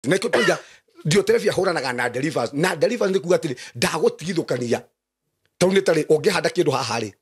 Neko tuja dio telefia horanaga na delivers ni kuga atiri ndagutigithukania tauni tari ongehanda kindu haha ri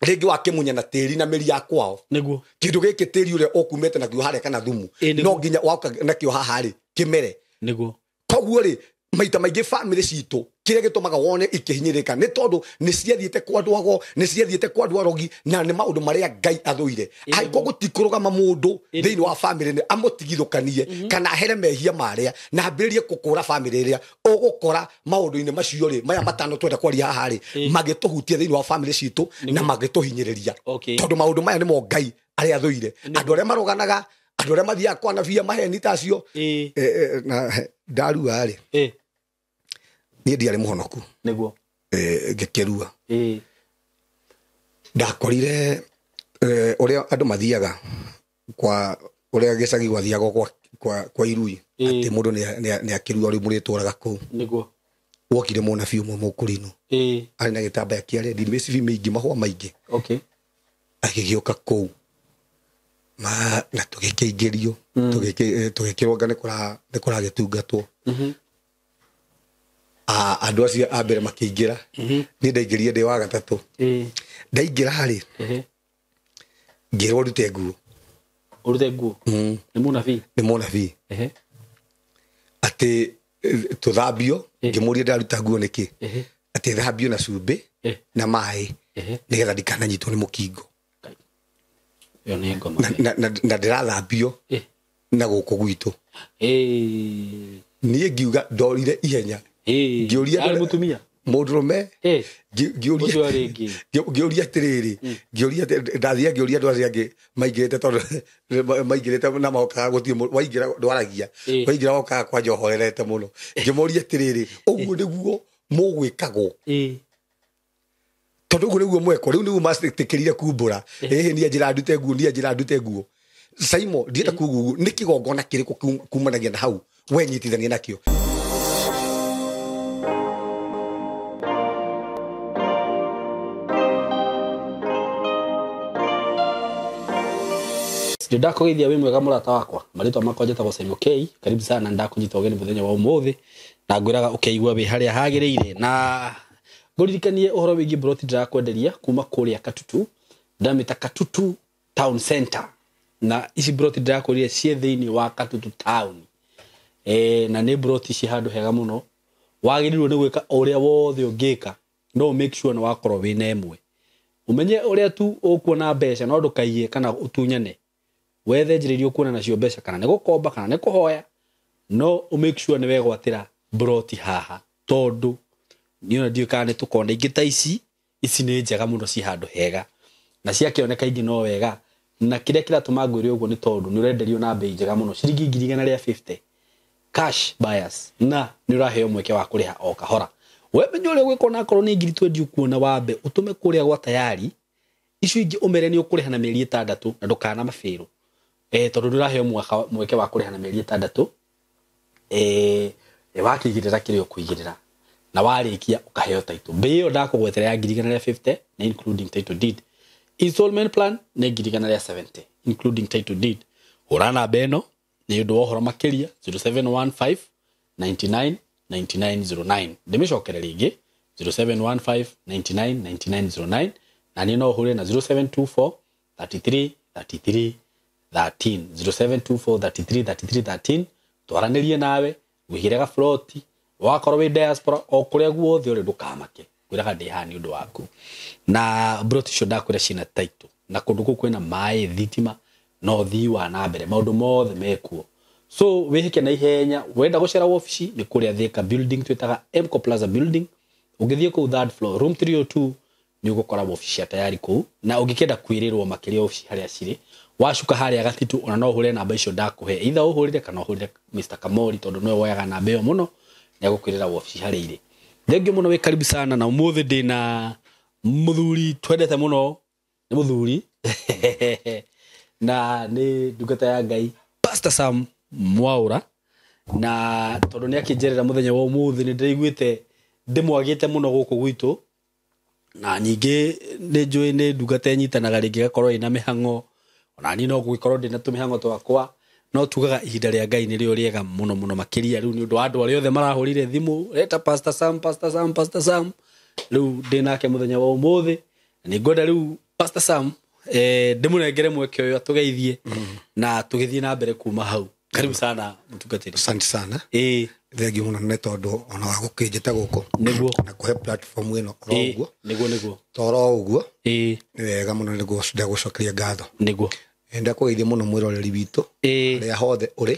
ringi wakimunya na tiri na meri ya kwao niguo kindu giki tiri ure okumete na kio hare kana thumu no nginya wauka na kio haha ri kimere niguo koguo ri maita maingi family citu kire gitumaga wone ikihinyirika ni tondu ni ciathiete kwa ndwago ni ciathiete kwa ndwarogi na ni maundu maria Ngai athuire haiko gutikurugama mundu thiini wa family ni amutigithukanie kana here mehia maria na mbirie kukura family ria ugukora maundu ine macio ri maya matano twenda kwaria haha ri magituhutia thiini wa family citu na magituhinyiriria tondu maundu maya ni mo Ngai aria athuire andu aria maruganaga andu aria mathia kwa na via maheni tacio na darua ri ni ndiari muhonoku niguo ngekerua ndakorire uria andu mathiaga kwa uria gicagi gwathiaga kwa irui ati mundu ni akirua ri muritwaraga ku niguo Wokire Munabii umwe mukurino ari na gitambaya kiaria ndi mesivi maingi mahwa maingi agigioka ku ma na tugikiingirio tugikirwa ngane kura gitungatwo andu acio ambere makiingira ni ndaingirie ndi wa gatatu ndaingira hari ngirwo rute nguo ni Munabii ati tuthambio ngimuria ndaruta nguo niki ati thambio na Cumbi na Maai nigetha ndikananyitwo ni mukingo na ndirathambio na guku gwitu ni ngiuga ndorire ihenya ngioria mutumia mundurume ngioria tiriri ngioria ndathia ngioria ndwari angi maingirite tondu maingirite na maoka gutie waingira ndwaragia waingira woka kwa njohorerete muno ngimoria tiriri uguo niguo mugwikagwo tondu uguo niguo mweko riu niguo mastikirire kumbura ni njira ndute nguo SYMO ndieta kugugu ni kigongona kiriku kumanagia na hau wenyitithania nakio Ndakugithia wi mwega murata wakwa maritwa makwa njetagwo SYMO K karibu sana ndakunyita ugeni muthenya wa umuthi na ngwiraga ukeigua wi haria hagirire na nguririkanie uhoro wigi broti ndirakwenderia kuma kuria Katutu ndamita Katutu town center na ici broti ndirakwenderia cie thiini wa Katutu town na ni broti ci handu hega muno wagirirwo ni gwika uria wothe ungika no make sure na wakorwo wi na imwe umenye uria tu ukuona mbeca no ndukaie kana utunyane wethe njiririo kuona nacio mbeca kana ni gukomba kana ni kuhoya no make sure ni wegwatira broti haha tondu niona ndio kana tukona ingita ici ni njega muno ci handu hega na ciakioneka ingi no wega na kiria kiratuma ngwire uguo ni tondu ni urenderio na bei njega muno ciringi 150 cash buyers na ni uraheo mweke wa kuriha o kahora we menyo ule gwikona korwo ni 20 ukuona wambe utume kuria gwa tayari icio ingi umere ni ukuriha na mieri 6 na ndukana mafiru tondu uraheo mweke wa kuriha na mieri 6 wakigirira kirio kuigirira na warikia ukaheo title bio ndakugwetera ya 150 na including title deed installment plan na 170 including title deed urana beno ni undu wohoro makiria 0715 99 9909 ndimicokere ringi 0715 99 9909 na ni no hure na 0724 33 33 13 0724 33 33 13 twaranirie nawe wigirega floati wakorwo wi diaspora o kuria guothe uri ndukamake kwiraga ndi hani undu waku na broti cio ndakwira cina title na kundu ku kwina Maai thitima no thi wa na mbere maundu mothe mekuo so wihike na ihenya wenda gucera office ni kuria Thika building twitaga MCO Plaza building ugithie ku third floor room 302 ni ugukora office tayari ku na ungikenda kwirirwo makiria office haria ciri washuka haria gatitu ona no hure namba icio ndakuhe either uhurire kana uhurire Mr Kamori tondu no woyaga namba iyo muno ni agukwirira office haria iri thengio muno wi karibu sana na umuthi ndina muthuri twendete muno ni muthuri na ni ndungata ya Ngai Pastor Sam Mwaura na tondu ni akinjerera muthenya wa umuthi ni ndiraiguite ndimwagite muno guku gwitu na nyingi ni njui ni ndungata nyitanaga ringi gakorwo ina mihango ona ni no gukorwo ndina tumihango twakwa no tugaga ihinda rĩa Ngai nĩrĩo rĩega mũno mũno makĩria rĩu nĩ ũndũ wa andũ arĩa othe marahũrire thimũ leta Pastor Sam rĩu ndĩnake mũthenya wa ũmũthĩ nĩ ngwenda rĩu Pastor Sam ndĩmũnengere mweke ũyũ atũgeithie na tũgĩthiĩ na mbere kuma hau. Karibu sana mtungatĩri. Asante sana. Thengi mũno nĩ tondũ ona wa gũkĩnjĩta gũkũ nĩguo na kũhe platform ĩno ũguo nĩguo toro ũguo nĩ wega mũno nĩguo ndagũcokeria ngatho nĩguo ndakũgeithia mũno mwĩroreri witũ rĩa hothe ũrĩ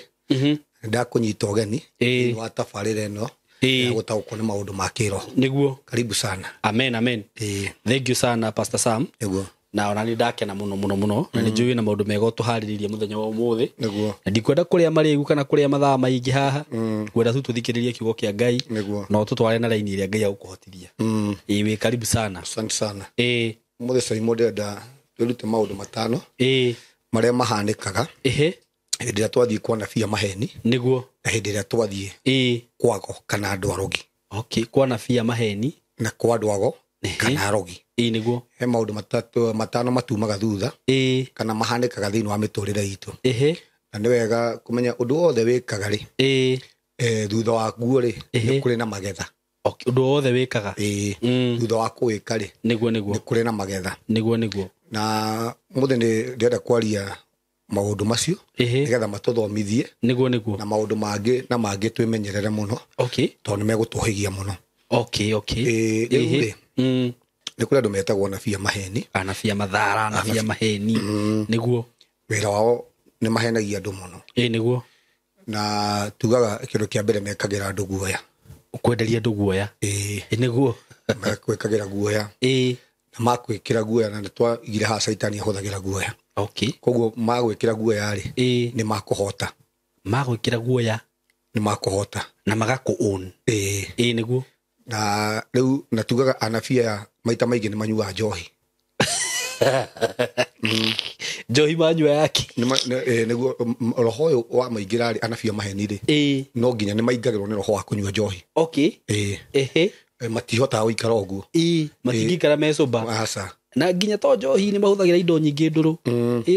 ndakũnyita ũgeni wa tabarĩra ĩno ya gũtaũkwo nĩ maũndũ ma kĩroho nĩguo. Karibu sana. Amen. Thank you sana Pastor Sam. Nĩguo. Na ona nĩ ndakena mũno na nĩ njũĩ na maũndũ mega ũtũharĩrĩirie mũthenya wa ũmũthĩ. Nĩguo. Na ndikwenda kũrĩa marĩgu kana kũrĩa mathaa maingĩ haha. Ngwenda tu tũthikĩrĩrie kiugo kĩa Ngai. Nĩguo. Na ũtũtware na raini ĩrĩa Ngai agũkũhotithia. Wĩ karibu sana. Asante sana. Mũthĩ SYMO ndenda twĩrute maũndũ matano marĩa mahanĩkaga hĩndĩ ĩrĩa twathiĩ kuona bia maheni nĩguo na hĩndĩ ĩrĩa twathiĩ kwago kana andũ arogi. Okay, kuona bia maheni na kwa andũ ago kana arogi. Nĩguo. He maũndũ matano matumaga thutha kana mahanĩkaga thĩinĩ wa mĩtũrĩre itũ. Na nĩ wega kũmenya ũndũ wothe wĩkaga rĩ thutha waguo rĩ nĩ kũrĩ na magetha. Okay, ũndũ wothe wĩkaga thutha wa kũwĩka rĩ nĩguo nĩ kũrĩ na magetha. Nĩguo. Na mũthĩ nĩ ndĩrenda kwaria maũndũ macio nĩgetha matũthomithie nĩguo na maũndũ mangĩ twĩmenyerere mũno tondũ nĩ megũtũhĩgia mũno. Rĩu nĩ kũrĩ andũ metagwo anabii a maheni, anabii a mathara, anabii a maheni nĩguo wĩra wao nĩ mahenagia andũ mũno. Nĩguo. Na tugaga kĩndũ kĩa mbere mekagĩra andũ guoya. Kwenderia andũ guoya. Nĩguo. Mekwĩkagĩra guoya. Na makwĩkĩra guoya na nĩ twagire haha Saitani ahũthagĩra guoya. Koguo magwĩkĩra guoya rĩ nĩ makũhota. Magwĩkĩra guoya nĩ makũhota na magakũ-own. Nĩguo. Na rĩu na tugaga anabii aya maita maingĩ nĩ manyuaga njohi. Njohi manyua yake. Nĩguo roho ũyũ wa maingĩra rĩ anabii a maheni rĩ no nginya nĩ maingagĩrwo nĩ roho wa kũnyua njohi. Matihotaga gũikara ũguo. Matingĩikara mecoba. Aca. Na nginya to njohi nĩ mahũthagĩra indo nyingĩ ndũrũ.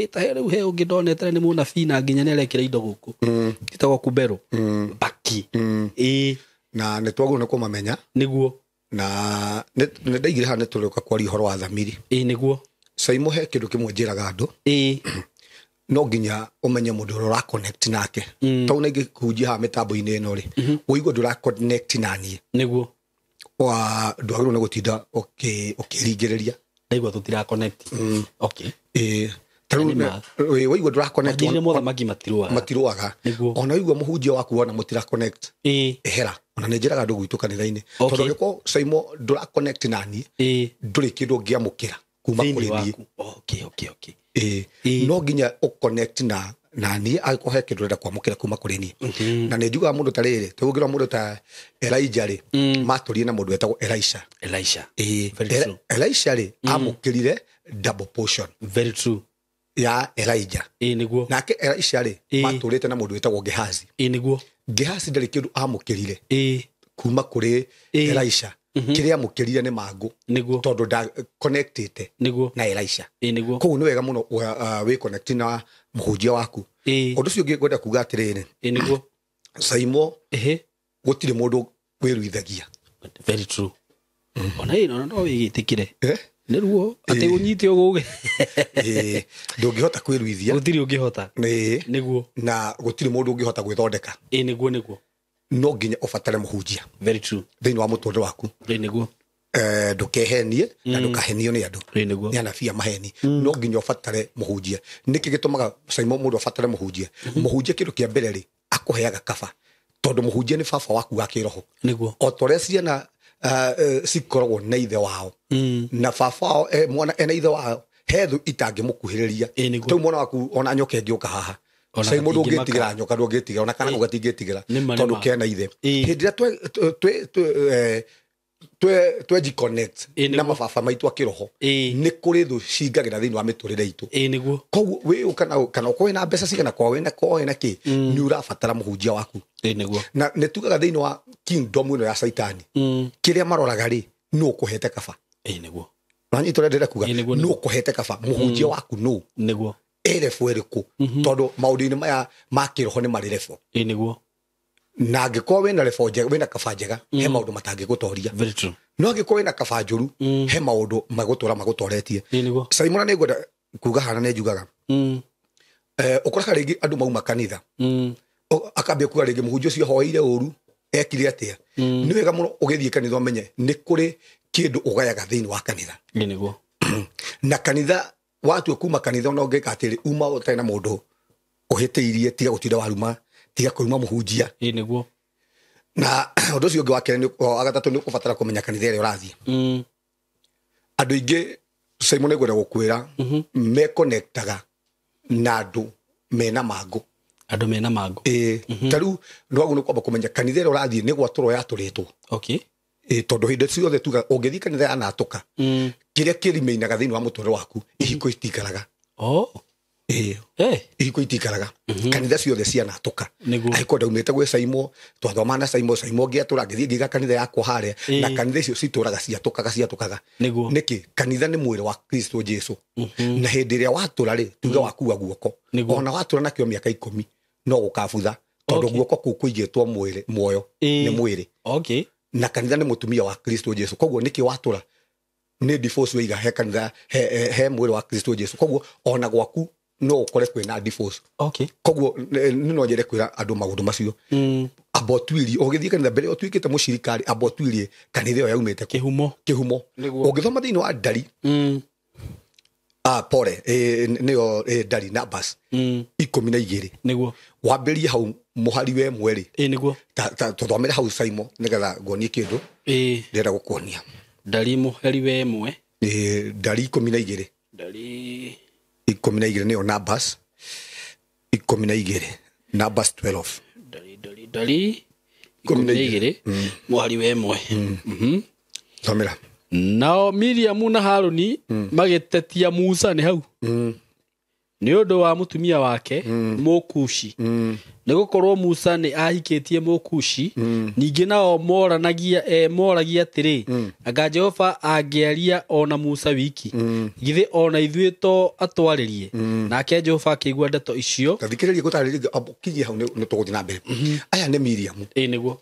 Ta rĩu he ũngĩ ndonete nĩ mũnabii na nginya nĩ arekĩra indo gũkũ. Gĩtagwo kumbero. Baki. Na nĩ twagĩrĩirwo nĩ kũmamenya. Nĩguo. Na nĩ ndaigire haha nĩ tũrĩũka kwaria ũhoro wa thamiri. Nĩguo. SYMO he kĩndũ kĩmwe njĩraga andũ. No nginya ũmenye mũndũ ũrĩa ũra-connect nake. Tondũ na ingĩkũhunjia haha mĩtambo-inĩ ĩno rĩ ũigua ndũra-connect na niĩ. Nĩguo. Ndwagĩrĩirwo nĩ gũtinda ũkĩringĩrĩria. Ndaigua tũtira-connect. Waigua ndũra-connect. Mũthamaki matiruaga. Ona waigua mũhunjia waku wona mũtira-connect. Ehera. Ona nĩ njĩraga andũ gwitũ kanitha-inĩ. Tondũ angĩkorwo SYMO ndũra-connect na niĩ ndũrĩ kĩndũ ngĩamũkĩra kuma kũrĩ niĩ. No nginya ũconnect na niĩ angĩkorwo he kĩndũ ũrenda kwamũkĩra kuma kũrĩ niĩ. Na nĩ njugaga mũndũ ta rĩrĩ tũngĩrora mũndũ ta Elijah rĩ matũrire na mũndũ wetagwo Elisha. Elisha rĩ amũkĩrire double portion. Very true. Ya Elijah. Nĩguo. Nake Elisha rĩ matũrĩte na mũndũ wetagwo Gehazi. Nĩguo. Gehazi ndarĩ kĩndũ amũkĩrire kuma kũrĩ Elisha. Kĩrĩa amũkĩrire nĩ mangũ tondũ nda-connectĩte na Elisha. Koguo nĩ wega mũno wĩ-connect na mũhunjia waku. Ũndũ ũcio ũngĩ ngwenda kuga atĩrĩrĩ SYMO gũtirĩ mũndũ wĩruithagia. Very true. Ona ĩno no wĩgĩtĩkĩre. Nĩruo atĩ ũnyite ũgũge. Ndũngĩhota kwĩruithia. Gũtirĩ ũngĩhota. Nĩguo. Na gũtirĩ mũndũ ũngĩhota gwĩthondeka. Nĩguo. No nginya ũbatare mũhunjia. Very true. Thĩinĩ wa mũtũrĩre waku. Nĩguo. Ndũkehenie na ndũkahenio nĩ andũ. Nĩ anabii a maheni. No nginya ũbatare mũhunjia. Nĩkĩ gĩtũmaga SYMO mũndũ abatare mũhunjia? Mũhunjia kĩndũ kĩa mbere rĩ akũheaga kaba. Tondũ mũhunjia nĩ baba waku wa kĩroho. Nĩguo. O ta ũrĩa ciana cikoragwo na ithe wao. Na baba wao mwana ena ithe wao he thũ itangĩmũkuhĩrĩria. Tau mwana waku ona nyoka ĩngĩũka haha SYMO ndũngĩtigĩra nyoka ndũngĩtigĩra ona kana ũgatingĩtigĩra tondũ kena ithe. Hĩndĩ ĩrĩa tweji-connect na mababa maitũ a kĩroho nĩ kũrĩ thũ cingagĩra thĩinĩ wa mĩtũrĩre itũ. Koguo wĩ kana ũkorwo na mbeca cigana kwa wĩna kĩ nĩ ũrabatara mũhunjia waku. Na nĩ tugaga thĩinĩ wa kingdom ĩno ya Saitani kĩrĩa maroraga rĩ nũ ũkũhete kaba. Nanyita ũrĩa ndĩrenda kuga nũ ũkũhete kaba mũhunjia waku nũ. level iriku tondu maundu-ini maya ma kiroho ni mari level niguo na angĩkorwo wĩna level njega wĩna kaba njega he maũndũ matangĩgũtoria very true no angĩkorwo wĩna kaba njũru he maũndũ magũtũretie niguo Simon nĩ ngwenda kuga hana nĩ njugaga ũkoraga rĩngĩ andũ mauma kanitha akambia kuga rĩngĩ mũhunjia ũcio hoeire ũru ekire atĩa nĩ wega mũno ũgĩthiĩ kanitha ũmenye nĩ kũrĩ kĩndũ ũgayaga thĩinĩ wa kanitha niguo na kanitha watu kuma kanitha ona ũngĩka atĩrĩ uma ũtarĩ na mũndũ ũhĩtĩirie tiga gũtinda waruma tiga kũruma mũhunjia niguo na ũndũ ũcio ũngĩ wa kerĩ agatatũ nĩ ũkũbatara kũmenya kanitha ĩrĩa ũrathiĩ andũ aingĩ Simon nĩ ngwenda gũkwĩra mekonektaga na andũ mena mangũ ta rĩu nĩwagu nĩ kwamba kũmenya kanitha ĩrĩa ũrathiĩ nĩ gwatũrwo yatũrĩtwo tondũ hĩndĩ ciothe tuga ũngĩthiĩ kanitha yanatũka kĩrĩa kĩrimeinaga thĩinĩ wa mũtũrĩre waku ihiko itikaraga ihiko itikaraga kanitha ciothe cianatũka angĩkorwo ndaumĩte gwĩ SYMO twathoma na SYMO ngĩatũra ngĩthiĩ ngĩiga kanitha yakwa harĩa na kanitha icio citũraga ciatũkaga nĩkĩ kanitha nĩ mwĩrĩ wa Kristo Jesu na hĩndĩ ĩrĩa watũra rĩ tuge wakua guoko ona watũra nakĩo mĩaka 10 no gũkabutha tondũ guoko kũu kũigĩtwo muoyo nĩ mwĩrĩ na kanitha nĩ mũtumia wa Kristo Jesu koguo nĩkĩ watũra nĩ divorce wĩiga he kanitha he mwĩrĩ wa Kristo Jesu koguo ona gwaku no ukore kwina divorce koguo no njere kwira andu magundu macio abotwiri ogithie kanitha mbere otwikite mushirikari abotwiri kanitha yo yaumite kihumo ogithoma thini wa ndari pore niyo ndari na bas 12 niguo wamberie hau muhari we mweri niguo tuthomere hau SYMO nigetha ngonie kindu ndira gukuonia ndari muhari we mwe ndari 12 ndari 12 niyo numbers 12 numbers 12 ndari 12 muhari we mwe thomera nao Miriam na Haruni magĩtetia Musa nĩ hau nĩ ũndũ wa mũtumia wake Mũkushi nĩ gũkorwo Musa nĩ ahikĩtie Mũkushi ningĩ nao moragia atĩrĩ anga Jehova angĩaria ona Musa wiki githĩ ona ithuĩ to atwarĩrie nake Jehova akĩigua ndeto icio thikĩrĩria gũtarĩria abũkinyie hau nĩ tũgũthiĩ na mbere aya nĩ Miriam nĩguo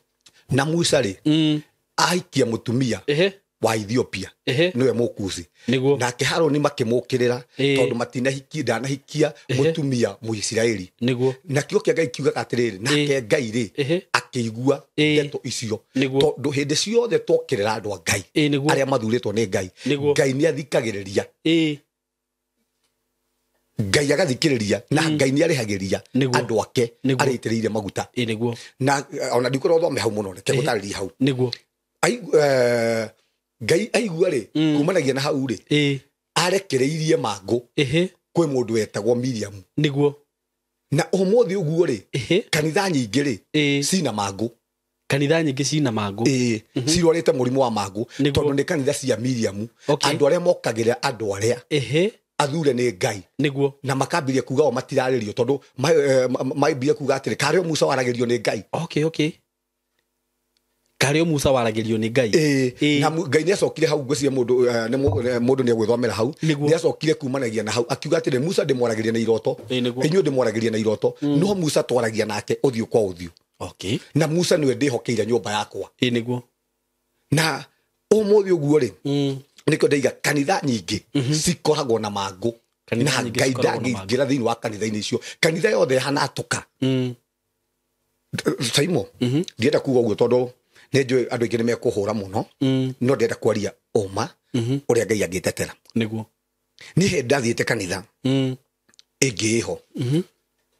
na Musa rĩ ahikia mũtumia wa Ethiopia niwe Mũkushi nake Haruni makimukirira tondu ndanahikia mutumia Muisiraeli nakio kia Ngai kiuga atiriri nake Ngai ri akĩigua ndeto icio tondu hindi ciothe twokirira andu a Ngai aria mathuritwo ni Ngai Ngai ni athikagiriria Ngai agathikiriria na Ngai ni arihagiria andu ake aritiriire maguta na ona ndikoro thome hau muno reke gutariria hau Ngai aigua rĩ kumanagia na hau rĩ arekereirie mangũ kwĩ mũndũ wetagwo Miriam niguo na ũmũthĩ ũguo rĩ kanitha nyingĩ rĩ cina mangũ cirwarĩte mũrimũ wa mangũ tondũ nĩ kanitha cia Miriam andũ arĩa mokagĩrĩra andũ arĩa athure nĩ Ngai na makambirie kuga o matirarĩrio tondũ mambia kuga atĩrĩ karĩo Musa waragĩrio nĩ Ngai karĩo Musa waragĩrio nĩ Ngai na Ngai nĩ acokire hau ngwĩciria mũndũ nĩ agwĩthomera hau nĩ acokire kumanagia na hau akiuga atĩrĩ Musa ndĩmwaragĩria na iroto inyuĩ ndĩmwaragĩria na iroto no Musa twaragia nake ũthiũ kwa ũthiũ na Musa nĩwe ndĩhokeire nyũmba yakwa nĩguo na ũmũthĩ ũguo rĩ nĩkĩo ndaiga kanitha nyingĩ cikoragwo na mangũ na Ngai ndangĩingĩra thĩinĩ wa kanitha-inĩ icio kanitha yothe hanatũka SYMO ndienda kuga ũguo tondũ nĩ njũĩ andũ aingĩ nĩ mekũhũra mũno no ndenda kwaria ũma ũrĩa Ngai angĩtetera nĩguo niĩ hĩndĩ ndathiĩte kanitha ĩngĩ ĩho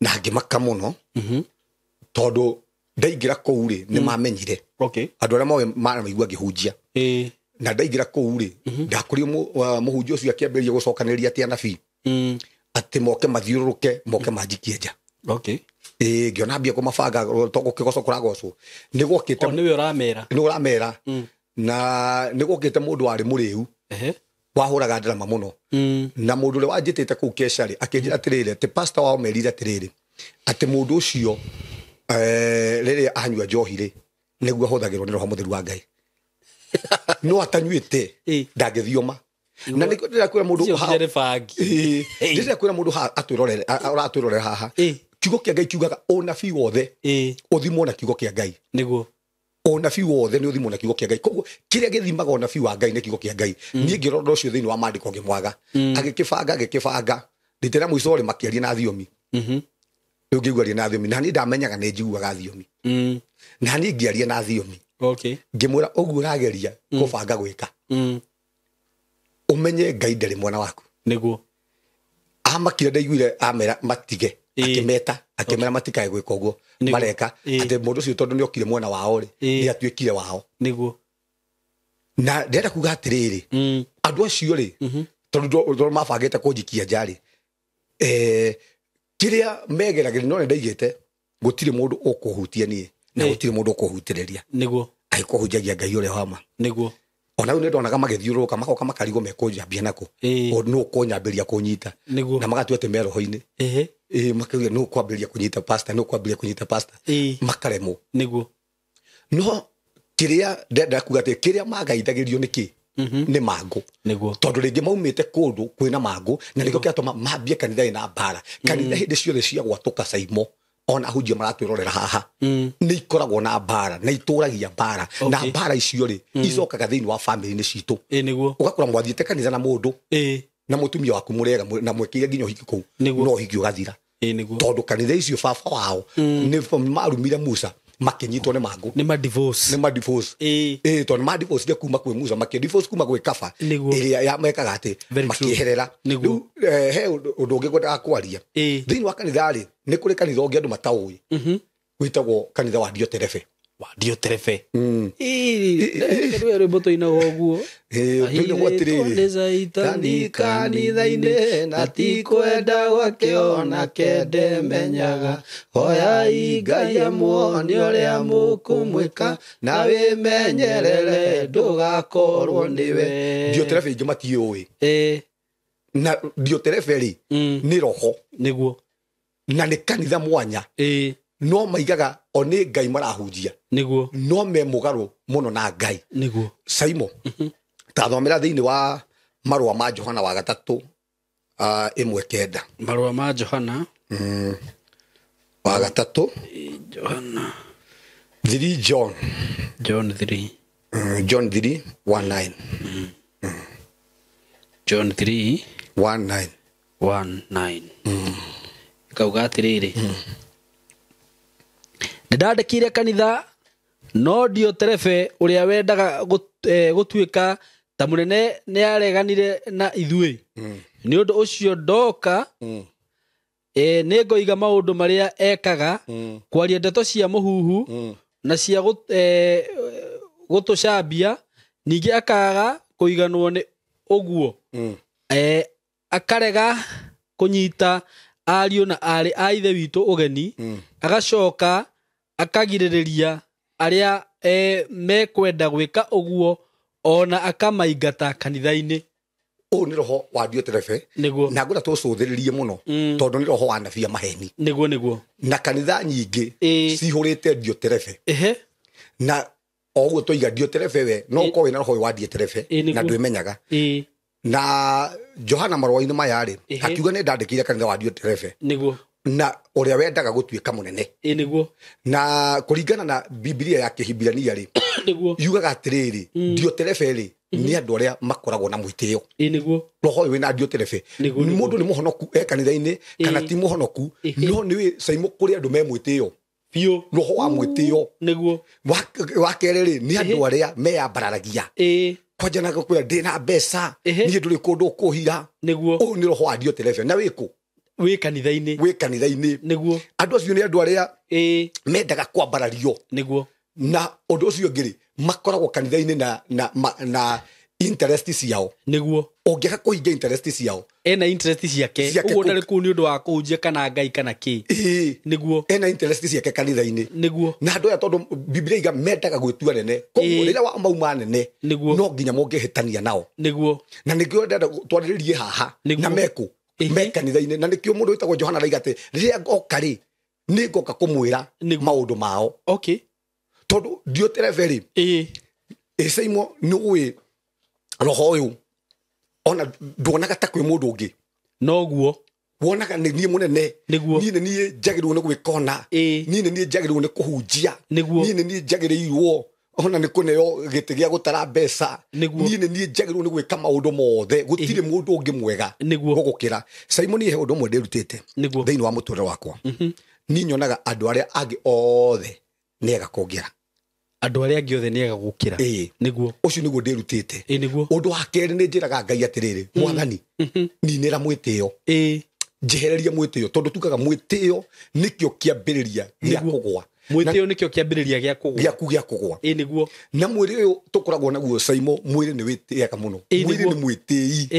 na ngĩmaka mũno tondũ ndaingĩra kũu rĩ nĩ mamenyire andũ arĩa moĩ maraigua ngĩhunjia na ndaingĩra kũu rĩ ndakorio mũhunjia ũcio akĩambĩrĩria gũcokanĩrĩria atĩ anabii atĩ moke mathiũrũrũke moke manjikie nja ngĩona mbia kũmabanga gũkĩgocwo kũragocwo nĩ gwokĩte nĩ ũramera na nĩ gwokĩte mũndũ warĩ mũrĩu wahũraga ndarama mũno na mũndũ ũrĩa wanjĩtĩte kũu Kesha-rĩ akĩnjĩra atĩrĩrĩ atĩ pastor wao merire atĩrĩrĩ atĩ mũndũ ũcio rĩrĩa anyua njohi-rĩ nĩguo ahũthagĩrwo nĩ Roho Mũtheru wa Ngai no atanyuĩte ndangĩthioma na nä ndä kwä ra må Bangi. ndä kwä ra må ndå atwä rorera haha kiugo kä a Ngai kiugaga ũnabii wothe ũthimwo na kiugo kä a Ngai nĩguo ũnabii wothe nĩ ũthimwo na kiugo kä a Ngai koguo kĩrĩa gĩthimaga ũnabii wa Ngai nĩ kiugo kä a Ngai niĩ ngĩrora ũcio thĩinĩ wa maandĩko ngĩmwaga agĩkĩbanga ndĩtĩra mũico rĩ makĩaria na thiomi rĩu ngĩiguaria na thiomi na niĩ ndamenyaga nĩ njiguaga thiomi na niĩ ngĩaria na thiomi ngĩmwĩra ũguo ũrageria kũbanga gwĩka ũmenye Ngai ndarĩ mwana waku nĩguo amakire ndaiguire amera matige akĩmera matikae gwĩka ũguo mareka atĩ mũndũ ũcio tondũ nĩ okire mwena wao rĩ nĩ atuĩkire wao nĩguo na ndĩrenda kuga atĩrĩrĩ andũ acio rĩ tondũ mabangĩte kũnjikia nja rĩ kĩrĩa megeragĩra no nĩ ndaigĩte gũtirĩ mũndũ ũkũhutia niĩ na gũtirĩ mũndũ ũkũhutĩrĩria nĩguo agĩkũhunjagia Ngai ũrĩa wama nĩguo ona rĩu nĩ ndonaga magĩthiũrũrũka magoka makarigwo mekũnjambia nako nũ kũnyambĩria kũnyita na magatua atĩ me roho-inĩ makauga nũ kwambĩrĩria kũnyita pastor makaremwo nĩguo no kĩrĩa ndenda kuga atĩ kĩrĩa magaithagĩrio nĩkĩ nĩ mangũ tondũ rĩngĩ maumĩte kũndũ kwĩna mangũ na nĩkĩo kĩatũma mambie kanitha na mbara kanitha hĩndĩ ciothe cia gwatũka SYMO ona hunjia maratwĩrorera haha nĩ ikoragwo na mbara na itũragia mbara na mbara icio rĩ icokaga thĩinĩ wa bamĩrĩ-inĩ citũ ũgakora mwathiĩte kanitha na mũndũ na mũtumia waku mũrega na mwĩkĩire nginya ũhiki kũu no ũhiki ũgathira tondũ kanitha icio baba wao nĩ marumire Musa makĩnyitwo nĩ mangũ nĩ ma-divorce tondũ ma-divorce kuma kwĩ Musa makĩ-divorce kuma gwĩ kaba ĩrĩa yamekaga atĩ makĩeherera rĩu he ũndũ ũngĩ ngwendaga kwaria thĩinĩ wa kanitha rĩ nĩ kũrĩ kanitha ũngĩ andũ mataũĩ gwĩtagwo kanitha wa Dioterefe rwĩmbo tũinaga ũguo ahithĩtwo kanitha-inĩ na ti kwenda gwake ona kende menyaga hoyai Ngai amuone ũrĩa mũkũmwĩka na wĩmenyerere ndũgakorwo nĩwe Dioterefe ingĩ matiũĩ na Dioterefe rĩ nĩ roho nĩguo na nĩ kanitha mwanya no maigaga one Ngai marahunjia nĩguo no me mũgarũ mũno na Ngai nĩguo SYMO tathomera thĩinĩ wa marũa ma Johana wa gatatũ 1:9 marũa ma Johana wa gatatũ Johana 3 John 3 John 3:19 John 3:19 kauga atĩrĩrĩ ndandĩkire kanitha no Dioterefe ũrĩa wendaga gũtuĩka ta mũnene nĩ areganire na ithuĩ nĩ ũndũ ũcio ndoka nĩ ngoiga maũndũ marĩa ekaga kwaria ndeto cia mũhuhu na cia gũtũcambia ningĩ akaga kũiganwo nĩ ũguo akarega kũnyita ariũ na arĩ a ithe witũ ũgeni agacoka akagirĩrĩria arĩa mekwenda gwĩka ũguo ona akamaingata kanitha-inĩ ũũ nĩ roho wa Dioterefe na ngwenda tũcũthĩrĩrie mũno tondũ nĩ roho wa anabii a maheni nĩguo na kanitha nyingĩ cihũrĩte Dioterefe na o ũguo tũiga Dioterefe we no ũkorwo wĩna roho wa Dioterefe na ndwĩmenyaga na Johana marũa-inĩ maya rĩ akiuga nĩ ndandĩkĩire kanitha wa Dioterefe na ũrĩa wendaga gũtuĩka mũnene na kũringana na Biblia ya Kĩhibirania rĩ yugaga atĩrĩrĩ Dioterefe rĩ nĩ andũ arĩa makoragwo na mwĩtĩo roho ũyũ wĩna Dioterefe mũndũ nĩ mũhonoku kanitha-inĩ kana ti mũhonoku no nĩ SYMO kũrĩ andũ me mwĩtĩo biũ roho wa mwĩtĩo wa kerĩ rĩ nĩ andũ arĩa meyambararagia kwanja na gũkwĩra ndĩ na mbeca niĩ ndũrĩ kũndũ ũkũhira ũyũ nĩ roho wa Dioterefe na wĩkũ wĩ kanitha-inĩ nĩguo andũ acio nĩ andũ arĩa mendaga kwambarario na ũndũ ũcio ũngĩ rĩ makoragwo kanitha-inĩ na interest ciao nĩguo ũngĩaka kũhingia interest ciao ena interest ciake ũguo ndarĩ kũu nĩ ũndũ wa kũhunjia kana Ngai kana kĩ nĩguo ena interest ciake kanitha-inĩ nĩguo na andũ aya tondũ Biblia iga mendaga gwĩtua nene koguo rĩrĩa mauma nene no nginya mũngĩhĩtania nao nĩguo na nĩkĩo ndenda twarĩrĩrie haha na mekũ me kanitha-inĩ na nĩkĩo mũndũ wĩtagwo Johana raiga atĩ rĩrĩa ngoka rĩ nĩ ngoka kũmwĩra maũndũ mao tondũ Dioterefe rĩ SYMO nĩ ũĩ roho ũyũ ona ndonaga ta kwi mundu ungi noguo wonaga ni nie munene niguo ni nie njagirwo ni gwikona ni nie njagirwo ni kuhunjia ni nie njagirirwo ona ni kuneo gite gia gutara mbeca ni nie njagirwo ni gwika maundu mothe gutire mundu ungi mwega gugukira SYMO ni he undu mwe ndirutite thiini wa muturire wakwa ni nyonaga andu aria angi othe ni agakongira andu aria angi othe ni agagukira niguo ucio niguo ndirutite undu wa keri ni njiraga Ngai atiriri mwathani ninira mwitio njehereria mwitio tondu tukaga mwitio nikio kiambiriria gia kugwa mwitio nikio kiambiriria gia kugwa niguo na mwiri uyu tukoragwo naguo SYMO mwiri ni witiaga muno mwiri ni mwitii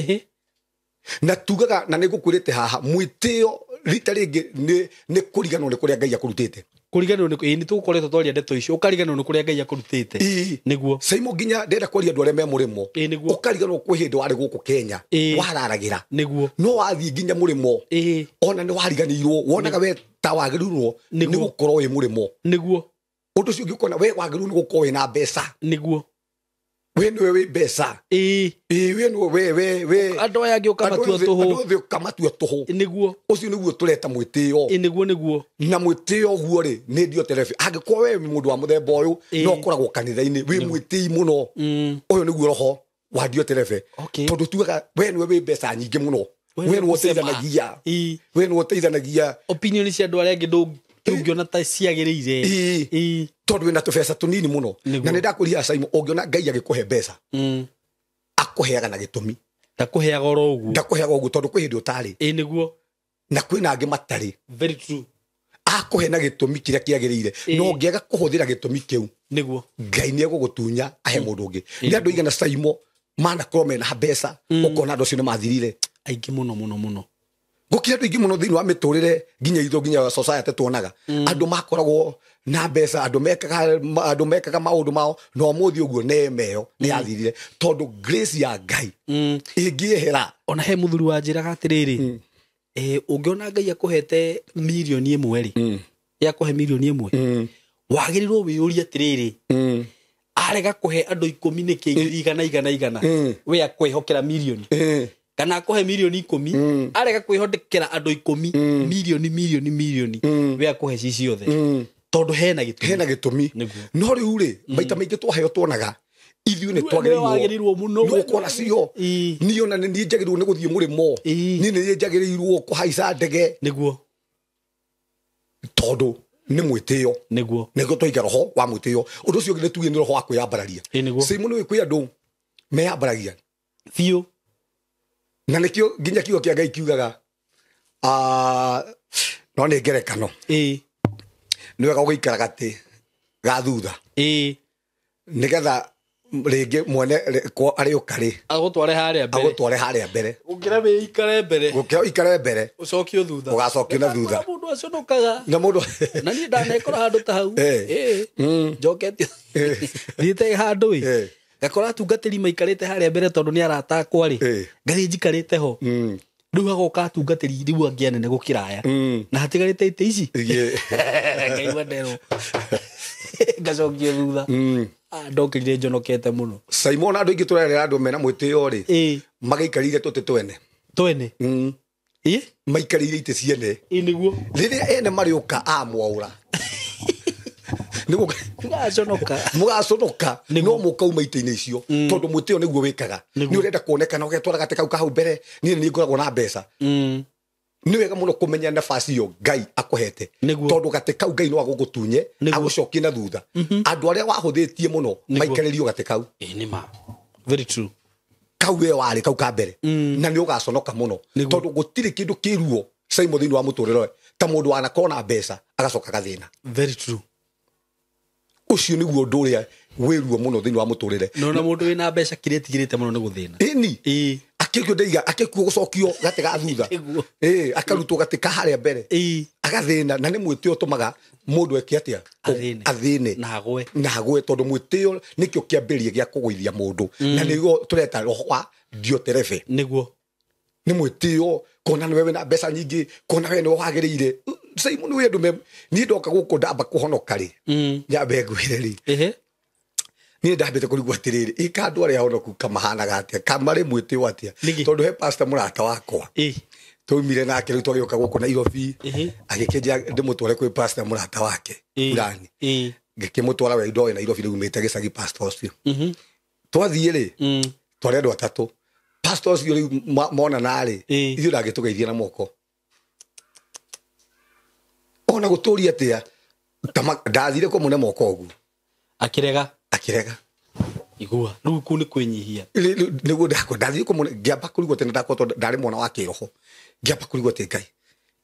na tugaga na nigukwirite haha mwitio rita ringi ni kuriganwo ni kuria Ngai akurutite kuriganwo ni tukoretwo twaria ndeto icio ukariganwo ni kuria Ngai akurutite niguo SYMO nginya ndenda kwaria andu aria me murimo ukariganwo kwi hindi wari guku Kenya wararagira niguo no wathii nginya murimo ona ni wariganirwo wonaga we ta wagirirwo ni gukorwo wi murimo niguo undu ucio ngikona we wagirirwo ni gukorwo na mbeca niguo we niwe wi mbeca we niwe we andu aya ngioka matua tuhu andu kamatua tuhu niguo ucio niguo tureta mwitio niguo na mwitio guo ri ni ndio telefi angikwo we mundu wa muthemba uyu no koragwo kanitha-ini wi mwitii muno uyu niguo roho wa ndio telefi tondu tugaga we niwe wi mbeca nyingi muno we niwe uteithanagia opinion cia andu aria angi tungiona ta ciagiriire tondu wina tubeca tunini muno na nindakuria SYMO ungiona Ngai agikuhe mbeca akuheaga na gitumi ndakuheaga oro uguo tondu kwi hindi utari niguo na kwina angi matari very true akuhe na gitumi kiria kiagiriire no ngiaga kuhuthira gitumi kiu niguo Ngai ni egugutunya ahe mundu ungi ni andu igana SYMO mana korwo na mbeca ukona andu acio ni mathirire aingi muno gukira andu ingi muno thiini wa miturire nginya itho nginya society tuonaga andu makoragwo na mbeca andu mekaga maundu mao no muthi uguo nemeo ni yathirire tondu grace ya Ngai ingiehera ona he muthuri wa njiraga atiriri ungiona Ngai akuhete milioni imwe ri yakuhe milioni imwe wagirirwo wiyuria atiriri arega kuhe andu 10 ni igana we akwihokera milioni kana akuhe milioni 10 arega kwihondekera andu 10 milioni we akuhe ciothe tondu hena gitumi no riu ri maita maingi twaheo tuonaga ithiu ni twagirirwo muno ni gukora cio ni ona ni njagirirwo ni guthie murimo ni njagirirwo kuhaica ndege niguo tondu ni mwitio niguo twiga roho wa mwitio undu ucio ngi tugie ni roho wa kwiyambararia SYMO ni kwi andu meyambaragia fiu na nikio nginya kiugo kia Ngai kiugaga no ni ngerekano ni wega guikara gati ga thutha nigetha ringi mwene ari ukari agutware haria mbere ukira ikare mbere ucokio thutha ugacokio na thutha mundu aconokaga na mundu na ni ndanekora handu ta hau njoketio thiite handu gakora tungatiri maikarite haria mbere tondu ni arata kwari ngathi njikarite ho riu agoka tungatiri riu angianene gukiraya na hatigarite ite ici ngaigua ndero ngacokio thutha ndokirire njonokete muno SYMO na andu ingi turerera andu mena mwitio ri magaikarire tuti twene maikarire ite ciene niguo riria ene mariuka amwaura mugaconoka no mukauma ite-ini icio tondu mwitio niguo wikaga ni urenda kuonekana ugetwara gati kau kahau mbere ni ngoragwo na mbeca ni wega muno kumenya nafasi iyo Ngai akuhete tondu gati kau Ngai no agugutunye agucokie na thutha andu aria wahuthitie muno maikaririo gati kau ni ma very true kau we wari kau ka mbere na ni ugaconoka muno tondu gutiri kindu kiruo SYMO thiini wa muturire ta mundu wanakorwo na mbeca agacoka gathina very true ucio niguo undu uria wiruo muno thiini wa muturire no mundu wina mbeca kiretigirite muno ni guthina akikio ndeiga akikuo gucokio gati ga thutha akarutwo gati ka haria mbere agathina na ni mwitio tumaga mundu eke atia athine na agwe tondu mwitio nikio kiambirie gia kugwithia mundu na niguo tureta roho wa ndio terefe niguo ni mwitio kona ni wewe na mbeca nyingi kona wewe ni wagiriire SYMO ni andu ni ndoka guku ndamba kuhonoka ri nyambe ngwire ri ni ndambite kurigwa atiriri ikandu aria honoku kamahanaga atia kamare mwite watia tondu he pastor murata wakwa tumire nake riu twagioka guku Nairobi agikenja ndimutware kwi pastor murata wake fulani ngikimutwara we indo Nairobi riu mete gicagi pastor ucio twathie ri twari andu atatu pastor ucio riu mona nari ithu ndagitugeithia na moko ona guturi atia ndathire ko mune moko ogu akirega igua riu ku ni kwinyihia niguo ndathire ko mune ngiamba kurigwo tena ndako ndari mwana wa kiroho ngiamba kurigwo te Ngai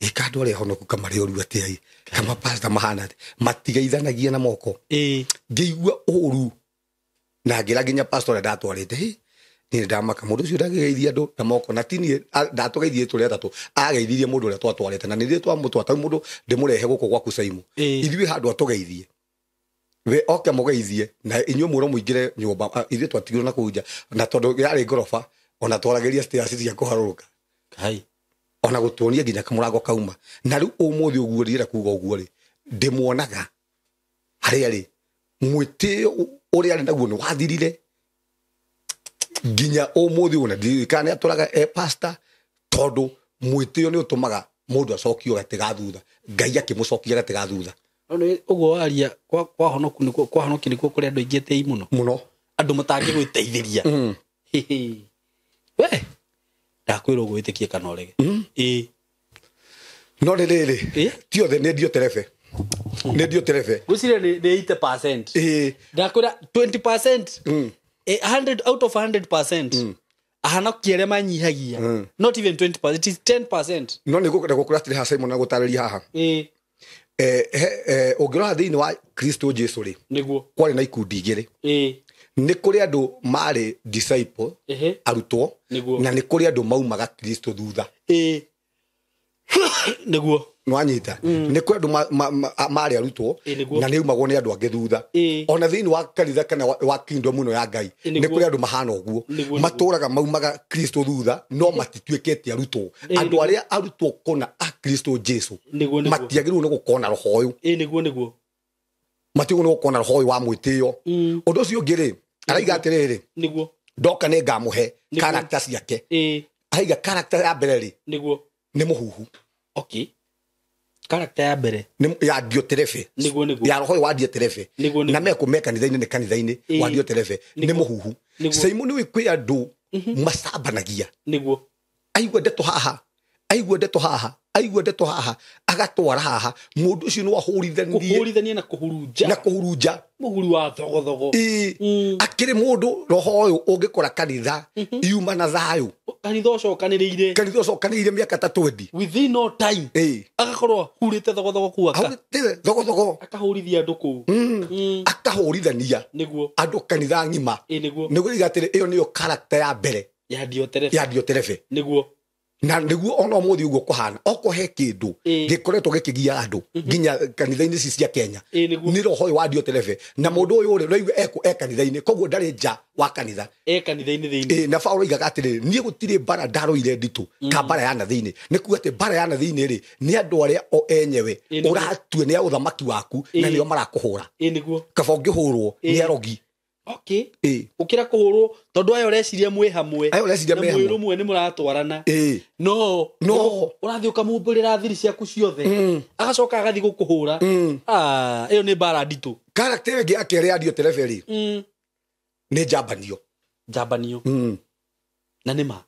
ikandu aria honoku kamari oru atia kama pastor mahana matigeithanagia na moko ngiigua uru na ngira nginya pastor ndatwarite ni ndamaka mundu ucio ndageithia andu na moko na tini ndatugeithie tuli atatu ageithirie mundu uria twatwarite na nithie twamutwata mundu ndimurehe guku gwaku SYMO ithui handu atugeithie we oke mugeithie na inyuo muro muingire nyumba ithie twatigirwo na kuja na tondu yari ngorofa ona twarageria stairs cia kuharuruka kai ona gutuonia nginya kamurango kauma na riu umuthi uguo rira kuga uguo ri ndimuonaga haria ri mwite uria ari naguo ni wathirire nginya umuthi una ndikane aturaga pastor tondu mwitio ni utumaga mundu acokio gatega thutha Ngai akimucokia gatega thutha no ugo aria kwa honoku nikuo kuri andu ingite muno andu matangi gwiteithiria we ndakwira gwitikie kana urege no riri ti othe ne dio terefe gusire ni 80% ndakwira 20% 100 out of 100% ahana kiere manyihagia not even 20%, it is 10%. No ni gukura tiri ha SYMO na gutariria haha ongirora thiini wa Kristo Jesu ri niguo kwari na ikundi igiri ni kuri andu mari disciple arutwo na ni kuri andu maumaga Kristo thutha niguo nwanyita ni kuri andu mari arutwo na ni umagwo ni andu angi thutha ona thiini wa kanitha kana wa kingdom muno ya Ngai ni kuri andu mahana uguo maturaga maumaga Kristo thutha no matituikete arutwo andu aria arutwo kona a Kristo Jesu matiagirwo ni gukona roho uyu niguo matiagirwo ni gukona roho uyu wa mwitio undu ucio ngiri araiga atiriri niguo ndoka ni ngamuhe character ciake aiga character ya mbere ri niguo ni muhuhu okay character ya mbere ni ya dioterefe niguo ya roho wa dioterefe na meko mekanithaini ni kanithaini wa dioterefe ni muhuhu SYMO ni wikwi andu masabanagia niguo aigwa ndeto haha agatwara haha mundu ucio no ahurithanie na kuhurunja muhuri wa thogothogo akiri mundu roho uyu ungikora kanitha yuma na thayu kanitha ucokaniriire miaka 30 within no time agakorwo hurite thogothogo kuaka akahurithia andu ku akahurithania niguo andu kanitha ngima niguo igatire iyo niyo character ya mbere ya dioterefe niguo na niguo ona muthi uguo kuhana okohe kindu gikoretwo gikigia andu nginya kanitha-ini cia Kenya ni roho wa dioterefe na mundu uyu riu kanitha-ini koguo ndari nja wa kanitha kanitha-ini thiini na Paulo igaga atiri nie gutire bara ndaroire nditu ka bara ya na thiini ni kuga ati bara ya na thiini ri ni andu aria o enyewe uratue ni uthamaki waku na nio marakuhura niguo kaba ungihurwo ni arogi okay ukira kuhurwo tondu ayo reciria mwe hamwe mwiru mwe ni muratwarana no urathi ukamumburira thiri ciaku ciothe agacoka agathi gukuhura iyo ni bara nditu character ngi akere adio teleferi ni jambanio na nima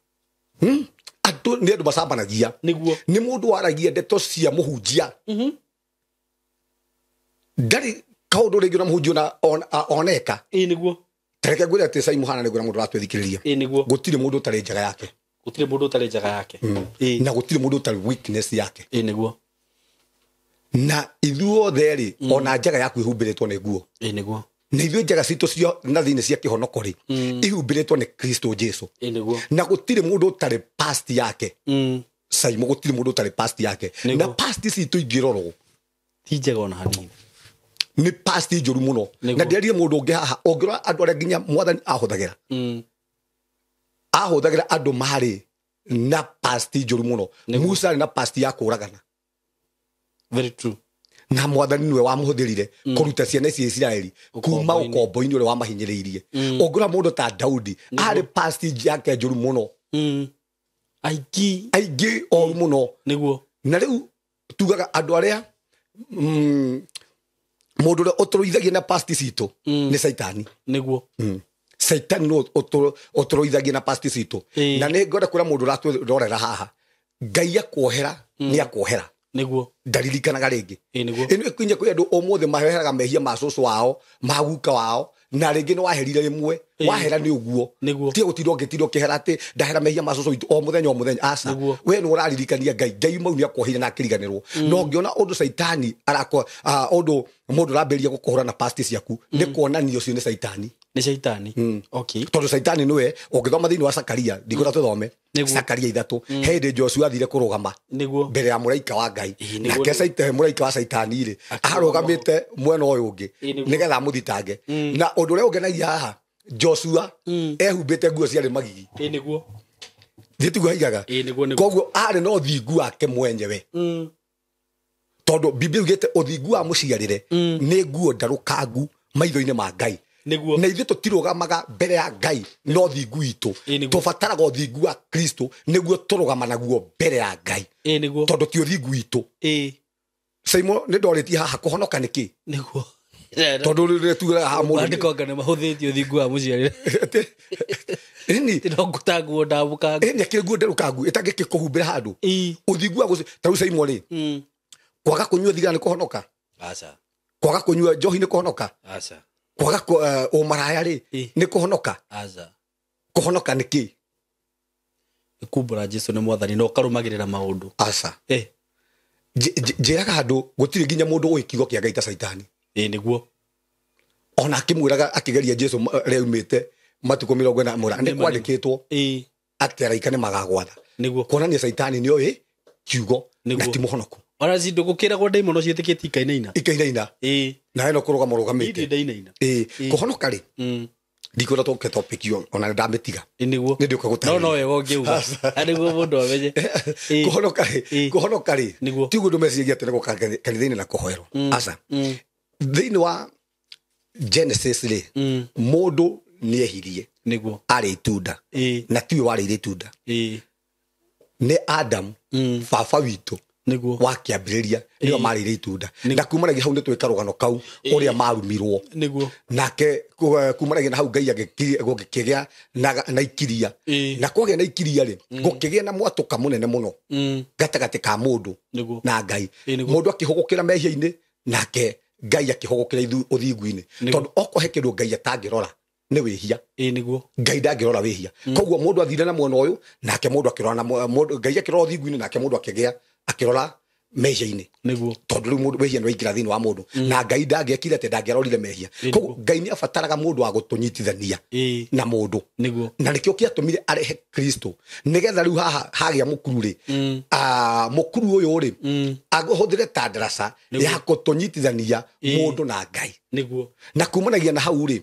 atu ni andu macambanagia niguo ni mundu waragia ndeto cia muhunjia ndari kaundu ringi na muhunjia na oneka niguo tereke gwira ati SYMO hana ni gwira mundu ratwethikiriria niguo gutire mundu utari njaga yake na gutire mundu utari weakness yake niguo na ithuo theri ona njaga yaku ihumbiritwo ni guo niguo na ithuo njaga citu cio na thiini cia kihonokori ihumbiritwo ni Kristo Jesu niguo na gutire mundu utari past yake SYMO gutire mundu utari past yake na past citu ingirorwo ti njaga ona hanini ni past njuru muno na ndiarie mundu ungi haha ongirwa andu aria nginya mwathani ahuthagira andu mari na past njuru muno Musa na past ya kuragana very true na mwathani niwe wamuhuthirire kuruta ciana ici Israeli kuma ukombo-ini ule wamahinyiriirie ongora mundu ta Daudi ari past yake njuru muno aigi oru muno niguo na riu tugaga andu aria mundu ule uturuithagia na past citu ni Saitani niguo Saitani no uturuithagia na past citu na ni ngora kwira mundu raturorera haha Ngai akuohera ni akuohera niguo ndaririkanaga ringi ino ikinya kwi andu omothe maheraga mehia ma cucu wao maguka wao na ringi ni waherire rimwe wahera ni uguo ti gutiro ngitiro kihera ati ndahera mehia ma cucu o muthenya asa we no uraririkania Ngai mau ni akohire na akiriganirwo no ngiona undu Saitani arako undu mundu ramberia gukuhura na past ciaku ni kuonanio cio ni Saitani okay tondu Saitani niwe ungithoma thiini wa Zakaria ndikura tuthome Zakaria 3 hindi Joshua athire kurugama mbere ya muraika wa Ngai nake Saitani muraika wa Saitani ri arugamite mwena uyu ungi nigetha amuthitange na undu uria ungenagia haha Joshua ehumbite nguo ciari magigi niguo thitugwa igaga koguo ari no thingu wake mwenyewe tondu Biblia ugite uthingu wa muciarire ni nguo ndarukangu maitho-ini ma Ngai na ithuĩ tũtirũgamaga mbere ya Ngai no thingu witũ tũbataraga ũthingu wa Kristo nĩguo tũrũgama naguo mbere ya Ngai tondũ ti ũthingu witũ SYMO nĩ ndorĩtie haha kũhonoka nĩkĩ tondũ rĩrĩa tugaga haha mũndũ andĩkonga nĩ mahũthĩtie ũthingu wa mũciarĩre ngũtanguo ndamũkangu nĩ akĩrĩ nguo nderũkangu ĩtangĩkĩkũhumbĩra handũ ũthingu wa ta rĩu SYMO rĩ kwaga kũnyua thigara nĩ kũhonoka kwaga kũnyua njohi nĩ kũhonoka kwaga umaraya ri ni kuhonoka kuhonoka niki kumbura Jesu ni mwathani no karumagirira maundu njiraga handu gutiri nginya mundu uikigo kia Ngai ta Saitani niguo ona akimwiraga akigeria Jesu reumite matuko 40 ni kwandikitwo ati araika ni magagwatha niguo kuonania Saitani ni oi kiugo na ti muhonoku ona zindu gukiragwo ndaimono cietikitie ikainaina na eno kuruga murugamite kuhonoka ri ndikora toke topic yo ona ndametiga niguo ndi ukagutana no wega ungiuga niguo mundu amenye kuhonoka ri ti gundu meciria tene gukanithaini na kuhoerwo asa thiini wa Genesis ri mundu ni ehirie niguo ari itunda na tiwe wari itunda ni Adam baba witu niguo wakiambiriria niyo marire itunda na kumanagia hau ni twikarugano kau uria marumirwo niguo nake kumanagia na hau Ngai agikigea na ikiria na kwagea na ikiria ri gukigea na mwatuka munene muno gatagati ka mundu na Ngai mundu akihugukira mehia-ini nake Ngai akihugukira uthingu-ini tondu okohe kindu Ngai atangirora ni wihia niguo Ngai ndangirora wihia koguo mundu athire na mwena uyu nake mundu akirora na mundu Ngai akirora uthingu-ini nake mundu akigea akirora mehia-ini niguo tondu mundu wehia no ikira thiini wa mundu na Ngai ndangekire ate ndangirorire mehia koguo Ngai ni abataraga mundu wa gutunyitithania na mundu niguo na nikio kiatumire arehe Kristo nigetha riu haha hagia mukuru ri mukuru uyu ri aguhuthire ta ndarasa ya gutunyitithania mundu na Ngai niguo na kumanagia na hau ri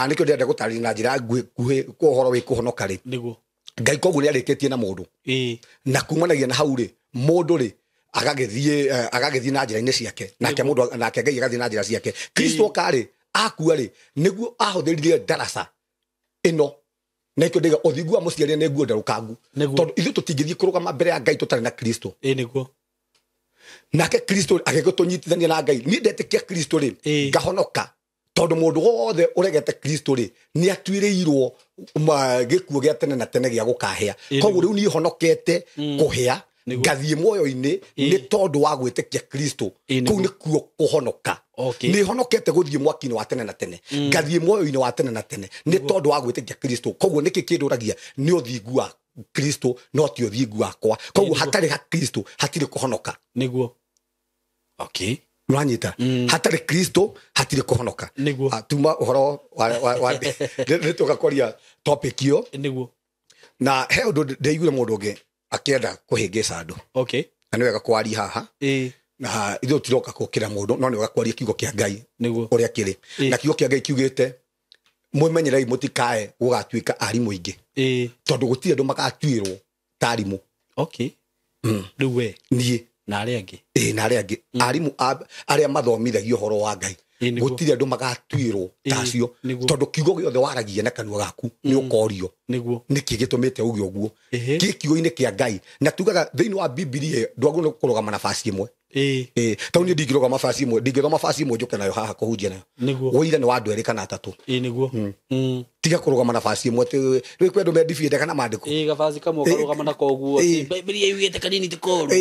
nikio ndenda gutarĩria na njira nguhĩ kwa uhoro wi kuhonoka ri niguo Ngai koguo ni arĩkĩtie na mundu na kumanagia na hau ri mundu ri agagithie na njira-ini ciake nake mundu nake Ngai agathie na njira ciake Kristo kari akua ri niguo ahuthirire ndarasa ino na ikio ndiga uthingu wa muciarire ni nguo ndarukangu tondu ithu tutingithie kurugama mbere ya Ngai tutari na Kristo niguo nake Kristo agigutunyitithania na Ngai ni ndetikia Kristo ri ngahonoka tondu mundu wothe uregete Kristo ri ni atuirirwo gikuo gia tene na tene gia gukahea koguo riu ni honokete kuhea ngathie muoyo-ini ni tondu wa gwitikia Kristo kuu ni kuo kuhonoka ni honokete guthie mwaki-ini wa tene na tene ngathie muoyo-ini wa tene na tene ni tondu wa gwitikia Kristo koguo niki kinduragia ni uthingu wa Kristo no ti uthingu wakwa koguo hatari ha Kristo hatiri kuhonoka niguo okay Nwanyita hatari Kristo hatiri kuhonoka tuma uhoro wa nituka kwaria topic yo niguo na he undu ndeigure mundu ungi akienda kuhingĩca andu okay na niwega kwaria haha na ithuĩ tiroka gũkĩra mũndũ no niwega kwaria kiugo kĩa Ngai ũrĩa kĩrĩ na kiugo kĩa Ngai kiugĩte mwĩmenyerei mũtikae gũgatuĩka arimũ aingĩ tondũ gũtirĩ andũ magatuĩrwo ta arimũ okay rĩu we niĩ na aria angi na aria angi arimu aria mathomithagio horo wa Ngai gutire andu magatuirwo tacio tondu kiugo giothe waragia na kanua gaku ni ukorio niguo niki gitumite ugi uguo kiugo-ini kia Ngai na tugaga thiini wa Biblia ndwagu kurugama nafasi imwe tauni ndingiroga mabasi imwe ndingithoma mabasi imwe njuke nayo haha kuhunjia nayo woira ni wa andu eri kana atatu niguo tiga kurugama nafasi imwe rwi kwendu me defeat kana mandiko gabasi kamwe karugama na koguo Biblia yugite kanini tikoru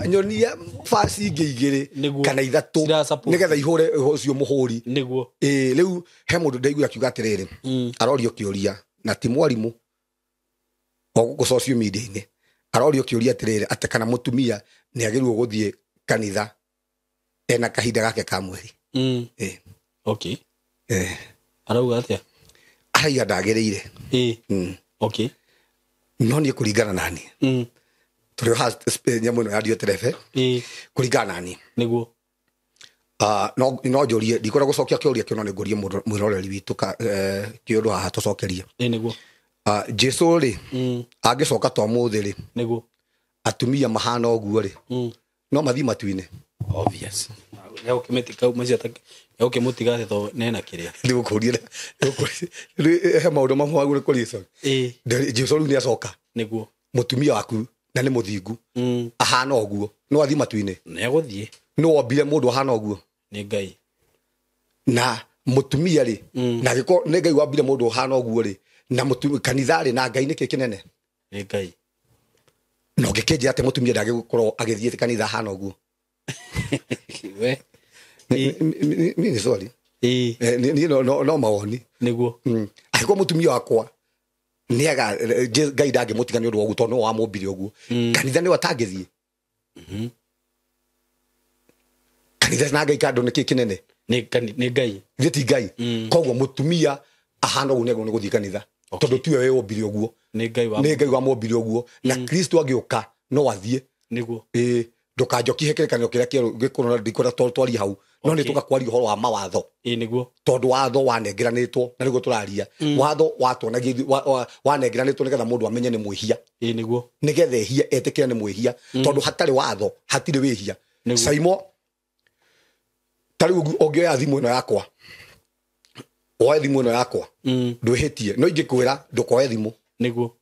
nyonia fasi igiri kana ithatu nigetha ihure ucio muhuri niguo riu he mundu ndaigua akiuga atiriri arorio kiuria na ti mwarimu oguko social media-ini arorio kiuria atiriri ate kana mutumia ni agirwo guthie kanitha ena kahinda gake ka mweri okay arauga atia araiga ndagiriire okay no ni kuringana nani turi ha nyamu no radio telefe kuringana nani niguo no njorie ndikora gucokia kiuria kio no ni ngorie mwiroreri witu kiundu haha tucokerie niguo Jesu ri angicoka to muthi ri niguo atumia mahana uguo ri no mathi matuine obvious ya ukimetika mazi atake ya ukimutiga to nena kiria ndigo kuria he maundu mamwe agure kuriso Jesu ni acoka niguo mutumia waku na ni muthingu ahana uguo no athi matuine ne guthie no wambire mundu ahana uguo ni Ngai na mutumia ri na giko ni Ngai wambire mundu ahana uguo ri na mutumia kanitha ri na Ngai ni kikinene ni Ngai no gikeje ate mutumia ndagikorwo agithie kanitha ahana uguo we ni sorry ni no mawoni niguo agiko mutumia wakwa niaga Ngai ndange mutigani undu wogu tono wa mobile uguo kanitha ni watangithie kanitha na Ngai kando ni kikinene ni Ngai giti Ngai koguo mutumia ahana uguo nego ni guthie kanitha tondu tiwe we obile uguo ni Ngai wa mobile uguo na Kristo agiuka no wathie niguo ndukanjoki hekerekanio kiria kieru gikorwo ndikora twari hau no ni tugakwari horo wa mawatho niguo tondu watho wanengeranitwo na niguo turaria watho watuonagia wanengeranitwo nigetha mundu amenye ni mwihia niguo nigetha ehia etikira ni mwihia tondu hatari watho hatire wihia SYMO tari ogioya thimu ino yakwa oe thimu ino yakwa ndwihitie no ingikwira ndukoe thimu niguo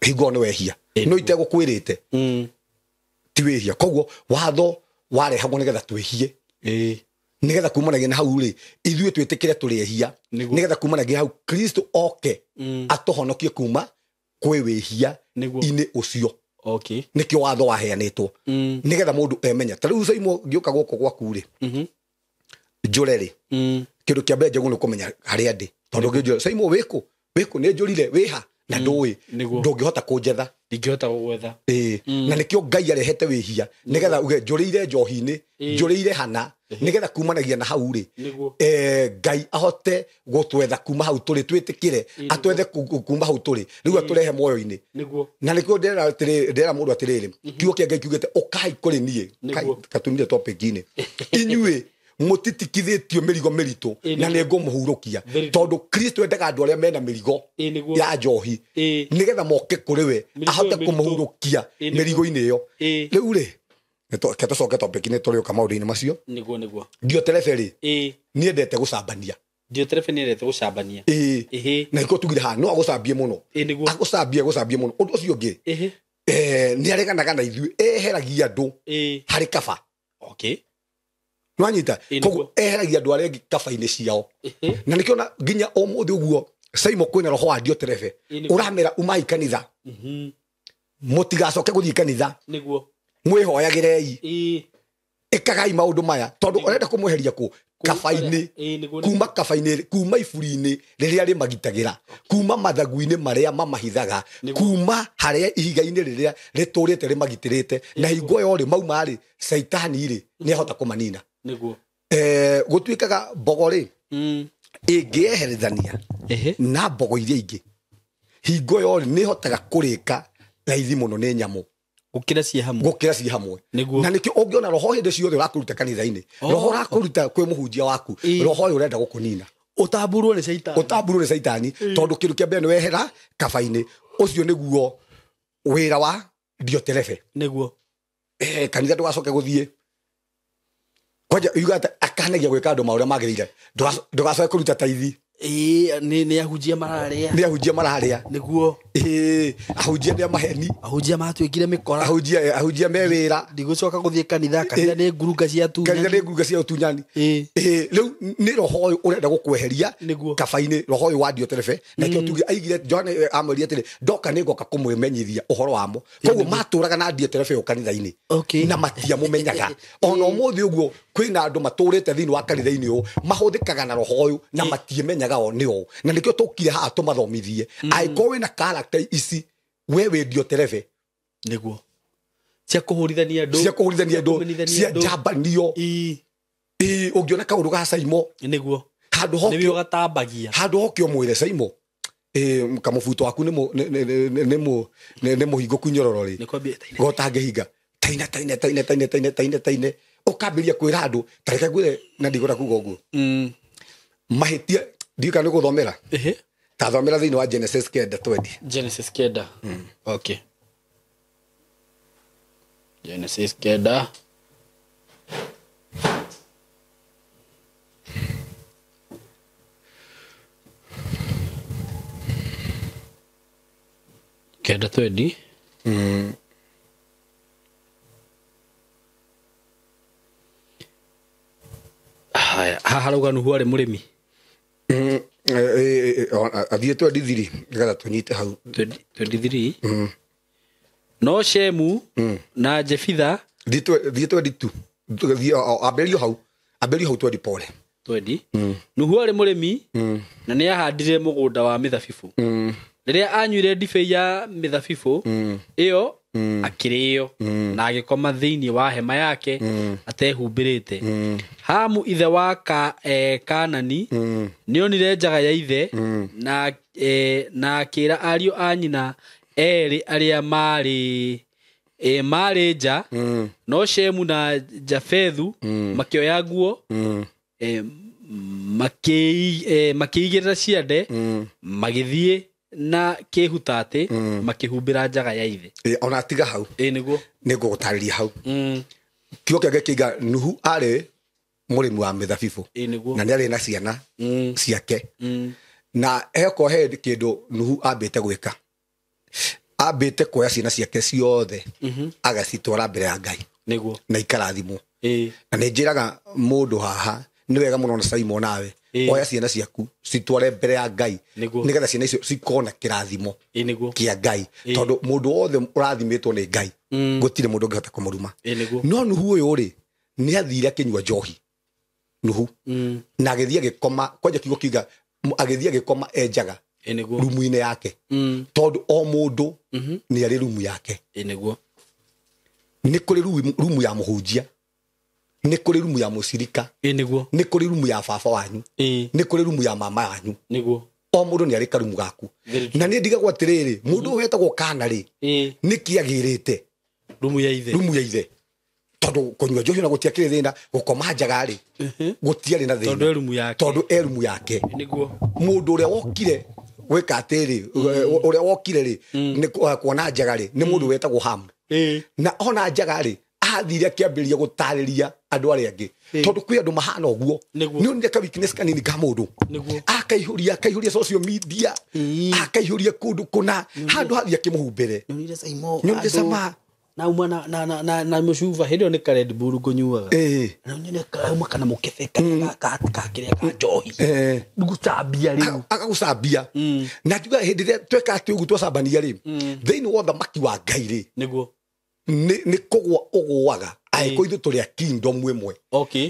hingo ni wehia no itegukwirite ti wehia koguo watho warehagwo nigetha twehie nigetha kumanagia na hau ri ithuĩ twĩtĩkĩre tũrĩehia nigetha kumanagia hau Kristo oke atuhonokie kuma kwĩ wĩhia inĩ ũcio okay nikĩo watho waheanĩtwo nigetha mũndũ emenya ta rĩu SYMO ngĩũka gũkũ gwaku ri njũre ri kĩndũ kĩa mbere njagwo nĩ kũmenya harĩa ndĩ tondũ ngĩnjũra SYMO wĩkũ nĩ njũrire wĩha na ndũĩ ndũngĩhota kũnjetha ndingĩhota gũgwetha na nikĩo Ngai arehete wĩhia nigetha uge njũrĩire njohi-inĩ njũrĩire hana nigetha kumanagia na hau ri Ngai ahote gũtwetha kuma hau tũrĩ twĩtĩkĩre atwethe kuma hau tũrĩ rĩu atũrehe muoyo-inĩ na nikĩo ndera mũndũ atĩrĩrĩ kiugo kĩa Ngai kiugĩte ũkai kũrĩ niĩ katumire topic-inĩ inyuĩ mutitikithitio mirigo miritu na ne ngumuhurukia tondu Kristo endaga andu aria mena mirigo ya njohi nigetha moke kuri we ahote kumuhurukia mirigo-ini iyo riu ri tucoke topic-ini turiuka maundu-ini macio niguo ndio teleferi ni endete gucambania ndio teleferi ni endete gucambania na iko tugire ha no agucambie muno agucambie muno undu ucio ngi ni areganaga na ithuĩ eheragia andu hari kaba okay nwanyita koguo eheragia andu aria kaba-ini ciao na nikiona nginya umuthi uguo SYMO kwina roho wa ndio telefe uramera umai kanitha mutigacoke guthii kanitha niguo mwihoyagirei ikagai maundu maya tondu urenda kumweheria ku kaba-ini kuma kaba-ini kuma iburi-ini riria rimagitagira kuma mathagu-ini maria mamahithaga kuma haria ihiga-ini riria riturite rimagitirite na hingo yo ri mauma ri saitani ri ni ahota kumanina niguo gutuikaga mbogo ri ingieherithania na mbogo iria ingi hingo yo ri ni hotaga kurika raithi muno ni nyamu gukira cie hamwe na nikio ungiona roho hinde ciothe urakuruta kanitha-ini roho urakuruta kwi muhunjia waku roho uyu urenda gukunina utamburwo ni saitani tondu kindu kia mbere ni wehera kaba-ini ucio niguo wira wa ndioterebe niguo kanitha ndugacoke guthie kwaja yuga akanagia gwika andu maure magirire ndugacoke kuruta taithi ni ahunjia mararia niguo ahunjia ni maheni ahunjia matwikire mikora ahunjia me wira ndigucoka guthie kanitha ni ngurunga cia utunyani riu ni roho uyu urenda gukweheria kabaini roho uyu wa ndioterebe na kio tugi aigire John amweria atiri ndoka ni ngoka kumwemenyithia uhoro wamo koguo maturaga na ndioterebe u kanitha-ini na matia mumenyaga ona umuthi uguo kwina andu maturite thiini wa kanitha-ini u mahuthikaga na roho uyu na matiemenyaga o nio na nikio tukire ha tumathomithie aiko wina character ici wewe ndioterebe niguo cia kuhurithania andu cia jambanio ungiona kaundu ga SYMO niguo handu hokio nibio gatambagia handu hokio mwire SYMO kamubuto waku ni muhingo kunyororo ri gotange hinga taine ukambiria kwira andu tareke gwire na ndigura kuga uguo mahitia ndika ni guthomera ta thomera thiini wa Genesis 9:20 okay Genesis 9 20 haya haharauga nuhu ari murimi athie 23 nigatha tunyite hau 23 no Shemu na Jefitha thie 22 thie aberio hau 20 pole 20 nuhu ari murimi na ni ahandire mugunda wa mithabibu riria anyuire ndibei ya mithabibu iyo akirio na agikoma thiini wa hema yake atehumbirite Hamu ithe wa Kanani nionire njaga ya ithe na akira ariu anyina eri aria mari nja no Shemu na Jafethu makioya nguo makiigirira ciande magithie na kehutate makihumbira njaga ya ithe ona tiga hau niguo gutariria hau kio kiage kiga nuhu ari murimi wa mithabibu na ni ari na ciana ciake na eko he kindu nuhu ambite gwika ambite kuoya ciana ciake ciothe agacitwara mbere ya Ngai niguo na ikarathimo na ni njiraga mundu haha ni wega muno na SYMO nawe oya ciana ciaku citware mbere ya Ngai nigetha ciana icio cikona kirathimo kia Ngai tondu mundu wothe urathimitwo ni Ngai gutire mundu ngihota kumuruma no nuhu uyu ri ni athire akinyua njohi nuhu na agithia gikoma kwaje kigo kiga agithia gikoma enjaga rumu-ine yake tondu o mundu ni ari rumu yake ni kuri rumu ya muhunjia ni kuri rumu ya musirika ni kuri rumu ya baba wanyu ni kuri rumu ya mama wanyu o mundu ni ari karumu gaku na ni ndiga gwatiriri mundu wetagwo kana ri ni kiagirite rumu ya ithe tondu kunyua njohi na gutia kire thina gukoma njaga ri gutiari na thina tondu erumu yake mundu uria wokire gwika atiri uria wokire ri ni kuona njaga ri ni mundu wetagwo Hamu na ona njaga ri athire akiambiria gutariria andu aria angi tondu kwi andu mahana uguo ni onire ka weakness kanini ka mundu akaihuria social media akaihuria kundu kuna handu hathia kimuhumbire nyonire SYMO na uma na mushuva hiyo ni ka Red Bull kunyuaga na nyone kauma kana mukebeka ka kiria ka njohi ndugutambia riu akagusambia na juga hindire tweka ati ugu twacambania ri thiini wothe maki wa Ngai ri niguo ni kugwa ugwaga aiko ithu turi a kingdom imwe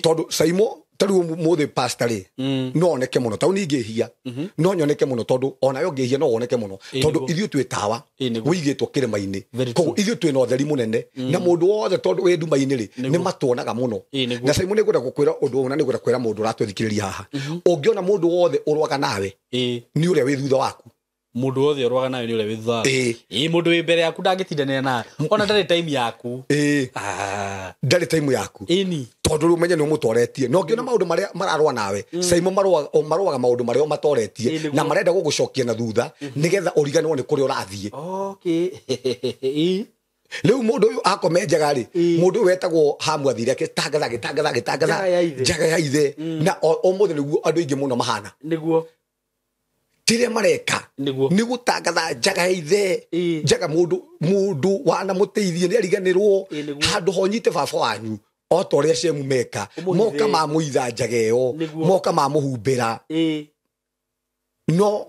tondu SYMO tariu muthe pastor ri no oneke muno tau ningihia no nyoneke muno tondu ona yo ngihia no oneke muno tondu ithu twitawa wigitwo kirima-ini koguo ithu twina utheri munene na mundu wothe tondu wi nduma-ini ri ni matuonaga muno na SYMO ni gwira gukwira undu una ni gwira kwira mundu uratwethikiriria haha ungiona mundu wothe urwaga nawe ni uria wi thutha waku mundu othe orwaga nayo ni ule witha mundu wi mbere yaku ndangitindana na ona ndari time yaku ndari time yaku ini tondu umenye ni umutwaretie no ngiona maundu maria mararwa nawe SYMO marwaga maundu maria matoretie na marenda gugucokia na thutha nigetha uriganwo ni kuria urathie Leu mundu uyu akomenjaga ri mundu wetagwo hamu athire gitangatha njaga ya ithe na o muthe niguo andu ingi muno mahana niguo tire mareka ni gutangatha njaga ya ithe njaga mundu wana muteithie ni ariganirwo handu honyite baba wanyu o to ria SYMO meka moka mamuitha njaga iyo moka mamuhumbira no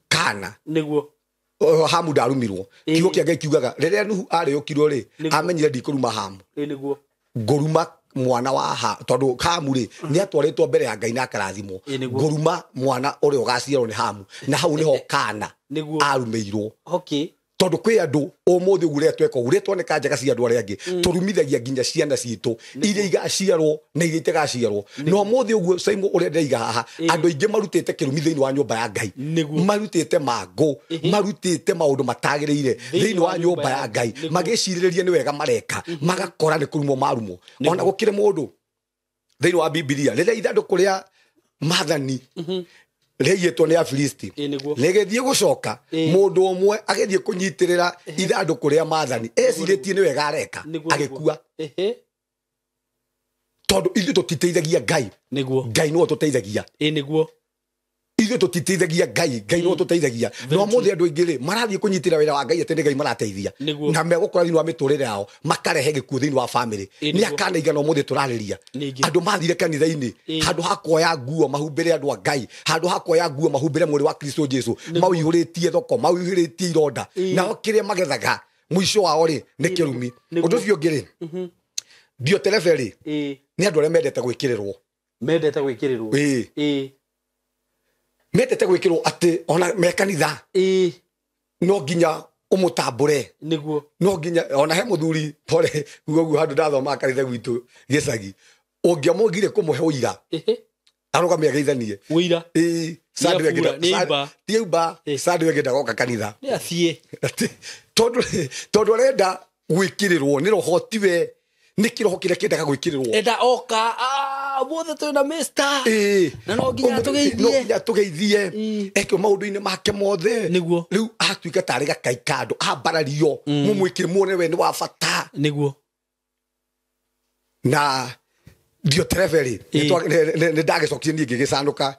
kana niguo hamu ndarumirwo kiugo kia Ngai kiugaga riria Nuhu ari ukirwo ri amenyire ndikuruma hamu niguo nguruma mwana wa tondu hamu ri ni atwaritwo mbere ya Ngai na akarathimwo nguruma mwana uri ugaciarwo ni hamu na hau niho kana arumeirwo tondu kwi andu umuthi uguretwo ni kanjaga cia andu aria angi turumithagia nginya ciana citu iria igaciarwo na iria itagaciarwo no umuthi uguo SYMO uria ndaiga haha andu aingi marutite kirumi thiini wa nyumba ya Ngai marutite mango marutite maundu matagiriire thiini wa nyumba ya Ngai magiciriria ni wega mareka magakora ni kurumo marumo ona gukire mundu thiini wa Biblia riria ithanduku ria mathani Leyeto ni Afilisti legethie gucoka mundu umwe agethie kunyitirira ithanduku ria mathani eciritie ni wega areka agikua tondu ithu tutiteithagia Ngai Ngai no tuteithagia niguo ithu tutiteithagia Ngai no tuteithagia no muthi andu aingiri marathie kunyitira wira wa Ngai atende Ngai marateithia na megukora thiini wa miturire yao makarehe gikuo thiini wa family ni akana igana muthi turariria andu mathire kanitha-ini handu hakoya nguo mahumbire andu a Ngai handu hakoya nguo mahumbire mwiri wa Kristo Jesu mawihuritie thoko mawihuritie ironda na okire magethaga mwisho wao ri ni kirumi undu cio ngiri dio teleferi ni andu aria mendete gwikirirwo metete gwikirwo ati ona mekanitha no nginya umutambure niguo no nginya ona he muthuri pore gugu handu ndathoma kanitha gwitu gicagi ungiamugire kumuhe uira aroga megeithanie uira sandu egida tiuba sandu egida goka kanitha ni athie tondu arenda gwikirirwo ni rohotiwe ni kiroho kire kendaga gwikirirwo enda oka bothe twina mister na no nginya tugeithie ekyo maundu-ini make mothe niguo riu atuika tari gakai kandu ambarario mumwikire muone we ni wa bata niguo na dio treveri ni ndagicokie nie ngigicanuka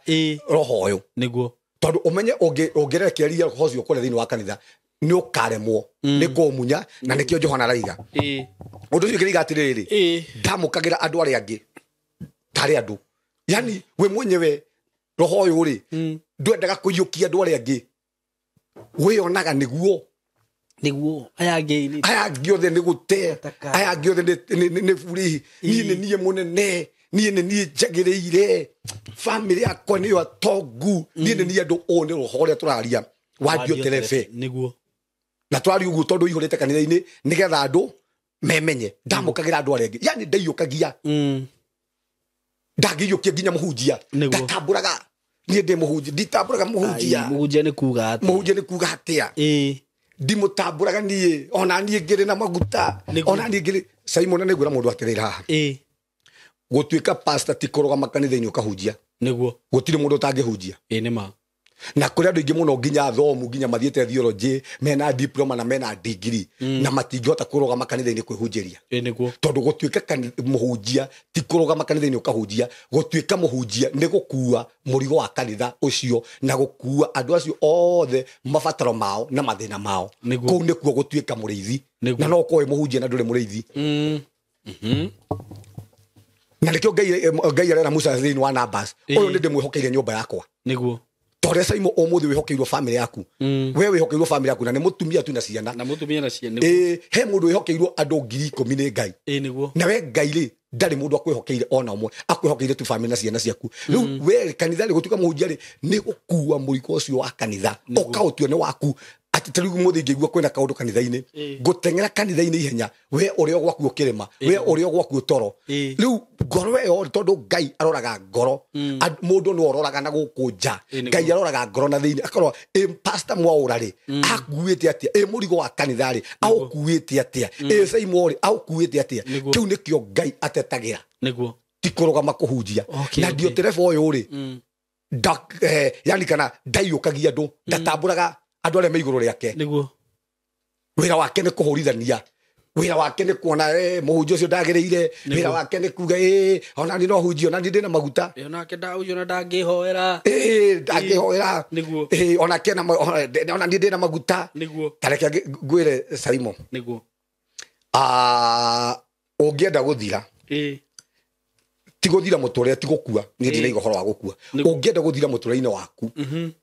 roho uyu niguo tondu umenye ungirekeria roho ucio kure thiini wa kanitha ni ukaremwo ni kumunya na nikio Johana raiga undu ucio ngiriga atiriri ndamukagira andu aria angi tari andu yani we mwenyewe roho uyu ri ndwendaga kuyukia andu aria angi we onaga niguo aya angi othe ni gute aya angi othe ni buri nie munene nie njagiriire family yakwa ni atongu nie andu o ni roho uria turaria wadio telefe niguo na twari ugu tondu ihurite kanitha-ini nigetha andu memenye ndamukagira andu aria angi yani ndaiyukagia ndangiyukia nginya muhunjia ndatamburaga nie ndi muhunjia nditamburaga muhunjia ni kuga atia ndimutamburaga nie ona nie ngiri na maguta ona nie ngiri SYMO na nigura mundu atirira haha gutuika pastor ti kurugama kanitha-ini ukahunjia niguo gutire mundu utangihunjia ni ma na kuri andu ingi muno nginya thomu nginya mathiete theology mena diploma na mena degree na matingihota kurugama kanitha-ini kwihunjiria niguo tondu gutuika muhunjia ti kurugama kanitha-ini ukahunjia gutuika muhunjia ni gukua murigo wa kanitha ucio na gukua andu acio othe mabataro mao na mathina mao kuu nikuo gutuika muriithi na no koe muhunjia na nduri muriithi na nikio Ngai arera Musa thiini wa Numbers uyu ndi ndimwihokeire nyumba yakwa niguo tore SYMO umuthi wihokeirwo family yaku we wihokeirwo family yaku na ni mutumia tu na ciana he mundu wihokeirwo andu 10,000 ni Ngai niguo na we Ngai ri ndari mundu akwihokeire ona umwe akwihokeire tu family na ciana ciaku riu we kanitha ri gutuka muhunjia ri ni gukua murigo ucio wa kanitha ukautio ni waku ati tarigu muthi ngigua kwina kaundu kanitha-ini gutengera kanitha-ini ihenya we urio gwaku ukirima we urio gwaku utoro riu ngoro yo tondu Ngai aroraga ngoro mundu no ororaga na gukunja Ngai aroraga ngoro na thiini akorwo pastor Mwaura ri akuite atia murigo wa kanitha ri aukuite atia SYMO ri aukuite atia kiu nikio Ngai atetagira niguo tikurugama kuhunjia na ndio tereba uyu ri yani kana ndaiukagia andu ndatamburaga andu aria me iguru riake niguo wira wake ni kuhurithania wira wake ni kuona muhunjia ucio ndagiriire wira wake ni kuga ona ni no hunjio na ndina maguta onake ndahunjio na ndangihoera ndangihoera niguo onake ona ndina maguta niguo tareke ngwire SYMO niguo ungienda guthira tiguthira muturire tigukua ni ndina igoro wa gukua ungienda guthira muturire-ini waku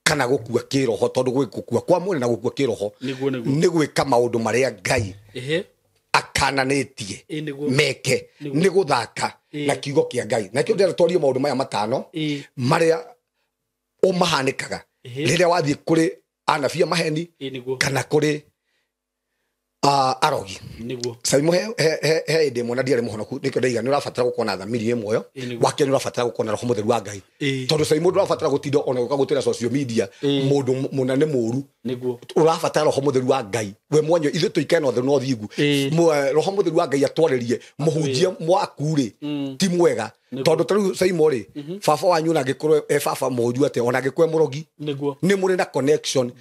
kana gukua kiroho tondu gukua kwa mwene na gukua kiroho ni gwika maundu maria Ngai akananitie meke ni guthaka na kiugo kia Ngai na kio ndira twarie maundu maya matano maria umahanikaga riria wathie kuri anabia maheni kana kuri arogi niguo SYMO he demo na diare muhonoku nikyo ndaiga ni urafatara gukona thamiri imwe wake ni urafatara gukona roho mutheru wa Ngai tondu SYMO urafatara gutindo ona ukagutira social media mundu munane muru niguo urafatara roho mutheru wa Ngai we mwanyo ithe tuikana othe no thingu roho mutheru wa Ngai atwarerie muhunjia mwaku ri ti mwega tondu taru SYMO ri baba wanyu na gikorwo baba moju ate ona gikwe murogi niguo ni muri na connection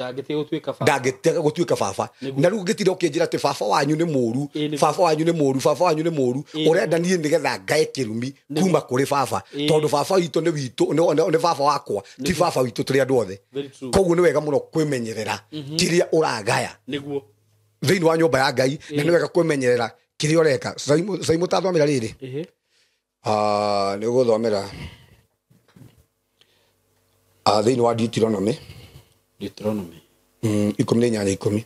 ndagitiga gutuika baba na riu gitira ukinjira ati baba wanyu ni muru baba wanyu ni muru baba wanyu ni muru urenda nie nigetha Ngai kirumi kuma kuri baba tondu baba witu ni witu ni baba wakwa ti baba witu turi andu othe koguo ni wega muno kwimenyerera kiria uragaya niguo thiini wa nyumba ya Ngai na ni wega kwimenyerera kiria ureka SYMO tathomera riri ni guthomera thiini wa Deuteronomy 10:10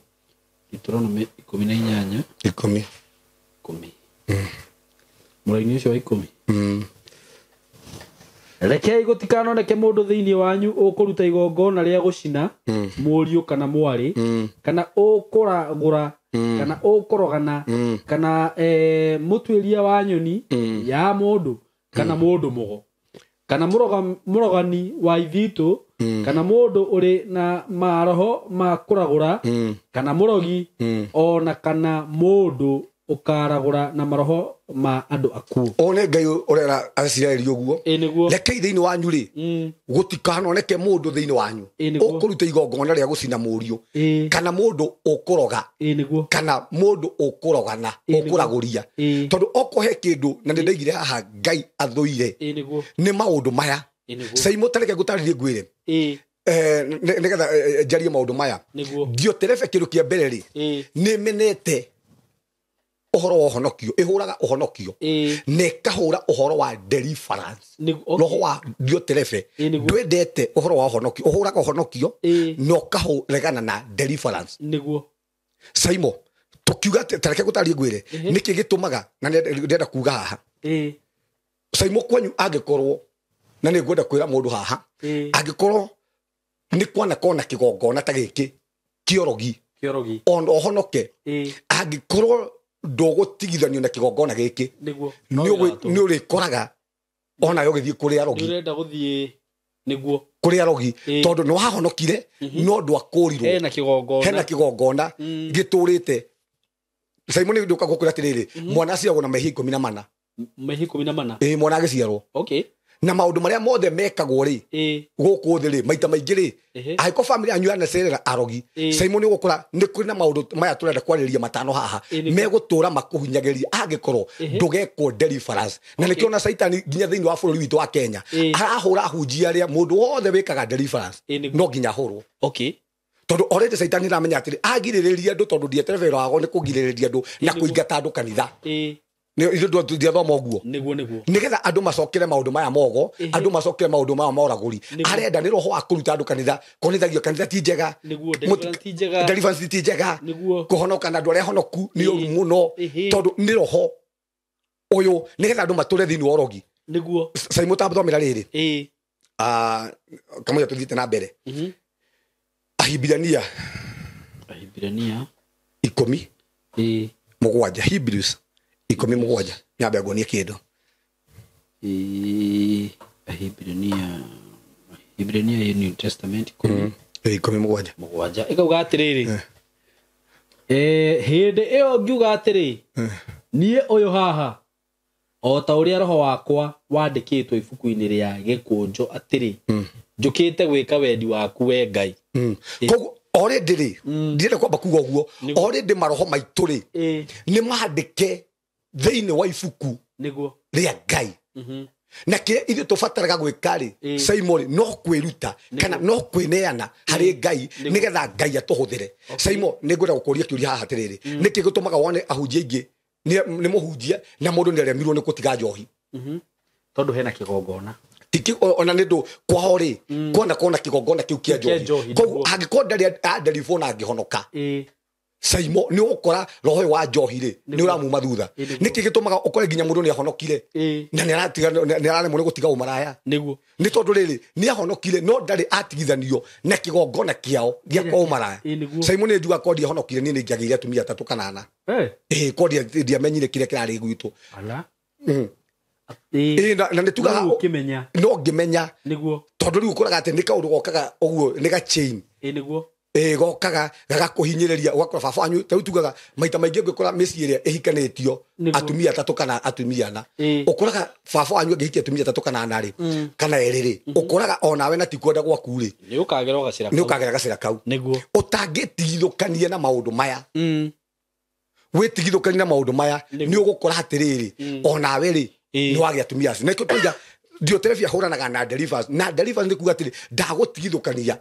Deuteronomy 10:10 muraini ucio wa 10 rekei gutikanoneke mundu thiini wanyu ukuruta igongona ria gucina muriu kana mwari kana ukuragura kana ukorogana kana mutwiria wa nyoni ya mundu kana mundu mugo kana murogani wa ithitu kana mundu uri na maroho ma kuragura kana murogi ona kana mundu ukaragura na maroho ma andu aku one Ngai urera Aisiraeli uguo rekei thiini wanyu ri gutikanoneke mundu thiini wanyu ukuruta igongona ria gucina muriu kana mundu ukuroga kana mundu ukurogana ukuraguria tondu okohe kindu na ndaigire haha Ngai athuire ni maundu maya SYMO tareke gutaririe ngwire nigetha njarie maundu maya ndio terebe kindu kia mbere ri ni menete uhoro wa honokio ihuraga uhonokio ne kahura uhoro wa deliverance roho wa dio terebe ndwendete uhoro wa honokio uhuraga uhonokio no kahuregana na deliverance niguo SYMO tukiuga tareke gutarie ngwire niki gitumaga na ndenda kuga haha SYMO kwanyu angikorwo na ni ngwenda kwira mundu haha angikorwo ni kwana kona kigongona ta giki kiorogi on ohonoke angikorwo ndogutigithanio na kigongona giki ni uri koraga ona yo githie kuri arogi ni urenda guthie niguo kuri arogi tondu no hahonokire no ndu akurirwo hena kigongona giturite SYMO ni nduka gukura tiriri mwana aciarwo na mehi 14 mwana agiciarwo okay na maundu maria mothe mekagwo ri guku thi ri maita maingi ri aiko family anyu anacerera arogi SYMO ni gukura ni kuri na maundu maya turenda kwariria matano haha megutura makuhinyagiria agikorwo ndugekwo deliverance na nikio na Satan nginya thiini wa bururi witu wa Kenya arahura hunjia ria mundu wothe wikaga deliverance no nginya hurwo okay tondu already Satan ni ramenya atiri agiririria andu tondu ndieterevera wago ni kugiririria andu na kuingata andu kanitha ni indo ndia thoma guo niguo nigetha andu macokere maundu maya mogo andu macokere maundu maya moraguri arenda ni roho akuruta andu kanitha konithagio kanitha ti njega deliverance ti njega kuhonoka na andu aria honoku ni uru muno tondu ni roho uyu nigetha andu mature thiini orogi niguo SYMO tathomera riri kama ya tuthite na mbere Ahibirania Ahibrania 10 mugwanja Hebrews 10 mugwanja nyambe agonie kindu Ahibrania New Testament 10 mugwanja ikauga atiriri hindi iyo ngiuga atiri nie uyu haha o ta uria roho wakwa wandikitwo ibuku-ini ria gikunjo atiri njukite gwika wendi waku we Ngai koguo already ri ndire kwamba kuga uguo already maroho maitu ri ni maandike thiini wa ibuku niguo ria Ngai na kä ithuä tå bataraga gwä ka rä SYMO no kwä ruta kana no kwä neana harä Ngai nä getha Ngai atå hå thä re SYMO nä ngwenda gå kå ria kä uria haha atä rä rä nä kä gå tå maga wone ahunjia aingä nä må hunjia na må ndå nä aremirwo nä gå tiga njohi tondå hena kä gongona ona nä ndå kwao rä kwona kona kä gongona kä u kä a njohi koguo hangä korwo ndarä andaribå na ngä honoka SYMO nä å kora roho wa njohi rä nä å ramuma thutha nä kä gä tå maga å kore nginya må ndå nä ahonokire na nä araremwo nä gå tiga å maraya nä tondå rä rä nä ahonokire no ndarä atigithanio na kä gongona kä ao gä a kwa å maraya SYMO nä njuga korwo ndiahonokire niä nä ngä agä ire atumia 3 kana 4 korwo ndiamenyire kä rä a kä rarä gwitå na nä tugaga no ngä menya tondå rä u å koraga atä nä kaå ndå gokaga å guo nä ga chain gokaga gagakåhinyä ugakora baba wanyu ta tugaga maita maingä ngä kora mä ciä ä rä a ä hikanä tio atumia 3 kana atumia 4 å koraga baba wanyu angä hikia atumia 3 kana 4 rä kana 2 rä å koraga onawe na ti kwenda gwaku rä nä å kagera gacira kau å tangä tigithå kanie na maå ndå maya wä tigithå kanie na maå ndå maya nä å gå kora atä rä rä onawe rä nä wagä atumia acio näkä tåiga ndioterebia hå ranaga na nä kuga atä rä ndagå tigithå kania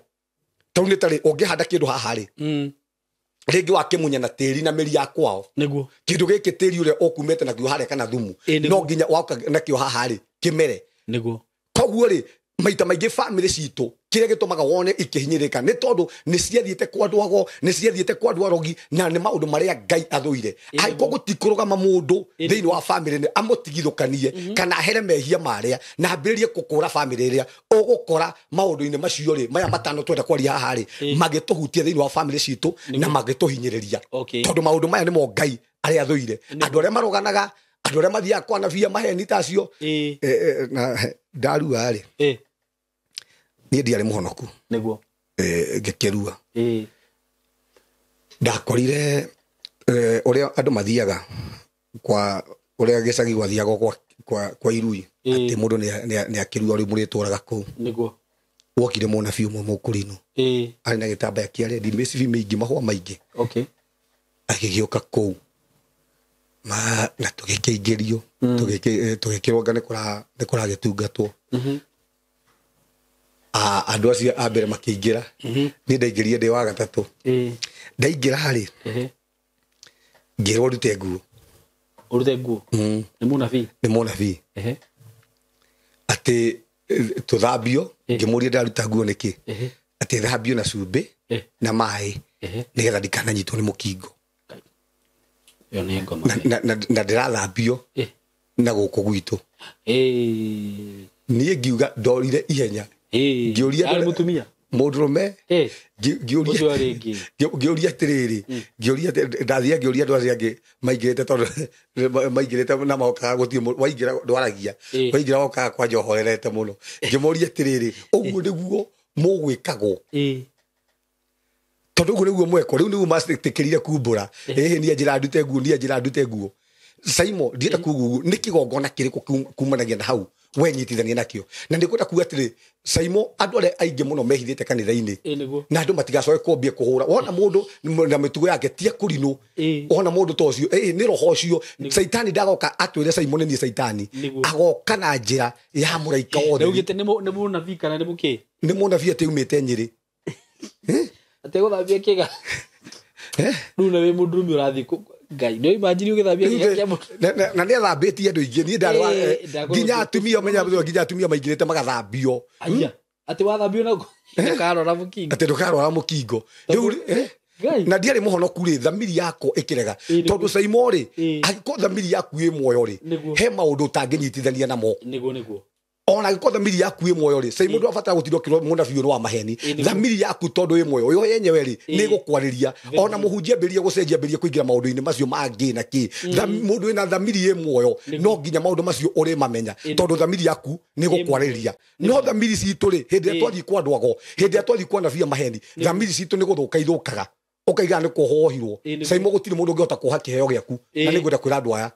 tau nä tarä å ngä handa kä ndå haha rä rä ngä wakä munya na tä ri na mä ri ya kwao kä ndå gä kä tä ri å rä a å kumete nakuo harä kana thumu no nginya wauka nakä o haha rä kä mere koguo rä maita maingä bamä citå kä rä a gä tå maga wone ikä hinyä rä ka nä tondå nä ciathiä te kwa ndwago nä ciathiä te kwa ndwarogi na nä maå ndå marä a Ngai athå ire angä gå tikå rå gama må ndå thä inä wa bamä nä amå tigithå kanie kana here mehia marä a na mbä rä rie gå kå ra bamä rä ä rä a å gå kora maå ndå-inä macio rä maya matano twenda kwaria haha rä magä tå hutia thä inä wa bamä citå na magä tå hinyä rä ria tondå maå ndå maya nä mo Ngai arä a athå ire andå arä a maroganaga andå arä a mathiaga kwanabia maheni tacio ndarua rä niä ndiarä må honoku ngä kä rua ndakorire å rä a andå mathiaga kwa å rä a gä cagi gwathiaga kwa irui atä må ndå nä akä rua rä må rä tåraga kå u wokire Munabii å mwe må kå rino arä na gä tambaya kä arä ndimä cibi mä ingä mahåa maingä agä gä å ka kå u na tå gä kä ingä rio tå gä kä ronga nä kå ragä tungatwo andå acio a mbere makä ingä ra nä ndaingä rire ndä wa gatatå ndaingä ra rä ngä rwo rute nguo nä Munabii atä tå thambio ngä må ria ndaruta nguo nä kä atä thambio na cumbä na maä nä getha ndikananyitwo nä må kingo na ndä rathambio na gå kå gwitå niä ngiuga ndorire ihenya ngĩũria mũndũ rũme ngĩũria atĩrĩrĩ ndathiaga ngĩũria andũ arĩa angĩ maingĩrĩte tondũ maingĩrĩte na mahokaga gũtirĩ waingĩra ndwaragia waingĩra wokaga kwa njohorerete mũno ngĩmoria atĩrĩrĩ ũguo nĩguo mũgwĩkagwo tondũ ũguo nĩguo mwekwo rĩu nĩguo matĩkĩrire kumbũra niĩ njĩra ndute nguo SYMO ndienda kugugu nä kä gongona kä rä kå kumanagia na hau wenyitithania nakio na nä kwenda kuga atä rä SYMO andå arä a aingä må no mehithä te kanitha-inä na andå matigacoke kwambia kå hå ra wona må ndå na mä tugo yake tia kå rinå wona må ndå ta å cio nä roho å cio caitani ndagoka atwä re SYMO nä niä caitani agoka na njä ra ya må raika wothe nä må nabii kana nä må kä nä må nabii atä umä te nyä rä atä gå thambia kä ga rä u na wä må ndå rå mä å rathiä Ngai no imagine ugithambia gä na nä athambätie andå ingä niä ndarwa nginya atumia menya nginya atumia maingĩrĩte magathambio atä wathambio na ndukarora må kingo atä ndukarora må kingo rĩu na ndiarĩ mũhonoku rĩ thamiri yakwa ĩkĩrega tondũ SYMO rĩ angĩkorwo thamiri yaku ĩ muoyo rĩ he maũndũ ũtangĩnyitithania namo nĩguo ona giko thamiri yaku ĩ muoyo ri sai mundu abatara gũtinda kiro Munabii no wa maheni thamiri yaku tondu ĩ muoyo yo yenyewe ri nĩ gũkwarĩria ona mũhunjia mbĩrie gũcenjia mbĩrie kũingĩra maũndũ-inĩ macio mangĩ na kĩ mũndũ wĩna thamiri ĩ muoyo no nginya maũndũ macio ũrĩ mamenya tondu thamiri yaku nĩ gũkwarĩria no thamiri citũ ri hĩndĩ ĩrĩa twathiĩ kwa andũ ago hĩndĩ ĩrĩa twathiĩ kwa nabii maheni thamiri citũ nĩ gũthũka ithũkaga ũkaiga nĩ kũhohirwo SYMO gũtirĩ mũndũ ũngĩhota kuoha kĩheo gĩaku na nĩ ngwenda kwĩra andũ aya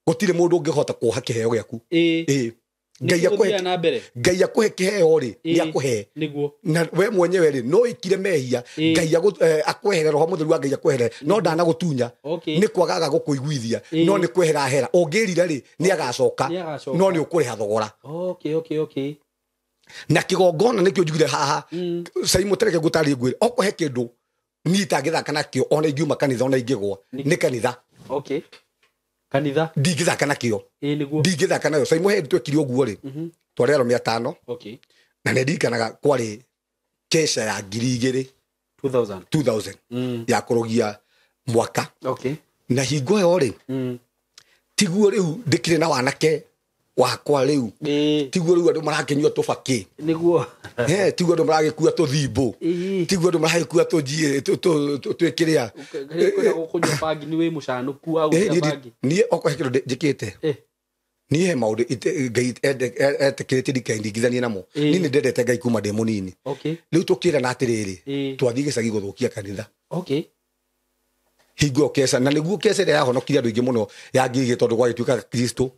gũtirĩ mũndũ ũngĩhota kuoha kĩheo gĩaku Ngai akũhe kĩheo rĩ nĩ akũhe na we mwenyewe rĩ no ikire mehia Ngai akwehere roho mũtheru wa Ngai akwehere no ndanagũtunya nĩ kwagaga gũkũiguithia no nĩ kwehera hera ũngĩrire rĩ nĩ agacoka no nĩ ũkũrĩha thogora na kĩgongona nĩkĩo njugire haha SYMO tereke gũtarĩ ngwĩre okũhe kĩndũ niĩ itangĩthaka nakĩo ona ingiuma kanitha ona ingĩgwa nĩ kanitha kanitha ndingĩthaka nakĩo ndingĩthaka nayo SYMO he twekire ũguo rĩ twarĩ arũme 5 na nĩ ndirikanaga kwarĩ kesha ya 2000 ya kũrogia mwaka na hingo ĩyo rĩ tiguo rĩu ndĩkĩrĩ na wanake wakwa rĩu tiguo rĩu andũ marakĩnyua tũbakĩ tiguo andũ maragĩkua tũthimbũ tiguo andũ maragĩkua twĩkĩrĩa niĩ okorwo he kĩndũ njĩkĩte niĩ he maũndũ Ngai etĩkĩrĩtie ndikaingithanie namo niĩ nĩ ndendete Ngai kuma ndĩ mũnini rĩu tũkĩrana atĩrĩrĩ twathiĩ gĩcagi gũthũkia kanitha hingo kesa na nĩguo kesa ĩrĩa yahonokire andũ aingĩ mũno yangĩgĩ tondũ gwagĩtuĩka Kristo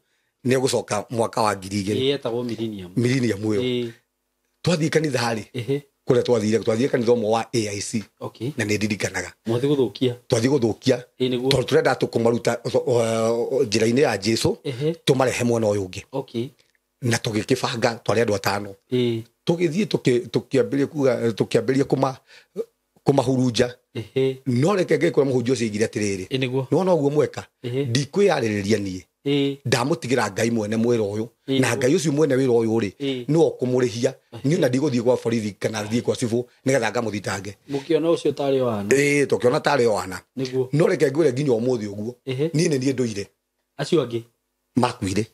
nĩ gũcoka mwaka wa 2000 yetagwo millennium ũyũ twathiĩ kanitha harĩ kũrĩa twathiĩ kanitha ũmwe wa AIC na nĩ ndirikanaga twathiĩ gũthũkia tondũ tũrenda tũkũmaruta njĩra-inĩ ya Jesũ tũmarehe mwena ũyũ ũngĩ na tũgĩkĩbanga twarĩ andũ 5 tũgĩthiĩ tũkĩambĩrĩria kũmahurunja no reke ngĩkora mũhunjia ũcio aigire atĩrĩrĩ nĩwona ũguo mweka ndikwĩyarĩrĩria niĩ ndamũtigĩra Ngai mwene mwĩra ũyũ na Ngai ũcio mwene wĩra ũyũ rĩ nĩwe ũkũmũrĩhia niĩ na ndigũthiĩ gwa borithi kana thiĩ kwa cibũ nĩgetha ngamũthitange mũkĩona ũcio tarĩ wana tũkĩona tarĩ wana no reke ngwĩre nginya ũmũthĩ ũguo niĩ nĩ niĩ ndũire acio angĩ makuire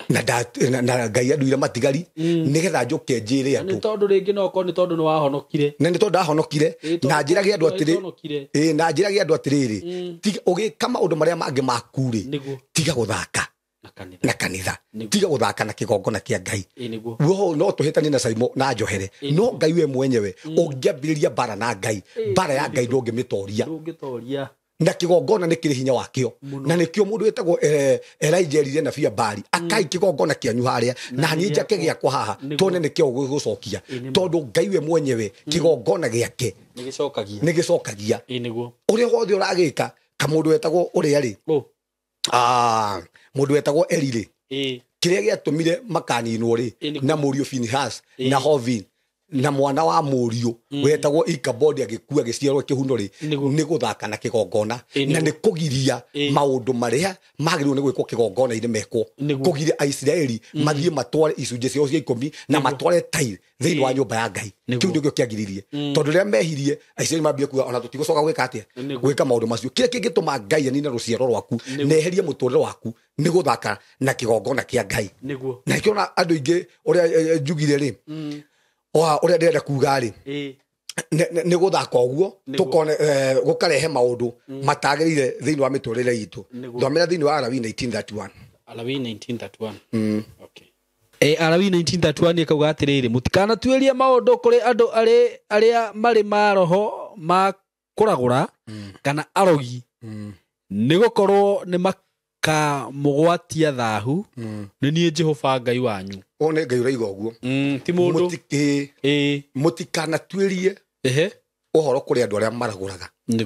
na Ngai anduire matigari nĩgetha njoke njĩre andũ nĩ tondũ rĩngĩ no korwo nĩ tondũ nĩ wahonokire na nĩ tondũ ndahonokire na njĩrage andũ atĩrĩ na njĩrage andũ atĩrĩrĩ ũgĩka maũndũ marĩa mangĩ maku rĩ tiga gũthaka na kanitha tiga gũthaka na kĩgongona kĩa Ngai no tũhĩtanie na SYMO na njohere no Ngai we mwenyewe ũngĩambĩrĩria bara na Ngai bara ya Ngai ndũngĩmĩtoria na kĩgongona nĩ kĩrĩ hinya wakĩo na nĩkĩo mũndũ wĩtagwo Elijah erire nabii Baali akai kĩgongona kĩanyu harĩa na niĩ njake gĩakwa haha tone nĩkĩo gũgũcokia tondũ Ngai we mwenyewe kĩgongona gĩake nĩ gĩcokagia ũrĩa wothe ũragĩka kamũndũ wetagwo ũrĩa rĩ mũndũ wetagwo Eli rĩ kĩrĩa gĩatũmire makaninwo rĩ na mũriũ Phinehas na Hophni na mwana wa mũriũ wetagwo Ikabodi agĩkua gĩciarwo kĩhuno rĩ nĩ gũthaka na kĩgongona na nĩ kũgiria maũndũ marĩa magĩrĩirwo nĩ gwĩkwo kĩgongona-inĩ mekwo kũgiria Aisiraeli mathiĩ matware icunjĩ ciao cia 10 na matware tai thĩinĩ wa nyũmba ya Ngai kĩu nĩkĩo kĩagiririe tondũ rĩrĩa mehirie Aisiraeli mambia kuga ona tũtigũcoka gwĩka atĩa gwĩka maũndũ macio kĩrĩa kĩngĩtũma Ngai anina rũciaro rwaku na eherie mũtũrĩre waku nĩ gũthaka na kĩgongona kĩa Ngai na kĩona andũ aingĩ ũrĩa njugire rĩ ũrĩa ndĩrenda kuga rĩ nĩ gũthaka ũguo tũkone gũkarehe maũndũ matagĩrĩire thĩinĩ wa mĩtũrĩre itũ thomera thĩinĩ wa Alawii 1931 Alawii 1931 ĩkauga atĩrĩrĩ mũtikanatuĩrie maũndũ kũrĩ andũ arĩa marĩ maroho ma kũragũra kana arogi nĩ gũkorwo nĩ makamũgwatia thahu nĩ niĩ Jehova Ngai wanyu one Ngai ũraiga ũguo ti mũndũ mũtikanatuĩrie ũhoro kũrĩ andũ arĩa maragũraga nĩ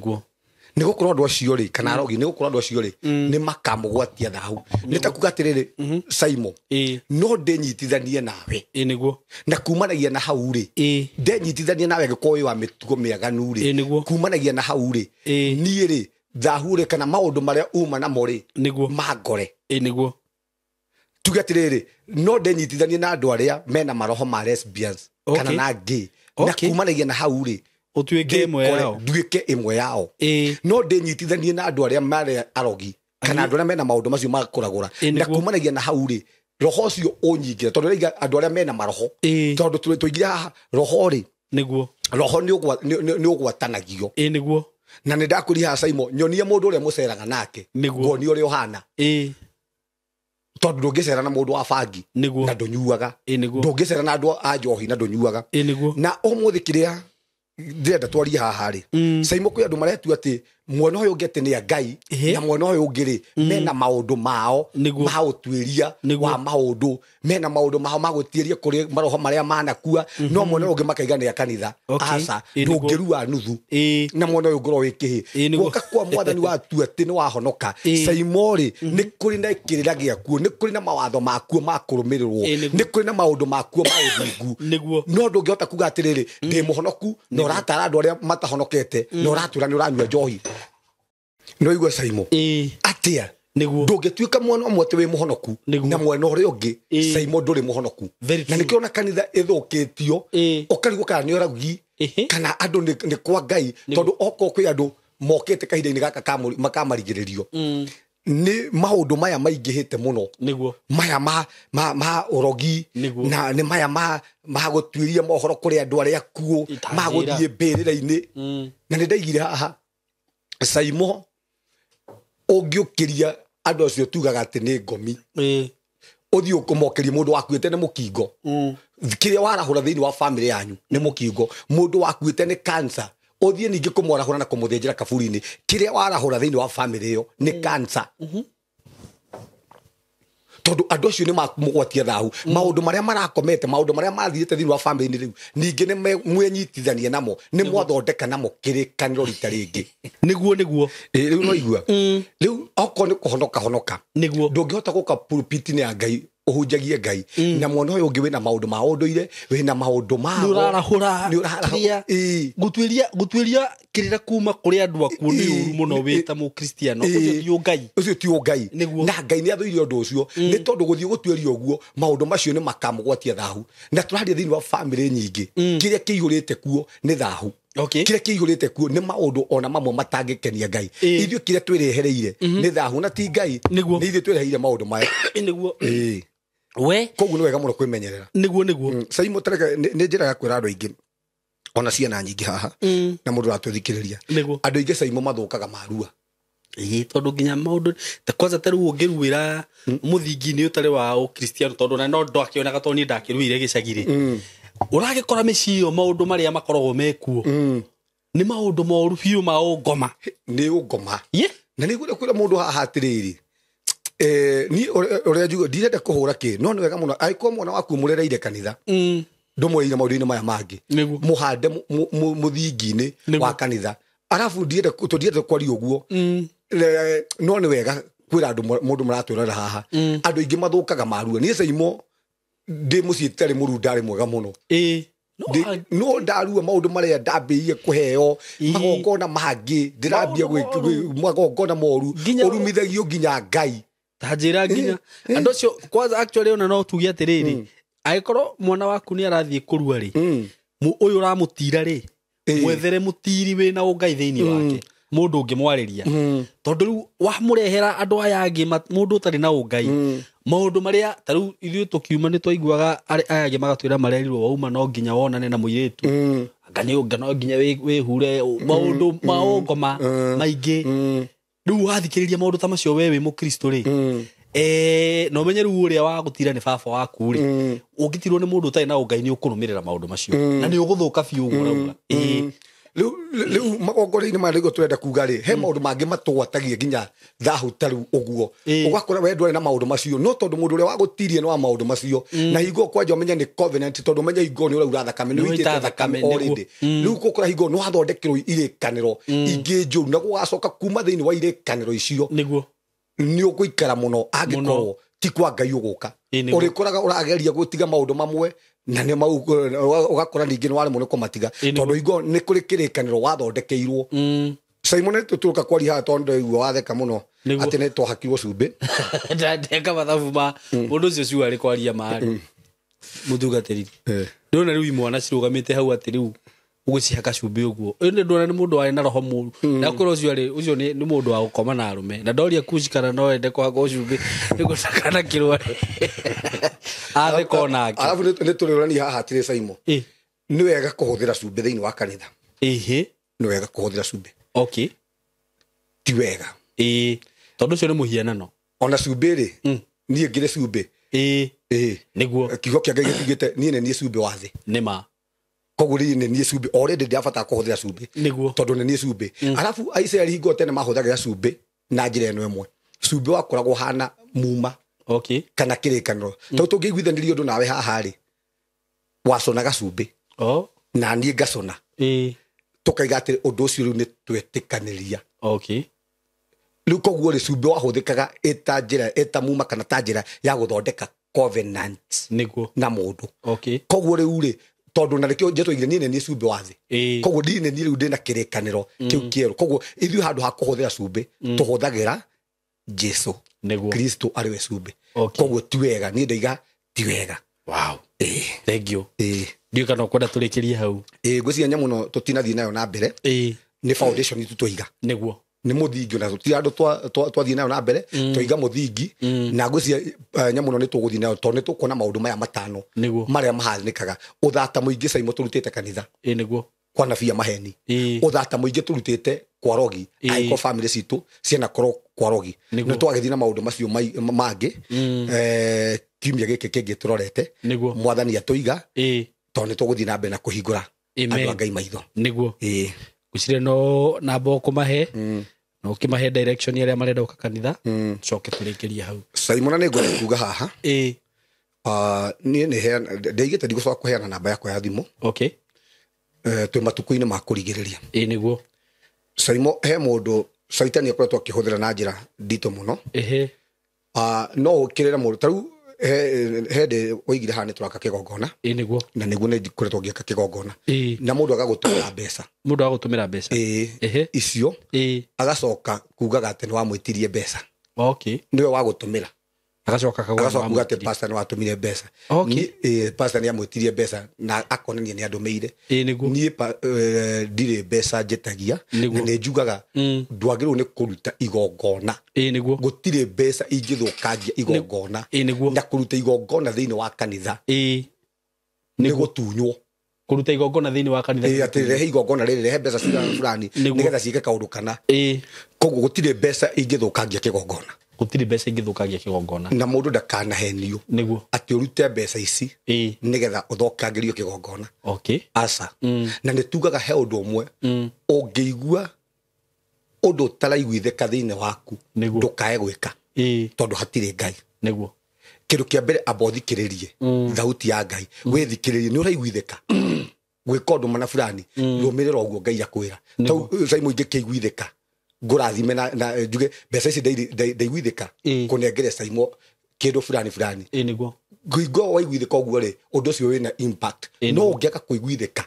gũkorwo andũ acio rĩ kana arogi nĩ gũkorwo andũ acio rĩ nĩ makamũgwatia thahu nĩ ta kuga atĩrĩrĩ SYMO no ndĩnyitithanie nawe na kumanagia na hau rĩ ndenyitithanie nawe angĩkorwo wĩ wa mĩtugo mĩaganu rĩ kumanagia na hau rĩ niĩ rĩ thahu rĩ kana maũndũ marĩa uma namo rĩ mangore tuge atĩrĩrĩ no ndenyitithanie na andũ arĩa mena maroho ma lesbians kana na gay na kumanagia na hau rĩ utuĩke ĩmwe yao no ndĩnyitithanie na andũ arĩa marĩ arogi kana andũ arĩa mena maũndũ macio ma kũragũra na kumanagia na hau rĩ roho cio unyingire tondu riga andu aria mena maroho tondu tuingira haha roho ri niguo roho ni ugwatanagio niguo na ni ndakuri ha SYMO nyonie mundu uria muceraga nake ngoni uria uhana tondu ndungicera na mundu wa bangi na ndunyuaga ndungicera na andu a njohi na ndunyuaga na umuthi kiria ndenda twaria haha ri SYMO kwi andu maretu ati mwana uyu ngete ni Ngai na mwana uyu ungiri mena maundu mao mautwiria wa maundu mena maundu mao magutieria kuri maroho maria manakua no mwana ungi makaiga ni kanitha asa ndungirua nuthu na mwana uyu ngoro wikihi guka kwa mwathani wa tu ati ni wahonoka SYMO ri ni kuri na ikirira giakuo ni kuri na mawatho makuo makurumirirwo ni kuri na maundu makuo mauthingu no ndungihota kuga atiriri ndi muhonoku no ratara andu aria matahonokete no ratura ni uranyua njohi no igwa SYMO atia ndungituika mwana umwe te wi muhonoku na mwana uria ungi SYMO nduri muhonoku na nikiona kanitha ithukitio ukarigwo kana ni oragi kana andu ni kwa Ngai tondu oko kwi andu mokete kahinda-ini gaka makamarigiririo ni maundu maya maingihite muno maya ma urogi na ni maya ma gutwiria mohoro kuri andu aria kuo maguthie mbirira-ini na ni ndaigire haha SYMO ungiukiria andu acio tugaga ati ni ngomi uthii ukumokeria mundu wakuite ni mukingo kiria warahura thiini wa family yanyu ni mukingo mundu wakuite ni cancer uthii ningi kumwarahura na kumuthinjira kaburi-ini kiria warahura thiini wa family iyo ni cancer tondu andu acio ni mugwatia thahu maundu maria marakomete maundu maria mathirite thiini wa family-ini riu ningi ni mwenyitithanie namo ni mwathondeka namo kirikaniro rita ringi niguo riu no igua riu oko ni kuhonoka ndungihota guka pulpit-ini ya Ngai uhunjagie Ngai na mwana uyu ungi wina maundu ma unduire wina maundu ma urarahura gutwiria kirira kuma kuri andu akuo ni uru muno wita mu Kristiano ucio ti Ngai na Ngai ni athuire undu ucio ni tondu guthii gutweria uguo maundu macio ni makamugwatia thahu na turaria thiini wa family nyingi kiria kiihurite kuo ni thahu kiria kiihurite kuo ni maundu ona mamwe matangikenia Ngai ithuĩ kiria twirehereire ni thahu na ti Ngai ni ithuĩ twireheire maundu maya niguo we koguo ni wega muno kwimenyerera niguo SYMO tareka ni njira ya kwira andu aingi ona ciana nyingi haha na mundu ratwithikiriria andu aingi SYMO mathukaga marua tondu nginya maundu ta kwanza taru ungiruira muthingi-ini utari wa ukristiano tondu na no ndakionaga tondu ndakiruire gicagiri uragikora micio maundu maria makoragwo mekuo ni maundu moru biu ma ungoma ni ungoma na ni kwira mundu haha atiriri ni uria njugo ndirenda kuhura ki no ni wega muno aiko mwana waku murereire kanitha ndumweire maundu-ini maya mangi muhande muthingi-ini wa kanitha arafu ndirenda kwaria uguo no ni wega kwira andu mundu maratwirora haha andu aingi mathukaga marua ni SYMO ndi mucii tari muru ndari mwega muno no ndarua maundu maria ndambirie kuheo magongona mangi ndirambia magongona moru urumithagio nginya Ngai tanjira nginya andu cio kwanza actually ona no tugia atiriri aikorwo mwana waku ni arathie kurua ri uyu uramutira ri mwethere mutiri wina ungai thiini wake mundu ungimwariria tondu riu wamurehera andu aya angi mundu utari na ungai maundu maria taru ithuĩ tukiuma ni twaiguaga aya angi magatwira marerirwo wauma no nginya wonane na muiritu ngani ungano nginya wihure maundu maongoma maingi riu wathikiriria maundu ta macio we wi mukristo ri no menye riu uria wa gutira ni baba waku ri ungitirwo ni mundu utari na ungai ni ukurumirira maundu macio na ni uguthuka biu uguo rauga riu magongona-ini maya niguo turenda kuga ri he maundu mangi matugwatagia nginya thahu taru uguo ugakora we ndwari na maundu macio no tondu mundu uria wagutirie no wa maundu macio na hingo kwanja umenya ni covenant tondu umenya hingo ni uraura thakame ni uitite thakame already riu gukora hingo no hathondekirwo irikaniro ingi njuru na gugacoka kuma thiini wa irikaniro icio niguo ni uguikara muno angikorwo ti kwa Ngai uguka urikoraga urageria gutiga maundu mamwe na ne mau ugakora ningi ni wari muno kumatiga tondu hingo ni kuri kirikaniro wathondekeirwo SYMO ne tuturuka kwari ha tondu igwa watheka muno ati ne twahakirwo cumbi ndeka mathabu ma mundu ucio ciu ari kwaria mari muthugatiri ndona riu imwana cirugamite hau ati riu ugicihaka cumbi uguo ende ndona ni mundu wari na roho muru na kuro ucio ni mundu wa gukoma na arume na ndoria kucikana no ende kwa cumbi nigusakana kirwari athe konake alafu ni turirani haha atire SYMO ni wega kuhuthira cumbi thiini wa kanitha ni wega kuhuthira cumbi okay ti wega tondu cio ni muhianano ona cumbi ri nie ngire cumbi niguo kiugo kia Ngai gitugite nie ne nie cumbi wa thi nima koguri ne nie cumbi already ndiabata kuhuthira cumbi niguo tondu ne nie cumbi alafu Aisraeli hingo tene mahuthagira cumbi na njira eno emwe cumbi wakoragwo hana muma okay kana kirikaniro tondu tungiguithanirio ndu nawe haha ri waconaga cumbi na nie ngacona tukaiga ati undu ucio riu ni twetikaniria okay riu koguo ri cumbi wahuthikaga eta njira eta muma kana ta njira ya guthondeka covenant niguo na mundu okay koguo riu ri tondu na rikio jetu igire nie ni cumbi wa thi koguo ndine ni riu ndina kirikaniro kiu kieru koguo ithu handu ha kuhuthira cumbi tuhuthagira Jesu niguo Kristo ari we cumbi okay koguo ti wega ni ndaiga ti wega wow thank you ndio kana kwenda turekerie hau ngwiciria nyamu no tutinathie nayo na mbere ni foundation itu twiga niguo ni muthingi na tutira andu twathie nayo na mbere twiga muthingi na ngwiciria nyamu no ni tuguthie nayo tondu ni tukona maundu maya matano maria mahanikaga uthata muingi SYMO turutite kanitha niguo kwa nabia maheni uthata muingi turutite kwa rogi aiko family citu ciana koro kwa rogi ni twagithina maundu macio mangi kiumia giki kingi turorete mwathani atuiga tondu tuguthie na mbere na kuhingura andu Ngai maitho niguo gucire no na boko mahe no kimahe direction ya marenda ukakanitha coke turekerie hau SYMO na ngore kuga haha ni he ndeigite ndigucoka kuheana namba yakwa ya thimu okay twi matuku-ini ma kurigiriria niguo SYMO he mundu caitani akoretwo akihuthira na njira ndito muno no ukirira mundu taru hede oigire hane turaka kigongona niguo na niguo ni kuretwo ngiaka kigongona na mundu agagutumira mbeca mundu agagutumira mbeca icio agacoka kugaga ati ni wamwitirie mbeca okay niwe wagutumira agacoka kuga ati pastor ni watumire mbeca pastor ni amwitirie mbeca na akonania ni andumeire ni ndire mbeca njetagia na ni njugaga ndwagirwo ni kuruta igongona niguo gutire mbeca ingithukangia igongona na kuruta igongona thiini wa kanitha ni gutunywo kuruta igongona thiini wa kanitha ati rehe igongona riri rehe mbeca cigana fulani nigetha ciike kaundu kana koguo gutire mbeca ingithukangia kigongona gutiri mbeca ingithukangia kigongona na mundu ndakanahenio niguo ati urute mbeca ici nigetha uthokangirio kigongona okay asa na nitugaga he undu umwe ungiigua undu utaraiguithika thiini waku ndukae gwika tondu hatire Ngai niguo kindu kia mbere abothikiririe thauti ya Ngai withikiririe ni uraiguithika gwika undu mana fulani rumirira uguo Ngai akwira tau SYMO ingikiguithika ngurathime na njuge mbeca ici ndaiguithika kunengere SYMO kindu fulani niguo ngwigo waiguithika uguo ri undu ucio wina impact no ungiaka kuiguithika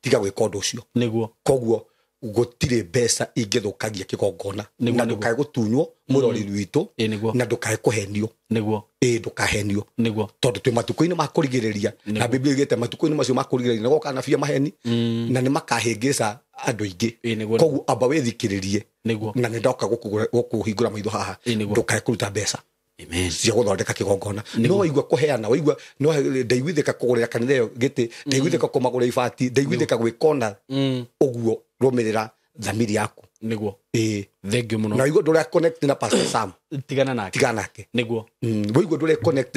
tiga gwika undu ucio niguo koguo gutire mbeca ingithukagia kigongona na ndukae gutunywo murori witu na ndukae kuhenio niguo ndukahenio niguo tondu twi matuku-ini ma kurigiriria na Biblia igite matuku-ini macio ma kurigiriria ni goka na bia maheni na ni makahingica andu aingi koguo amba withikiririe na ni ndoka gukuhingura maitho haha ndukae kuruta mbeca cia guthondeka kigongona no waigua kuheana waigua no ndaiguithika kugurira kanitha iyo giti ndaiguithika kumagura ibati ndaiguithika gwikona uguo rumirira thamiri yaku niguo thank you muno na waigua ndura connect na Pastor Sam tigana nake niguo waigua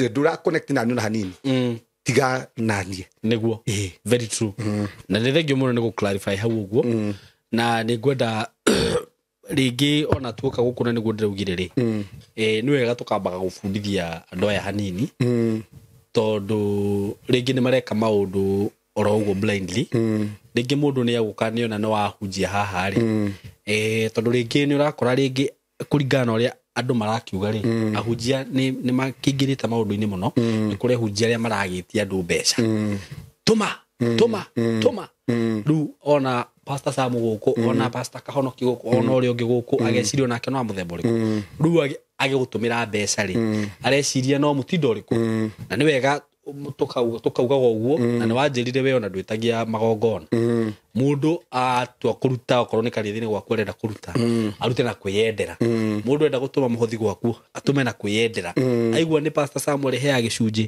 ndura connect na niu na hanini tiga nanie niguo very true na ni thank you muno ni gu clarify hau uguo na ni gwenda ringi ona tuoka gukuna niguo ndiraugire ri ni wega tukambaga gufundithia andu aya hanini tondu ringi ni mareka maundu oro uguo blindly ringi mundu ni aguka ni ona no ahunjia haha ri tondu ringi ni urakora ringi kuringana uria andu marakiuga ri ahunjia ni makingirite maundu-ini muno ni kuri ahunjia aria maragitia andu mbeca tuma riu ona Pastor Sam guku ona Pastor Kahonoki guku ona uri ungi guku agecirio nake no amuthemba uriku riu agigutumira mbeca ri areciria no mutindo uriku na ni wega tukauga uguo na ni wanjirire we ona ndwitagia magongona mundu atua kuruta okorwo ni kanithini gwaku arenda kuruta arute na kwiyendera mundu enda gutuma muhothi gwaku atume na kwiyendera aigua ni pastor Samuel hea gicunji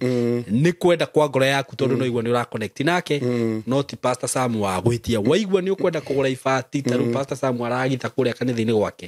ni kwenda kwa ngoro yaku tondu no igua ni ura connect nake no ti pastor Samuel wa gwitia waigua ni ukwenda kugura ibati taru pastor Samuel aragita kuria kanithini gwake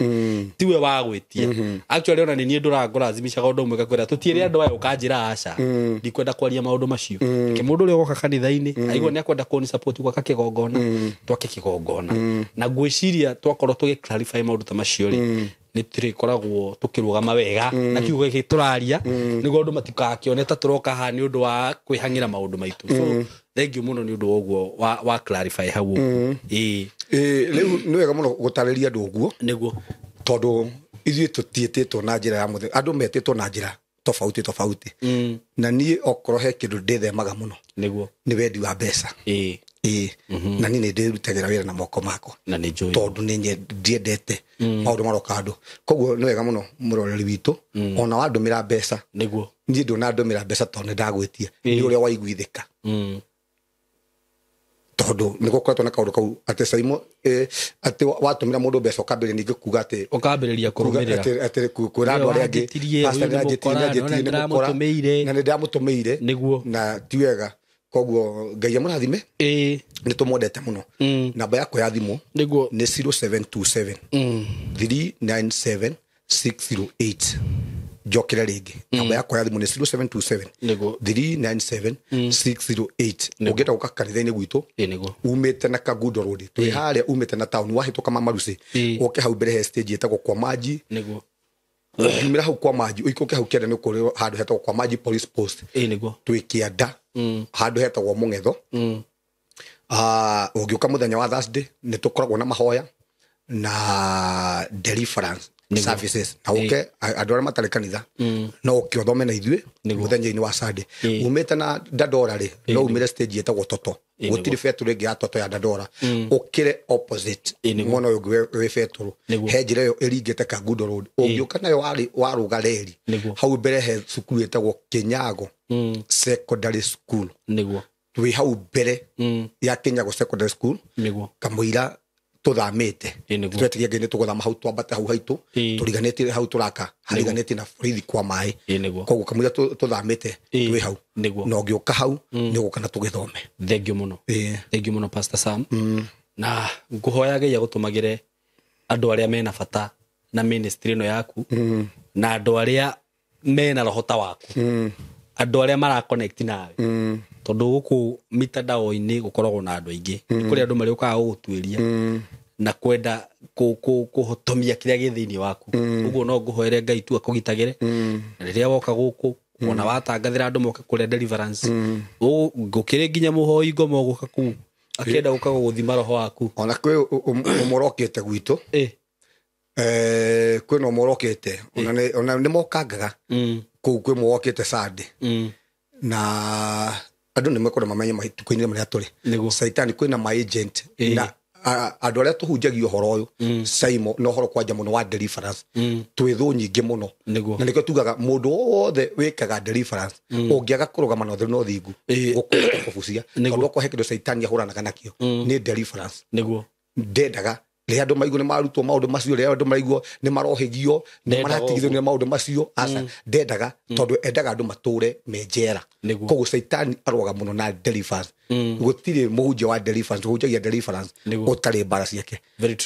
tiwe wa gwitia actually ona ni nduragora azimishaga undu umwe gakwira tutiire andu aya ukanjira aca ndi kwenda kwaria maundu macio ke mundu uri goka kanitha-ini aigua ni akwenda kuni support gwaka kigongona twake kigongona na gwiciria twakorwo tugi clarify maundu ta macio ri ni turikoragwo tukirugama wega na kiugo giki turaria nigo andu matikakione ta turoka ha ni undu wa kwihangira maundu maitu so thank you muno ni undu ogwo wa clarify hau riu ni wega muno gutariria andu ogwo niguo tondu ithuĩ tũtiĩtĩtwo na njĩra ya mũthenya andũ metĩtwo na njĩra tofauti na niĩ okorwo he kĩndũ ndĩthemaga mũno niguo nĩ wendi wa mbeca na niĩ nĩ ndĩrutagĩra wĩra na moko makwa tondũ nĩ ndiendete maũndũ maroka andũ koguo nĩ wega mũno mũroreri witũ ona wandũmĩra mbeca niguo niĩ ndũnandũmĩra mbeca tondũ nĩ ndagwĩtia nĩ ũrĩa waiguithĩka tondu niko koretwo na kaundu kau ati SYMO ati watumira mundu mbeca ukambire ningi kuga ati ukambiriria kurumirira ati kwira andu aria angi pastor njetirie na ni ndamutumeire niguo na tiwega koguo ngai amurathime ni tumwendete muno namba yako ya thimu niguo ni 0727 397 608 jokera ringi namba yako ya thimu ni 0727 397 608 ugeta guka kanitha-ini gwitu umite na Kagundo Road twi haria umite na town wahituka Mamarusi uke hau mbere he stage yetagwo kwa maji umira hau kwa maji uikoke hau kienda ni kuri handu hetagwo kwa maji police post twi kianda handu hetagwo Mungetho ugiuka muthenya wa Thursday ni tukoragwo na mahoya na deliverance services na uke andu aria matari kanitha no uke uthome na ithuĩ muthenya-ini wa Sunday umite na Dandora ri no umire stage yetagwo Toto gutiri feturu ingi ya Toto ya Dandora ukire opposite mwana uyu we feturu he njira yo iringite Kagundo Road ugiuka nayo waruga reri hau mbere he cukuru yetagwo Kinyago Secondary School twi hau mbere ya Kinyago Secondary School kamwira tuthamite twetiria ngai ni tuguthama hau twambate hau haitu turiganete hau turaka hariganete na borithi kwa Maai koguo kamwira tuthamite twi hau no ngiuka hau ni gukana tugithome thank you muno Pastor Sam na nguhoya ngai agutumagire andu aria mena bata na ministry no yaku na andu aria mena rohota waku andu aria mara connect nawe tondu guku mitandao-ini gukoragwo na andu aingi kuri andu mari ukaga gutwiria na kwenda kuhotomia kiria githini waku uguo no nguhoere ngai tu akugitagire na riria woka guku ona watangathira andu moke kuria deliverance ngukire nginya muhoi ngomo guka ku akenda guka guthima roho waku ona kwi umorokete gwitu kwi no morokete ona ni mokangaga kuu kwi mwokete Sunday na andu ni mekora mamenye mahituko-ini maria turi saitani kwina my agent na andu aria tuhunjagia uhoro uyu SYMO no horo kwanja muno wa deliverance twithu nyingi muno na nikio tugaga mundu wothe wikaga deliverance ungiaga kurugama no thru no thingu ukubucia tondu ko hekindo saitani ahuranaga nakio ni deliverance ndendaga ria andu maigu ni marutwo maundu macio ria andu maraigwo ni marohigio ni maratigithio ni maundu macio asa ndendaga tondu endaga andu mature menjera koguo saitani aroga muno na deliverance gutire muhunjia wa deliverance hunjagia deliverance utari mbara ciake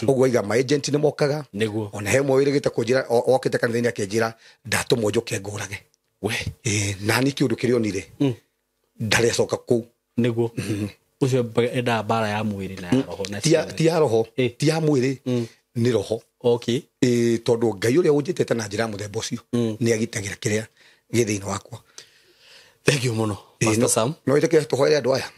koguo iga my agent ni mokaga ona he mwirigite kunjira okite kanitha-ini akenjira ndatumwo njuke ngurage we na ni kiundu kirionire ndari acoka kuu niguo ucio enda bara ya mwiri na ya roho na ti ya roho ti ya mwiri ni roho tondu ngai uria unjitete na njira muthemba ucio ni agitagira kiria githini wakwa thank you muno Pastor Sam no iteke tuhoere andu aya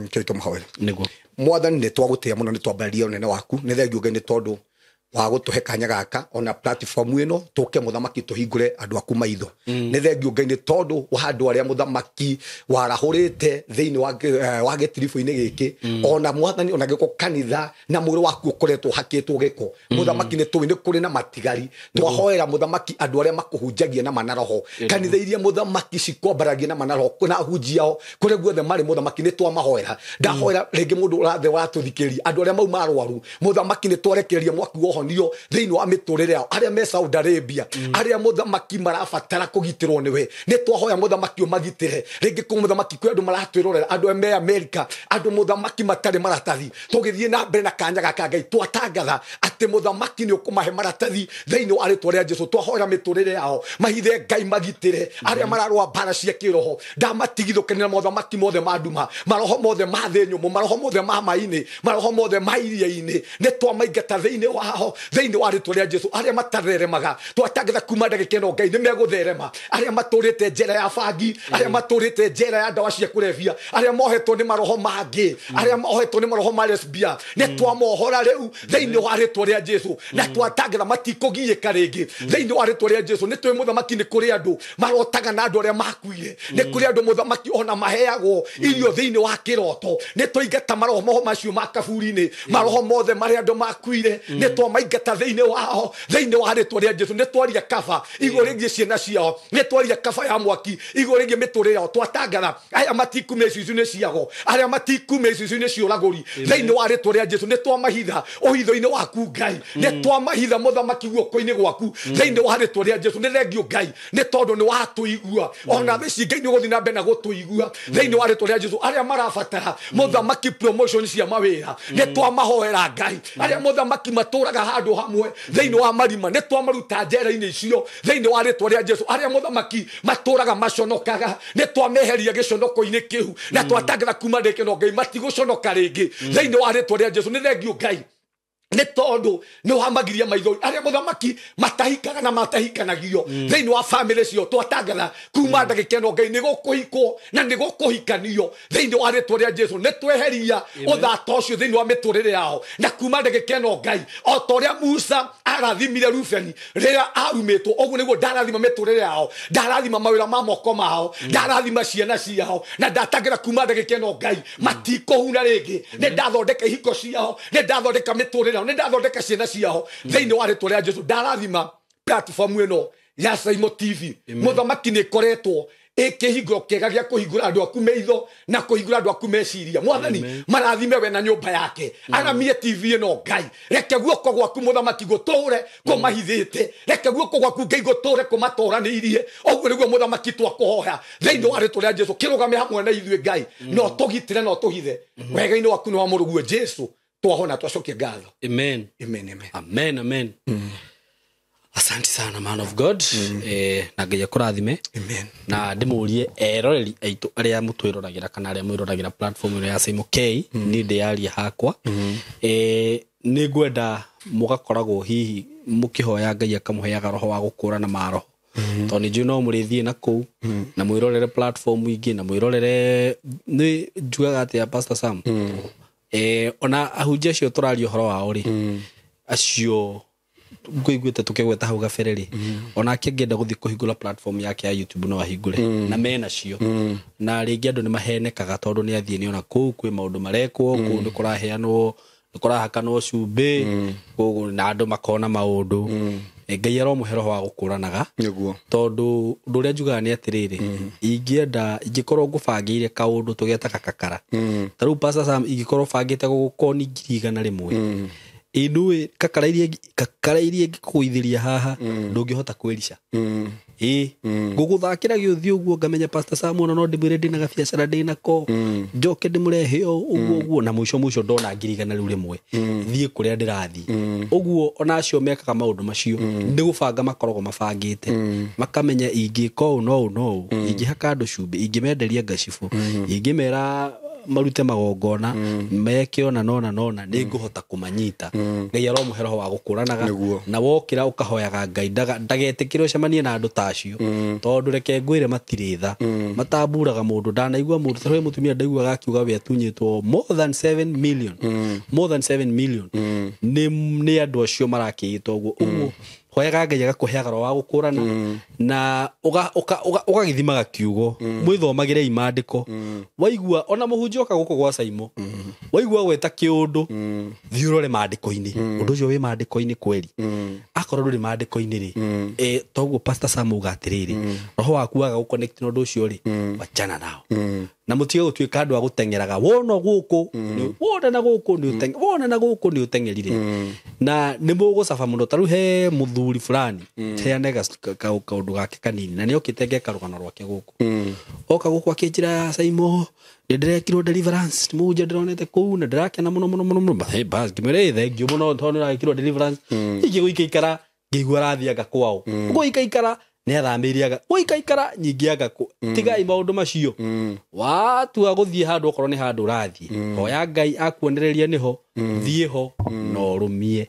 kiri tumuhoere niguo mwathani ni twagutia muno ni twambariria unene waku ni thengiu ngai ni tondu wa gutuhe kanya gaka ona platform ino tuke muthamaki tuhingure andu aku maitho ni thengio Ngai ni tondu wa andu aria muthamaki warahurite thiini wa getirifu-ini giki ona mwathani ona giko kanitha na mwiri waku ukoretwo hakitwo giko muthamaki ni tuwi ni kuri na matigari twahoera muthamaki andu aria makuhunjagia na manaroho kanitha iria muthamaki cikombaragia na manaroho kuna hunjiao kuri guothe mari muthamaki ni twamahoera ndahoera ringi mundu urathe waratuthikiria andu aria mau marwaru muthamaki ni twarekereria mwaku wohonio thiini wa miturire yao aria me Saudi Arabia aria muthamaki marabatara kugitirwo niwe ni twahoya muthamaki umagitire ringi ku muthamaki kwi andu maratwirorera andu me America andu muthamaki matari maratathi tugithie na mbere na kanya gaka Ngai twatangatha ati muthamaki ni ukumahe maratathi thiini wa ritwa ria Jesu twahoya miturire yao mahithe Ngai magitire aria mararwa bara cia kiroho ndamatigithukania muthamaki mothe manduma maroho mothe ma thenyu maroho mothe ma maini maroho mothe ma iria-ini ni twamaingata thiini wao thiini wa ritwa ria Jesu aria matatheremaga twatangatha kuma ndagika ino Ngai ni megutherema aria maturite njera ya bangi aria maturite njera ya ndawa cia kurevia aria mohetwo ni maroho mangi aria mohetwo ni maroho ma lesbia ni twamohora riu thiini wa ritwa ria Jesu na twatangatha matikugiika ringi thiini wa ritwa ria Jesu ni twi muthamaki ni kuri andu marotaga na andu aria makuire ni kuri andu muthamaki ona maheagwo irio thiini wa kiroto ni twaingata maroho moho macio makaburi-ini maroho mothe mari andu makuire ni twamaingata thiini wao thiini wa ritwa ria Jesu ni twaria kaba iguru rigie ciana ciao ni twaria kaba ya mwaki iguru rigie miturire yao twatangatha aya matikume cicu-ini ciago aria matikume cicu-ini ciuraguri thiini wa ritwa ria Jesu ni twamahitha uhitho-ini waku Ngai ni twamahitha muthamaki guoko-ini gwaku thiini wa ritwa ria Jesu ni thengio Ngai ni tondu ni watuigua ona thici Ngai ni guthi na mbere na gutuigua thiini wa ritwa ria Jesu aria marabatara muthamaki promotion cia mawira ni twamahoera Ngai aria muthamaki maturaga handu hamwe thiini wa marima ni twamaruta njera-ini icio thiini wa ritwa ria Jesu aria muthamaki maturaga maconokaga ni twameheria giconoko-ini kiu na twatangatha kuma ndeke no Ngai matiguconoka ringi thiini wa ritwa ria Jesu ni thengio Ngai ni tondu ni wamagiria maithori aria muthamaki matahikaga na matahikanagio thiini wa family cio twatangatha kuma ndagika ino Ngai ni gukuhikwo na ni gukuhikanio thiini wa ritwa ria Jesu ni tweheria uthata ucio thiini wa miturire yao na kuma ndagika ino Ngai o ta uria Musa arathimire Rubeni riria arumitwo uguo niguo ndarathima miturire yao ndarathima mawira ma moko mao ndarathima ciana ciao na ndatangira kuma ndagika ino Ngai matikuhuna ringi ni ndathondeka ihiko ciao ni ndathondeka miturire ni ndathondeka ciana ciao thiini wa ritwa ria Jesu ndarathima platform ino ya SYMO TV muthamaki ni koretwo ikihinguro kega gia kuhingura andu aku meitho na kuhingura andu aku meciria mwathani marathime we na nyumba yake aramie TV ino Ngai reke guoko gwaku muthamaki guture kumahithite reke guoko gwaku Ngai guture kumatoraniirie oguo niguo muthamaki twakuhoya thiini wa ritwa ria Jesu kirugame hamwe na ithuĩ Ngai no tugitire no tuhithe wega-ini waku ni wa muruguo Jesu twahona twacokia ngatho amen amen amen asante sana man of God na Ngai akurathime amen na ndimurie eroreri aitu aria mutwirораgira kana aria mwirораgira platform ya SYMO K ni ndiaria hakwa ni ngwenda mugakoragwo hihi mukihoya Ngai akamuheaga roho wa gukura na maroho toni juno murithie na ku na mwirorere platform ingi na mwirorere ni njugaga ati ya Pastor Sam ona ahunjia cio turario horo wao ri acio ngwiguite tukegweta hau gabereri ona akingenda guthi kuhingura platform yake ya YouTube no ahingure na mena cio na ringi andu ni mahenekaga tondu ni athie ni ona ku kwi maundu marekwo ku ni kuraheanwo ni kurahakanwo cumbi koguo na andu makona maundu Ngai aromuhe roho wa gukuranaga niguo tondu nduria njugaga ni atiriri ingienda ingikorwo ngubangire kaundu tugetaga kakara taru Pastor Sam ingikorwo bangite gugukoni 100 inui kakarairie ngikuithiria haha ndungihota kwirica nguguthakira giuthi uguo ngamenya Pastor Sam no ndimwire ndina gabiacara ndinako njoke ndimurehe uguo na muico ndona 100 riu rimwe thie kuria ndirathi uguo ona acio mekaga maundu macio ndigubanga makorogo mabangite makamenya ingiko no ingihaka andu cumbi ingimenderia ngacibu ingimera marute magongona meke ona nona nĩ ngũhota kũmanyita Ngai aromuhe roho wa gũkũranaga na wokĩra ũkahoyaga Ngai ndagetĩkĩre ũcemanie na andũ tacio tondũ reke ngwĩre matirĩ tha matamburaga mũndũ ndanaigua mũndũ tarĩ mũtumia ndaiguaga akiuga we atunyĩtwo more than 7 million nĩ andũ acio marakĩĩtwo ũguo hoyaga Ngai agakũheaga roho wa gũkũrana na ũgagithimaga kiugo mwĩthomagĩre imandĩko waigua ona mũhunjia oka gũkũ gwa SYMO waigua gweta kĩũndũ thiĩ ũrore mandĩko-inĩ ũndũ ũcio wĩ mandĩko-inĩ kweri akorwo ndũrĩ mandĩko-inĩ rĩ toguo pastor Sam uga atĩrĩrĩ roho waku waga gũconnect na ũndũ ũcio rĩ wachana nao na mũtige gũtuĩka andũ a gũteng'eraga wona gũkũ nĩ ũteng'erire na nĩ mũgũcaba mũno tarĩu he mũthuri fulani heane kaũndũ gake kanini na nĩ okĩte ngeka rũgano rwake gũkũ oka gũkũ akĩnjĩra SYMO ndĩrekirwo deliverance mũhunjia ndĩronete kũu na ndĩrakena mũno bas ngĩmwĩra thengiũ mũno tondũ nĩrakirwo deliverance ingĩgũikaikara ngĩigua arathiaga kwao gũikaikara nĩ athamĩriaga gũikaikara nyingĩ agakũ tigai maũndũ macio watua gũthiĩ handũ okorwo nĩ handũ ũrathiĩ hoya Ngai akuonereria nĩho thiĩ ho na ũrũmie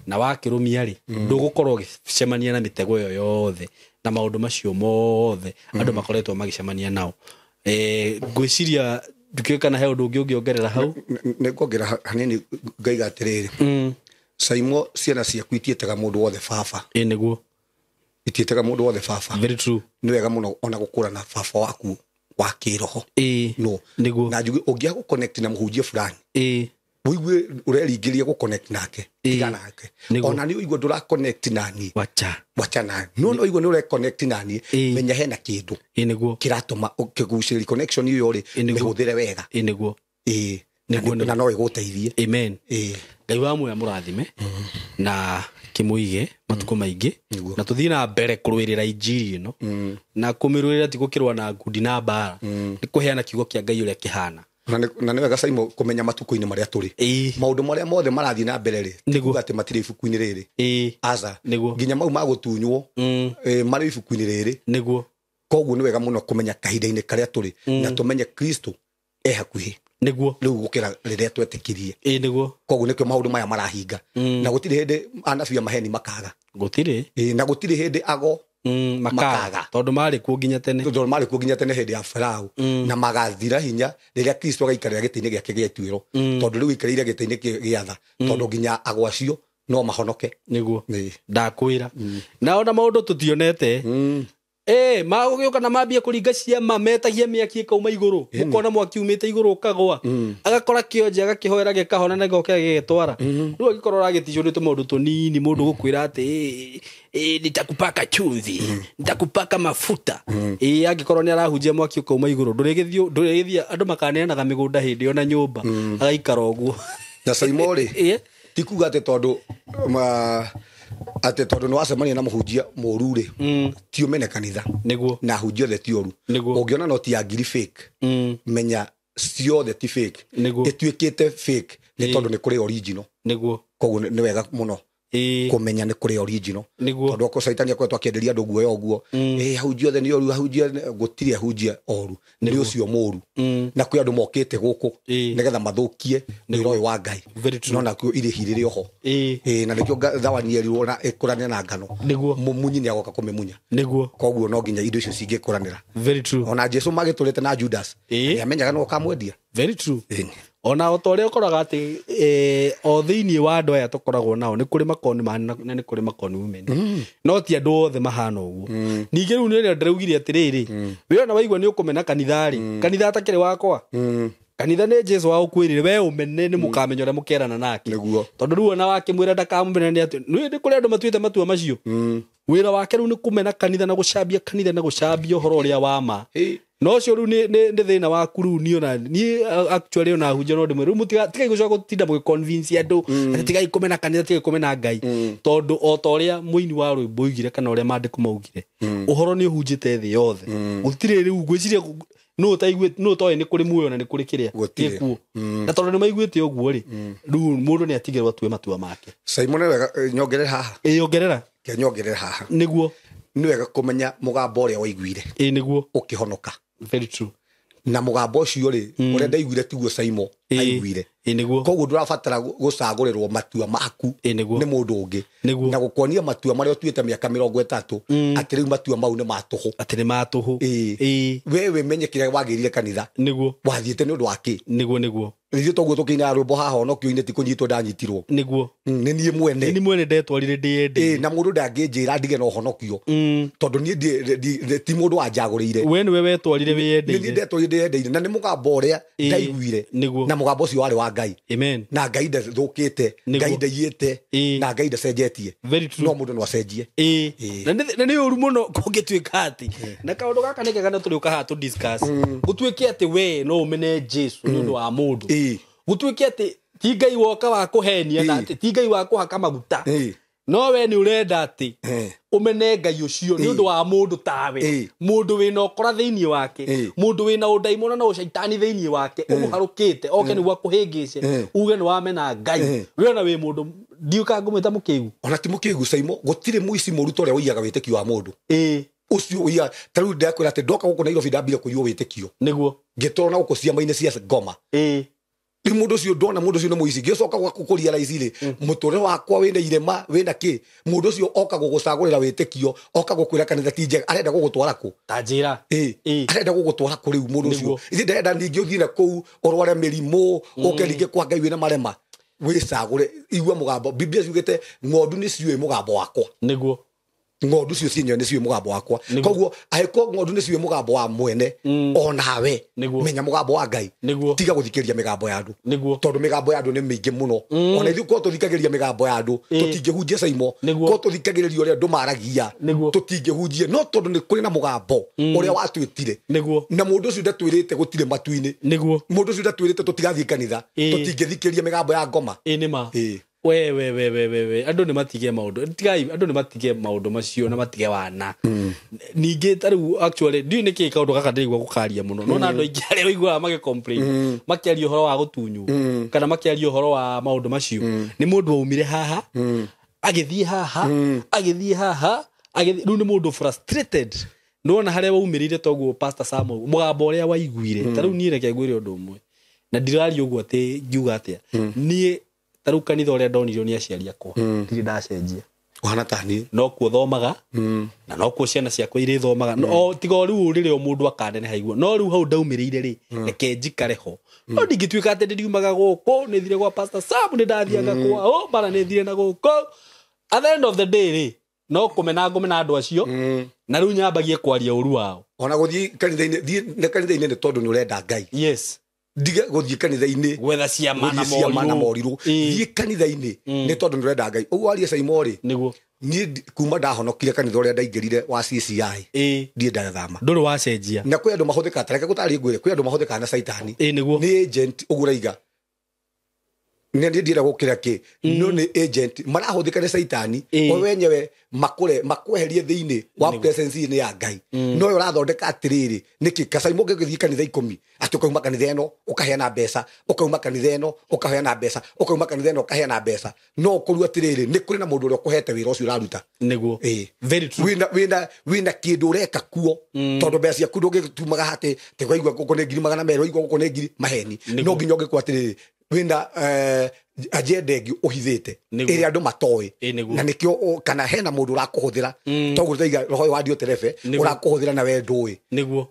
na wakĩrũmia rĩ ndũgũkorwo ũgĩcemania na mĩtego ĩyo yothe na maũndũ macio mothe andũ makoretwo magĩcemania nao ngwĩciria ndũkĩũĩ kana he ũndũ ũngĩ ũngĩongerera hau nĩ kuongerera hanini ngaiga atĩrĩrĩ SYMO ciana ciaku itiĩtaga mũndũ wothe baba nĩguo itiĩtaga mũndũ wothe baba very true nĩ wega mũno ona gũkũrana baba waku wa kĩroho no nĩguo na njũgĩ ũngĩaga gũconnect na mũhunjia fulani wĩigue ũreringĩria gũconnect nake tigana nake ona nĩ ũigua ndũraconnect nani wacha nani no ũigua nĩ ũreconnect nani menya hena kĩndũ nĩguo kĩratũma kĩgucĩrĩria connection ĩyo rĩ mĩhũthĩre wega nĩguo na no ĩgũteithie amen Ngai wa muoyo mũrathime na kimũige matukũ maingĩ na tũthiĩ na mbere kũrũĩrĩra injiri ĩno na kũmĩrũĩrĩra ti gũkĩrũa na ngundi na mbara nĩ kũheana kiugo kĩa Ngai ũrĩa kĩhana na nĩ wega SYMO kũmenya matukũ-inĩ marĩa tũrĩ maũndũ marĩa mothe marathiĩ na mbere rĩ kuga atĩ matirĩ ibuku-inĩ rĩrĩ aca nginya mau ma gũtunywo marĩ ibuku-inĩ rĩrĩ nĩguo koguo nĩ wega mũno kũmenya kahinda-inĩ karĩa tũrĩ na tũmenye Kristo hakuhĩ nĩguo rĩu gũkĩra rĩrĩa twetĩkirie nĩguo koguo nĩkĩo maũndũ maya marahinga na gũtirĩ hĩndĩ anabii maheni makaga gũtirĩ na gũtirĩ hĩndĩ ago makaga tondũ marĩ kuo nginya tene hĩndĩ ya Farao na magathira hinya rĩrĩa Kristo agaikarĩra gĩtĩ-inĩ gĩake gĩa ituĩro tondũ rĩu aikarĩire gĩtĩ-inĩ gĩa tha tondũ nginya agwa acio no mahonoke nĩguo ndakwĩra na ona maũndũ tũtionete magũgĩũka na mambia kũringa ciama metagia mĩaki ĩkauma igũrũ ũkona mwaki umĩte igũrũ ũkagwa agakora kĩonje agakĩhoera gĩkahona na gĩgokĩra gĩgĩtwara rĩu agĩkorwo ũragĩticwo nĩ tũmaũndũ tũnini mũndũ gũkwĩra atĩ nitakupaka chumvi nitakupaka mafuta angĩkorwo nĩ arahunjia mwaki ũkauma igũrũ ndũrĩgĩthiĩ andũ makaneanaga mĩgũnda hĩndĩ ona nyũmba agaikara ũguo na SYMO rĩ ti kuga atĩ tondũ nĩ wacemania na mũhunjia mũru rĩ ti ũmene kanitha na ahunjia othe ti oru ũngĩona no ti ya ngiri fake menya ciothe ti fake ĩtuĩkĩte fake nĩ tondũ nĩ kũrĩ original koguo nĩ wega mũno kũmenya nĩ kũrĩ original tondũ oko caitani akoretwo akĩenderia andũ guoya ũguo ahunjia othe nĩ oru gũtirĩ ahunjia oru nĩ ũcio mũru na kwĩ andũ mokĩte gũkũ nĩgetha mathũkie wĩra ũyũ wa Ngai no nakĩo irĩhi rĩrĩ oho na nĩkĩo thawani yerirwo na ĩkũrane na ngano mũmunyi nĩ agoka kũmĩmunya koguo no nginya indo icio cingĩkũranĩra ona Jesũ magĩtũrĩte na Judas nĩamenyaga no ũkamwendia ona o torĩa ũkoraga atĩ o thĩinĩ wa andũ aya tũkoragwo nao nĩ kũrĩ makoni na nĩ kũrĩ makoni women no ti andũ othe mahana ũguo ningĩ rĩu nĩ ndĩraugire atĩrĩrĩ we ona waigua nĩ ũkũmena kanitha-rĩ kanitha atakĩrĩ wakwa kanitha nĩ Jesũ wa ũkwĩrire we ũmene nĩ mũkamenya ũrĩa mũkerana nake tondũ rĩu ona wakĩmwĩra ndakamũmena nĩ atĩ nĩ kũrĩ andũ matuĩte matua macio wĩra wake rĩu nĩ kũmena kanitha na gũcambia kanitha na gũcambia ũhoro ũrĩa wa ma no ũcio rĩu nĩ thĩna waku rĩu niĩ actually ona hunjia no ndĩmwe rĩu mũtigai gũcoka gũtinda mũgĩconvince andũ atĩ tigai kũmena kanitha tigai kũmena Ngai tondũ o ta ũrĩa mũini wa rwĩmbo oigire kana ũrĩa maandĩko maugire ũhoro nĩ ũhunjĩte thĩ yothe gũtirĩ rĩu ngwĩciria no toĩ nĩ kũrĩ muoyo na nĩ kũrĩ kĩrĩa gĩkuo na tondũ nĩ maiguĩte ũguo rĩ rĩu mũndũ nĩ atigĩrwo atue matua make SYMO nĩ wega nyongerera haha nyongerera haha nĩguo nĩ wega kũmenya mũgambo ũrĩa waiguire nĩguo ũkĩhonoka very true na mugambo ucio ri urenda igwire tiguo SYMO aiguire niguo koguo ndurabatara gucagurerwo matua maku ni mundu ungi na gukonia matua maria tuite miaka 30 ati riu matua mau ni matuhu wewe menye kire wagirire kanitha niguo wathiete ni undu waki niguo Ithio toguo tukiina rwimbo haha onokio-ini ti kunyitwo ndanyitirwo niguo ni nie mwene ndetwarire ndiyende na mundu ndanginjira ndige no honokio tondu nie ti mundu wanjagurire we niwe wetwarire wiyende ni ndetwarire ndiyendeire na ni mugambo uria ndaiguire na mugambo ucio wari wa Ngai amen na Ngai ndathukite Ngai ndaiyite na Ngai ndacenjetie no mundu no acenjie na ni uru muno kungituika ati na kaundu gaka ni kega na turi ukaha tu discuss gutuike ati we no umene Jesu ni undu wa mundu gutuike ati ti Ngai woka wa kuhenia na ati ti Ngai wa kuhaka maguta no we ni urenda ati umene Ngai ucio ni undu wa mundu tawe mundu wina ukora thiini wake mundu wina undaimona na ucaitani thiini wake umuharukite oke ni gwa kuhingice uge ni wamena Ngai we na we mundu ndiuka ngumita mukigu ona ti mukigu SYMO gutire muici muruto ria wiyaga witekio wa mundu ucio uya taru ndakwira ati ndoka guko Nairobi ndambire kuywo witekio niguo ngitorona guko ciama-ini cia ngoma ni mundu ucio ndona mundu ucio ni muici ngicoka gukuria raicire muture wakwa wina irema wina ki mundu ucio oka gugucagurira witekio oka gukwira kanitha tije arenda gugutwara ku tajira arenda gugutwara ku riu mundu ucio ithi ndenda ningi uthire ku orware mirimo okelinge kwa Ngai wina marema wicagure igua mugambo Biblia yugite ng'ondu ni ciwe mugambo wakwa niguo ng'ondu cio cienyo ni ciwe mugambo wakwa koguo ahiko ng'ondu ni ciwe mugambo wa mwene onawe menya mugambo wa Ngai tiga guthikeria migambo ya andu tondu migambo ya andu ni mingi muno ona ithu ko tuthikagiria migambo ya andu tutingihunjia SYMO ko tuthikagiria uria andu maragia tutingihunjia no tondu ni kuri na mugambo uria watwitire na mundu ucio ndatwirite gutire matu-ini mundu ucio ndatwirite tutigathie kanitha tutingithikeria migambo ya ngoma nima we andu ni matige maundu tigai andu ni matige maundu macio na matige wana ningi taru actually ndi ni ki kaundu gaka ndigwa gukaria muno no na andu aingi ari oigwa mage complain makiaria uhoro wa gutunyu kana makiaria uhoro wa maundu macio ni mundu waumire haha agithie haha riu ni mundu frustrated nona haria waumirire toguo pastor Samuel mugambo uria waiguire taru ni reke ngwire undu umwe na ndirari uguo ati ngiuga atia nie taru kanitha uria ndonirio ni aciari akwa ndiri ndacenjia wana tani no ku thomaga na no ku ciana ciakwa iri thomaga no tiga riu riri o mundu akandene haigua no riu hau ndaumirire ri reke njikareho no ndingituika ati ndiumaga guku ni thire gwa pastor Sam ni ndathiaga kwao bara ni thire na guku at the end of the day ri no kumena andu acio na riu nyambagie kwaria uru wao ona guthii kanitha-ini ni tondu ni urenda Ngai yes ndiga guthii kanitha-ini gwetha ciama na moriru thii kanitha-ini ni tondu ni urenda Ngai uguo aria SYMO ri niguo ni kuma ndahonokire kanitha uria ndaingirire wa CCI ndie ndathama nduri wacenjia na kwi andu mahuthika tareke gutari ngwire kwi andu mahuthika na saitani niguo ni agent uguraiga ni ndira gukira ki no ni agent marahuthika ni saitani o wenyewe makweherie thiini wa presence ni ya Ngai no yo rathondeka atiriri niki SYMO ngithii kanitha 10 ati ukauma kanitha eno ukaheana mbeca ukauma kanitha eno ukaheana mbeca ukauma kanitha eno ukaheana mbeca no kuru atiriri ni kuri na mundu uria ukuhete wira ucio uraruta niguo very true wina kindu ureka kuo tondu mbeca ciaku ndungitumaga hati tigwaigua guko ni 200,000 igwa guko ni 1,000 maheni no nginya ungikwa atiriri wina agenda ingi uhithite iria andu matoi na nikio kana hena mundu urakuhuthira toguo ndaiga roho wa dio terebe urakuhuthira na we ndui niguo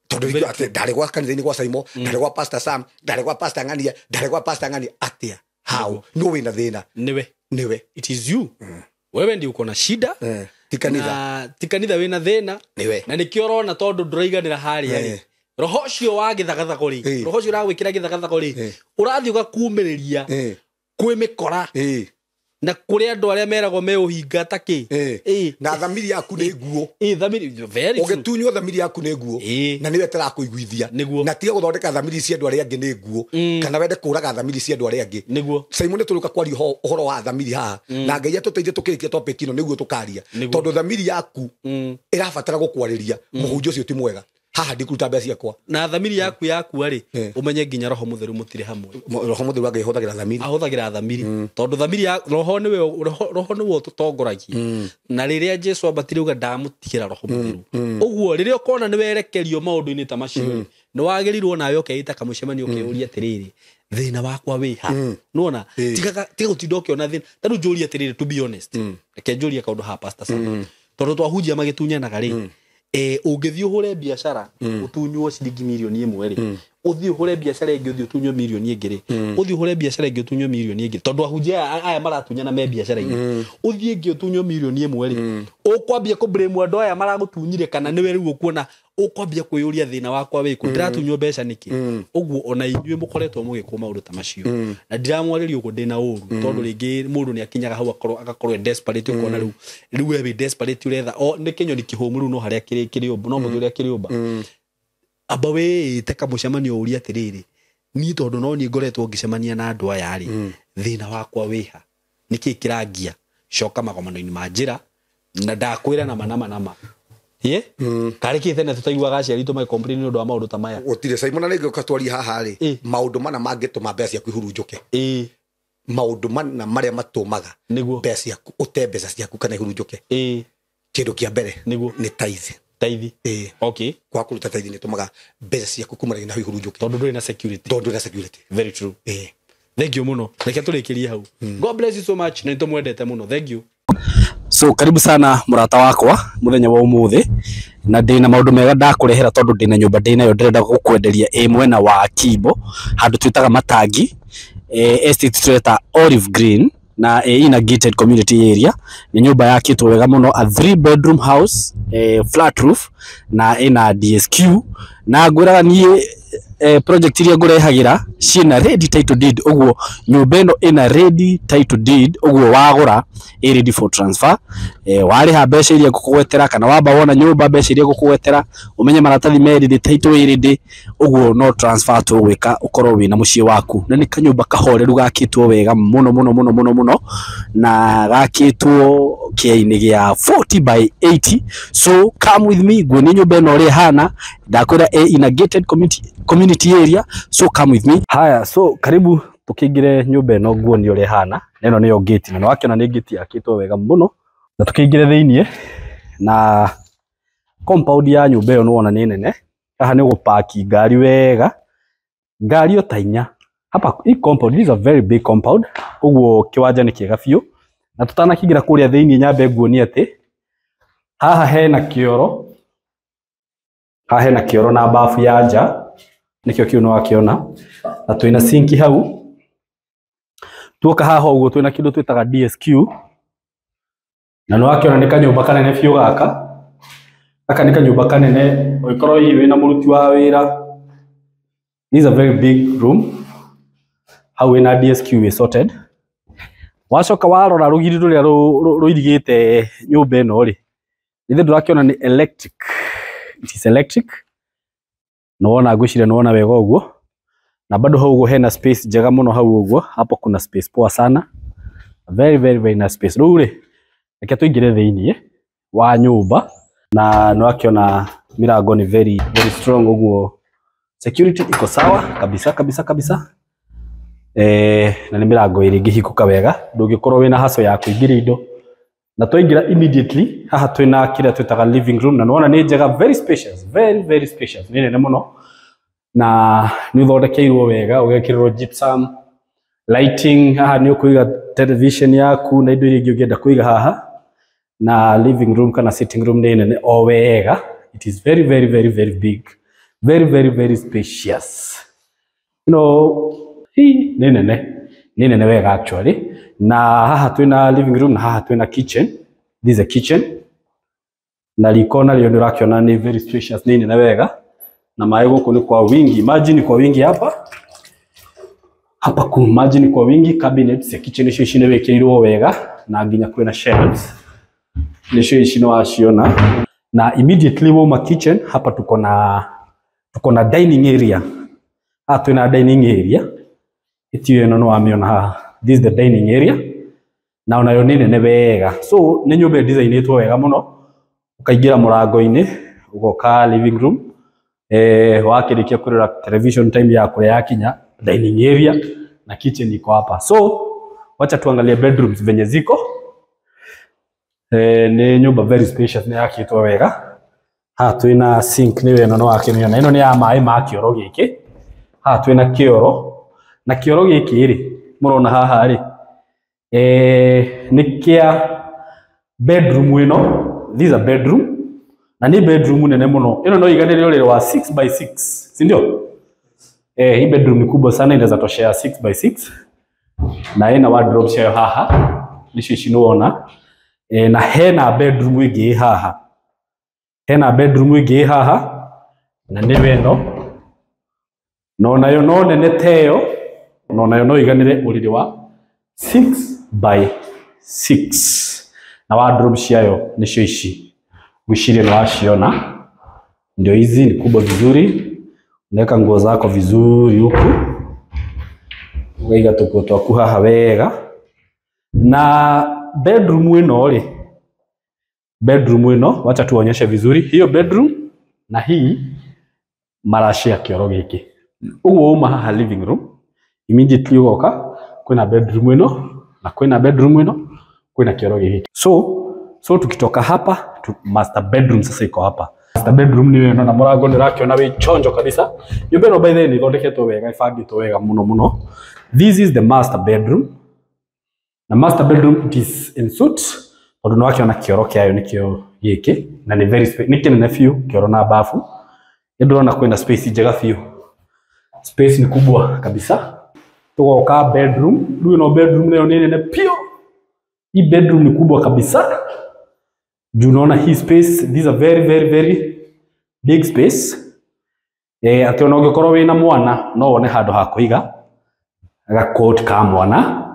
tondu ndio ati ndari gwa kanitha-ini gwa SYMO ndari gwa pastor Sam ndari gwa pastor Ngania ndari gwa pastor Ngania atia how no wina thina niwe it is you wewe ndi uko na shida tikanitha wina thina niwe na nikio rona tondu nduraiganira haria roho cio wa githagathago-ri roho cio uragwikira githagathago-ri urathi ugakumiriria kwi mikora na kuri andu aria meragwo me uhinga taki na thamiri yaku ni nguo thamiri very ugetunywo thamiri yaku ni nguo na niwe tarakuiguithia na tiga guthondeka thamiri cia andu aria angi ni nguo kana wende kuraga thamiri cia andu aria angi SYMO ni turuka kwaria uhoro wa thamiri haha na Ngai atuteithie tukirikia topic ino niguo tukaria tondu thamiri yaku irabatara gukwariria muhunjia ucio ti mwega haha ndikuruta mbeca ciakwa na thamiri yaku ari umenye nginya roho mutheru mutire hamwe roho mutheru angihuthagira thamiri ahuthagira thamiri tondu thamiri roho niwe tutongoragia na riria Jesu abatire uga ndamutigira roho mutheru uguo riria ukona niwe erekerio maundu-ini ta macio ni wagirirwo nawe ukeita kamucemanio ukiuria atiriri thina wakwa wiha nuona tiga gutinda ukiona thina tandu njuria atiriri to be honest reke njuria kaundu ha pastor Sam tondu twahunjia magitunyanaga ri ungithio hure biashara utunywo ciringi milioni imwe ri uthio hure biashara ingi uthio utunywo milioni ingi ri uthio hure biashara ingi utunywo milioni ingi tondu ahunjia aya maratunyana me biashara ingi uthio ingi utunywo milioni imwe ri ukwambia ku blame andu aya maragutunyire kana niwe riu ukuona ukwambia kuyuria thina wakwa wiku ndiratunywo mbeca niki uguo ona inyue mukoretwo mugikwo maundu ta macio na ndiramwariria uguo ndina uru tondu ringi mundu ni akinyaga hau agakorwo desperate ukona riu we desperate uretha ni kinyoni kihumuru no haria kiriumba no muthuria kiriumba aba we teka mucemanio uria atiriri ni tondu no ni ngoretwo ngicemania na andu aya ri thina wakwa wiha niki kirangia coka magomano-ini ma njira na ndakwira na manama kare kithene tutaiguaga aciari tu mai complain ni undu wa maundu ta maya gutire SYMO na nigio katwari haha ri maundu mana mangituma mbeca ciaku ihurunjuke maundu mana maria matumaga mbeca ciaku ute mbeca ciaku kana ihurunjuke kindu kia mbere ni tithe okay kwa kuruta tithe ni tumaga mbeca ciaku kumara na ihurunjuke tondu nduri na security very true thank you muno reke turikirie hau God bless you so much na nitumwendete muno thank you. So karibu sana murata wakwa muthenya wa umuthi na ndina maundu mega ndakurehera tondu ndina nyumba ndinayo ndirenda gukwenderia mwena wa Kimbo handu twitaga Matangi estate tweta Olive Green na ina gated community area ni nyumba yakitwo wega muno a 3 bedroom house flat roof na ina DSQ na ngwiraga nie project iria ngurehagira ciina ready title deed uguo nyumba ino ina ready title deed uguo wagura ready for transfer wari ha mbeca iria ngukugwetera kana wamba wona nyumba mbeca iria ngukugwetera umenye maratathi ready title ready uguo no transfer to wika ukorwo wina mucie waku na ni kanyumba kahoreru gakitwo wega muno na gakitwo kiaini gia 40 by 80 so come with me gwini nyumba ino ri hana ndakwira ina gated community area so come with me. Haya so karibu tukingire nyumba ino nguoni uri hana neno niyo gate na wakiona ni gate yakitwo wega muno na tukingire thiini na compound ya nyumba ino nuona ni nene haha ni gupaki ngari wega ngari otainya hapa hii compound is a very big compound uguo kiwanja ni kiega biu na tutanakingira kuria thiini nyambe nguoni ati haha hena kioro na bafu ya nja nikio kiuno wakiona na twina sinki hau tuoka haha uguo twina kindu twitaga DSQ na no wakiona ni kanyumba kanene biu aka ni kanyumba kanene oikorwo hiwi na muruti wa wira. This is a very big room hau ina DSQ is sorted wacoka warora rugiri ruria ruirigite nyumba ino ri ithe ndurakiona ni electric it is electric no wona ngwicire no wona wega uguo na bado hau uguo hena space njega muno hau uguo hapo kuna space poa sana very nice space ruri reke tuingire thiini wa nyumba na no akiona mirango ni very strong uguo security iko sawa kabisa na ni mirango iri ngihikuka wega ndungikorwo wina haso ya kuingira indo na twaingira immediately haha twina kira twitaga living room na nona ni njega very spacious very spacious ni nene muno na ni uthondekeirwo wega ugekirwo gypsum lighting haha ni ukuiga television yaku na indo iria ingi ungienda kuiga haha na living room kana sitting room ni nene o wega it is very big very spacious hii ni nene wega actually na haha twina living room na haha twina kitchen. This is a kitchen na likona lio ndirakiona ni very spacious ni nene wega na mai guku ni kwa wingi imagine kwa wingi hapa ku imagine kwa wingi cabinets ya kitchen icio icine wekirwo wega na nginya kwina shelves nicio icino waciona na immediately woma kitchen hapa tuko na dining area twina dining area itio ino no amiona haha. This is the dining area na onayo ni nene wega so ni nyumba designitwo wega muno ukaingira murango-ini ugoka living room wakirikia kurira television time ya kule yakinya dining area na kitchen iko hapa. So wacha tuangalie bedrooms venye ziko. Ni nyumba very spacious, ni yakitwa wega. Twina sink ni weno no akimiona. Ino ni ya Maai ma kioro giki. Twina kioro na kioro giki ri murona haha ri ni kia bedroom ino. This is a bedroom na ni bedroom nene muno. Ino no iganire ule wa 6x6, si ndio? Hii bedroom ni kubwa sana, inaweza toshea 6x6 na ina wardrobe shayo haha nisho shinoona. Na hena bedroom igi haha, hena bedroom igi haha na ni weno no nayo no nene teyo no nayo no iganire uliri wa 6x6 na wardrobe shayo nisho ishi wishire no ashiona. Ndio hizi ni kubwa vizuri, unaweka nguo zako vizuri huku waiga tuko twaku haha wega. Na bedroom ino ri, bedroom ino wacha tuonyeshe vizuri hiyo bedroom na hii marashia kioro giki. Uguo uma haha living room, immediately ugoka kwina bedroom ino na kwina bedroom ino kwina kioro giki. So tukitoka hapa master bedroom sasa iko hapa. Master bedroom ni weno na murango ni rakiona wi chonjo kabisa. Nyumba ino by the way ni thondeketwo wega, ifangitwo wega muno. This is the master bedroom. Na master bedroom it is in suit. Tondu no akiona kioro kiayo ni kio giki na ni very space, ni kinene few kioro na bafu. Ndona kwina space njega few. Space ni kubwa kabisa. Tugoka bedroom, ndio no bedroom leo ni nene pio. Hii bedroom ni kubwa kabisa. Do unaona hii space, these are very big space. Ati ona ungikorwo wina mwana no wone handu ha kuiga ga coat ka mwana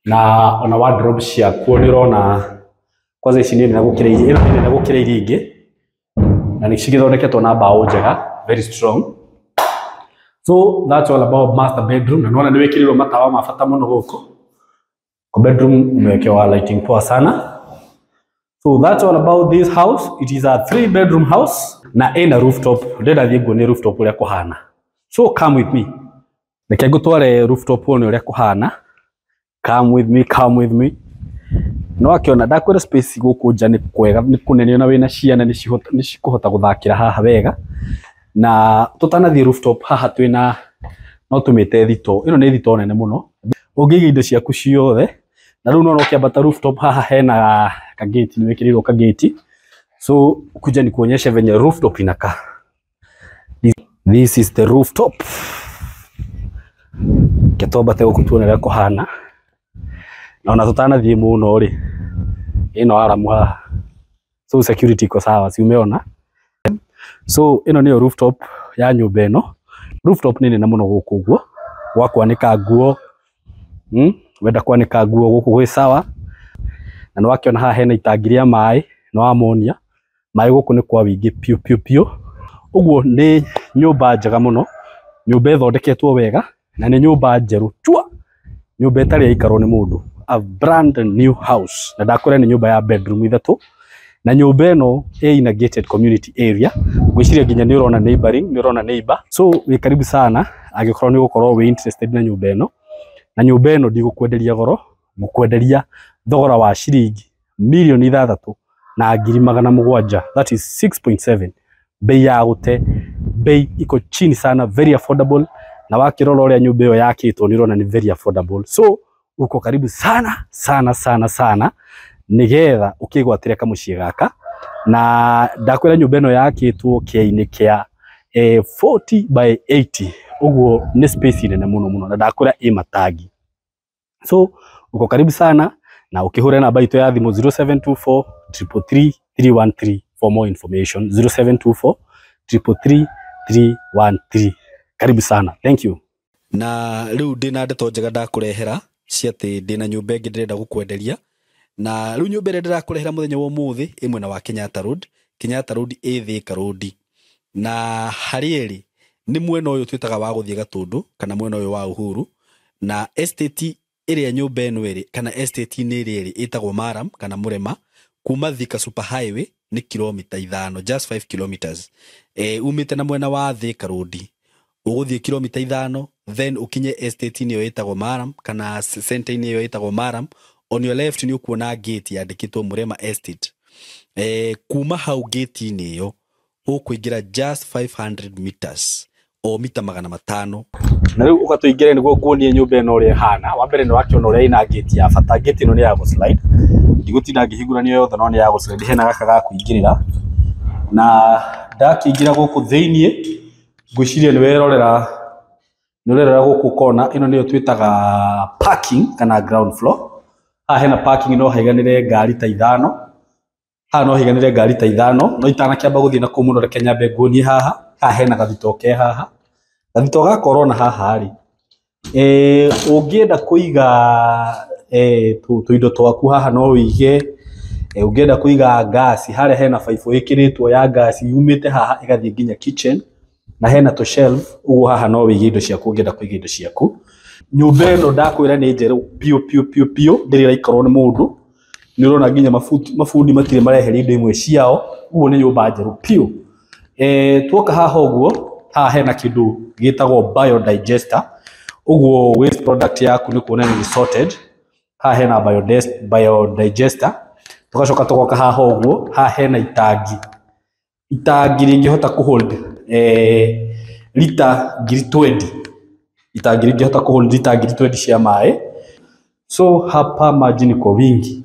na ona wardrobe cia kuonirona kwanza ici ni na gukireire, ino ni na gukireire ingi na ni cigithondeketwo na bao njega, very strong. So that's all about master bedroom. Na nona ni wekirirwo matawa mabata muno guko ko bedroom, umewekewa lighting poa sana. So that's all about this house. It is a 3-bedroom house na ina rooftop. Ndenda thiĩ nguonie rooftop uria kuhana. So come with me. Reke ngutware rooftop one uria kuhana. Come with me. No akiona ndakwira space guku nja ni kwega, ni kunene na wina ciana ni cikuhota guthakira haha wega. Na tutanathie rooftop haha twina no tumite thito. Ino ni thito nene muno. Ungiiga indo ciaku ciothe. Na riu no ukiambata rooftop haha hena ka gate, ni wekirirwo ka gate. So kuja ni kuonyesha venye rooftop inaka. This is the rooftop. Ketoba te okutuona ria kuhana. Na ona tutanathie muno ri. Ino aramu haha. So security iko sawa, si umeona? So ino ni rooftop ya nyumba ino. Rooftop ni nene muno guku guo. Wakwanika nguo. Wenda kwanika nguo guku gwi sawa. Na no wakiona haha hena itangi ria Maai no amonia. Maai guku ni kwa wingi pio. Uguo ni nyumba njega muno. Nyumba ithondeketwo wega na ni nyumba njeru chua. Nyumba itari ya ikaro ni mundu. A brand new house. Na ndakore ni nyumba ya bedroom ithatu. Na nyumba ino ina gated community area. Gwiciria nginya ni urona neighboring, ni urona neighbor. So wi karibu sana agikorwo ni gukorwo wi interested na nyumba ino. Na nyumba ino ndigukwenderia goro, ngukwenderia thogora wa shilingi milioni 3 na ngiri 700. That is 6.7. Bei ya gute, bei iko chini sana, very affordable. Na wakirora uria nyumba iyo yakitwo ni urona ni very affordable. So uko karibu sana nigetha ukigwatire kamucie gaka. Na ndakwira nyumba ino yakitwo kiaini kia 40 by 80. Uguo ni space nene muno na ndakwira i matagi. So uko karibu sana na ukihura namba itu ya thimu 0724 333 313 for more information. 0724 333 313. Karibu sana. Thank you. Na riu ndina ndeto njega ndakurehera ciati ndina nyumba ingi ndirenda gukwenderia. Na riu nyumba ire ndirakurehera muthenya wa umuthi imwe na wa Kenyatta Road Thika Road. Na harieri ni mwena uyu twitaga wa guthie Gatundu kana mwena uyu wa Uhuru. Na estate area nyumba eno iri kana estate ni iri itagwo Maram kana Murema kuma Thika Super Highway ni kilomita 5, just 5 kilometers. Umite na mwena wa Thika Road uguthie kilomita 5, then ukinye estate ni yo etagwo Maram kana center ni yo etagwo Maram. On your left ni ukuona gate yandikitwo Murema Estate. Kuma hau gate ni yo ukuingira just 500 meters o mita 500. Na riu ukatuingire niguo kuonie nyumba ino uri hana. Wa mbere ni wakiona uri ina gate ya bata. Gate ino ni ya go slide. Ndigutinda ngihingurania yothe no ni ya go slide. Hena gaka ga kuingirira. Na ndakiingira guku thiinie ngwiciria ni werorera guku kona ino niyo twitaga parking kana ground floor. Haha hena parking no haiganire ngari ta 5. Haha no haiganire ngari ta 5 no itana kiamba guthii na kumuno reke nyambe ngunie haha. Haha hena gathito ke haha. Gathito ga corona haha ri. Ungienda kuiga tuindo twaku haha no wige. Ungienda kuiga gas haria hena pipe ikiritwo ya gas yumite haha igathii nginya kitchen. Na hena to shelf ugu haha no wige indo ciaku ungienda kuiga indo ciaku. Nyumba ino ndakwira ni njeru pio ndiri raikarwo ni mundu. Ni urona nginya mafundi matire mareheri indo imwe ciao. Ugu ni nyumba njeru pio. Tuoka haha uguo haha hena kindu gitagwo biodigester. Uguo waste product yaku ni kuona ni sorted. Haha hena biodigester. Tugacoka tugoka haha uguo haha hena itangi ringihota kuhold lita 20. Itangi ringihota kuhold lita 20 cia maĩ. So hapa maji ni kwa wingi.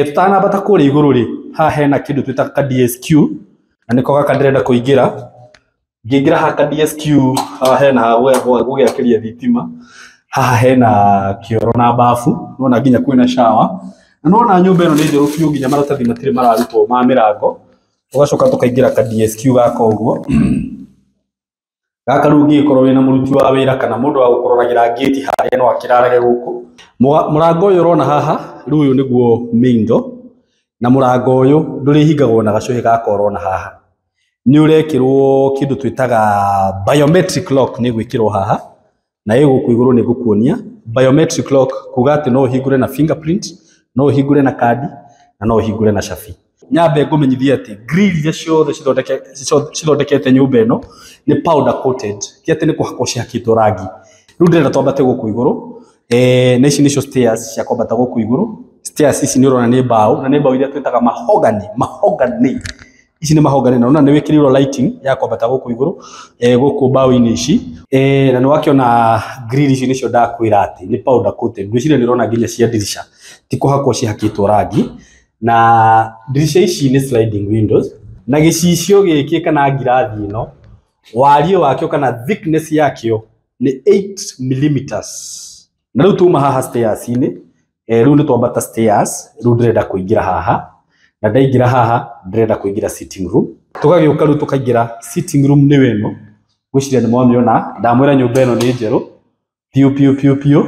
Tutanambata kuri iguru ri haha hena kindu twita DSQ na niko gaka ndirenda kuingira. Ngingira haha DSQ haha hena gugiakiria thitima. Haha hena kioro na bafu nona nginya kwina shower. Na nona nyumba ino ni njeru biu nginya maratathi matire mararutwo ma mirango. Tugacoka tukaingira DSQ gaka uguo. Gaka rungi ikorwo wina muruti wa wira kana mundu wa gukororagira gate haria no akirarage guku. Murango uyu urona haha riu uyu niguo main door. Na murango uyu nduri hingagwo na gacuhi ga corona haha. Ni urekirwo kindu twitaga biometric lock ni gwikirwo haha. Na iguku iguru ni gukuonia biometric lock kuga ati no hingure na fingerprint, no hingure na kadi na no hingure na shafi. Nyambe ngumenyithia ati grill ya ciothe cithondekete nyumba ino ni powder coated. Ti ati ni kuhako ciakitwo rangi. Riu ndirenda twambate guku iguru. Na ici nicio stairs cia kwambata guku iguru. Stairs ici ni urona ni mbao na ni mbao iria twitaga mahogany. Ici ni mahogany na ni wikirirwo lighting ya kwambata guku iguru. Guku mbao-ini ici. Na ni wakiona grill ici nicio ndakwira ati ni powder coated. Ngwiciria ni urona nginya cia dirisha ti kuhako ciakitwo rangi. Na dirisha ici ni sliding windows. Na gicicio giki kana ngirathi ino wario wakio kana thickness yakio ni 8 mm. Na riu tuma haha stairs ini riu ni twambata stairs. Riu ndirenda kuingira haha na ndaingira haha ndirenda kuingira sitting room. Tugagiuka riu tukaingira sitting room ni weno. Gwiciria ni mwamiona ndamwira nyumba ino ni njeru pio.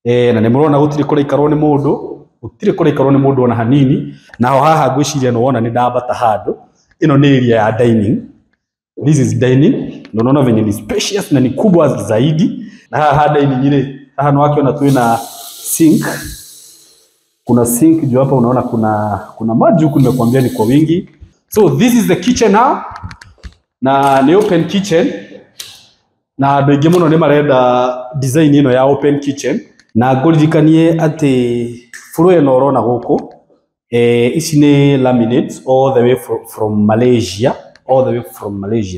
Na ni murona gutiri kuraikarwo ni mundu. Utire kuraikarwo ni mundu ona hanini. Na haha gwiciria no wona ni ndambata handu. Ino ni area ya dining. This is dining. Unaona venye ni spacious na ni kubwa zaidi. Na haha dining ile haha no wakiona twina sink. Kuna sink juu hapa unaona kuna maji huku nimekuambia ni kwa wingi. So this is the kitchen now. Na ni open kitchen. Na ndoige muno ni marenda design ino ya open kitchen. Na ngurikanie ati floor ino urona guku ici ni laminates all the way from Malaysia.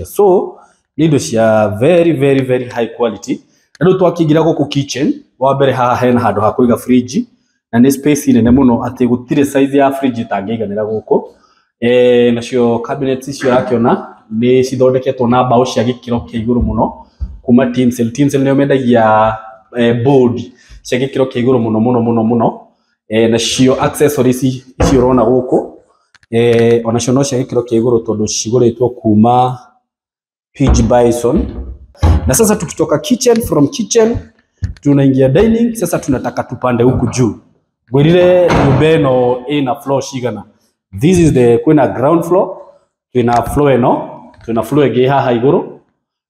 So ni indo cia very high quality. Na riu twakingira guku kitchen wa mbere haha hena handu ha kuiga fridge na ni space nene muno ati gutire size ya fridge tangiiganira guku. Nacio cabinets icio rakiona ni cithondeketwo na mbao cia gikiro kia iguru muno kuma tinsel ni mendagia board cia gikiro kia iguru muno. Nacio accessories icio urona guku onacio no cia gikiro kia iguru tondu ciguritwo kuma Pidge Bison. Na sasa tukitoka kitchen, from kitchen tunaingia dining. Sasa tunataka tupande huku juu. Gwirire nyumba ino ina floor cigana. This is the kwina ground floor, twina floor ino, twina floor igi haha iguru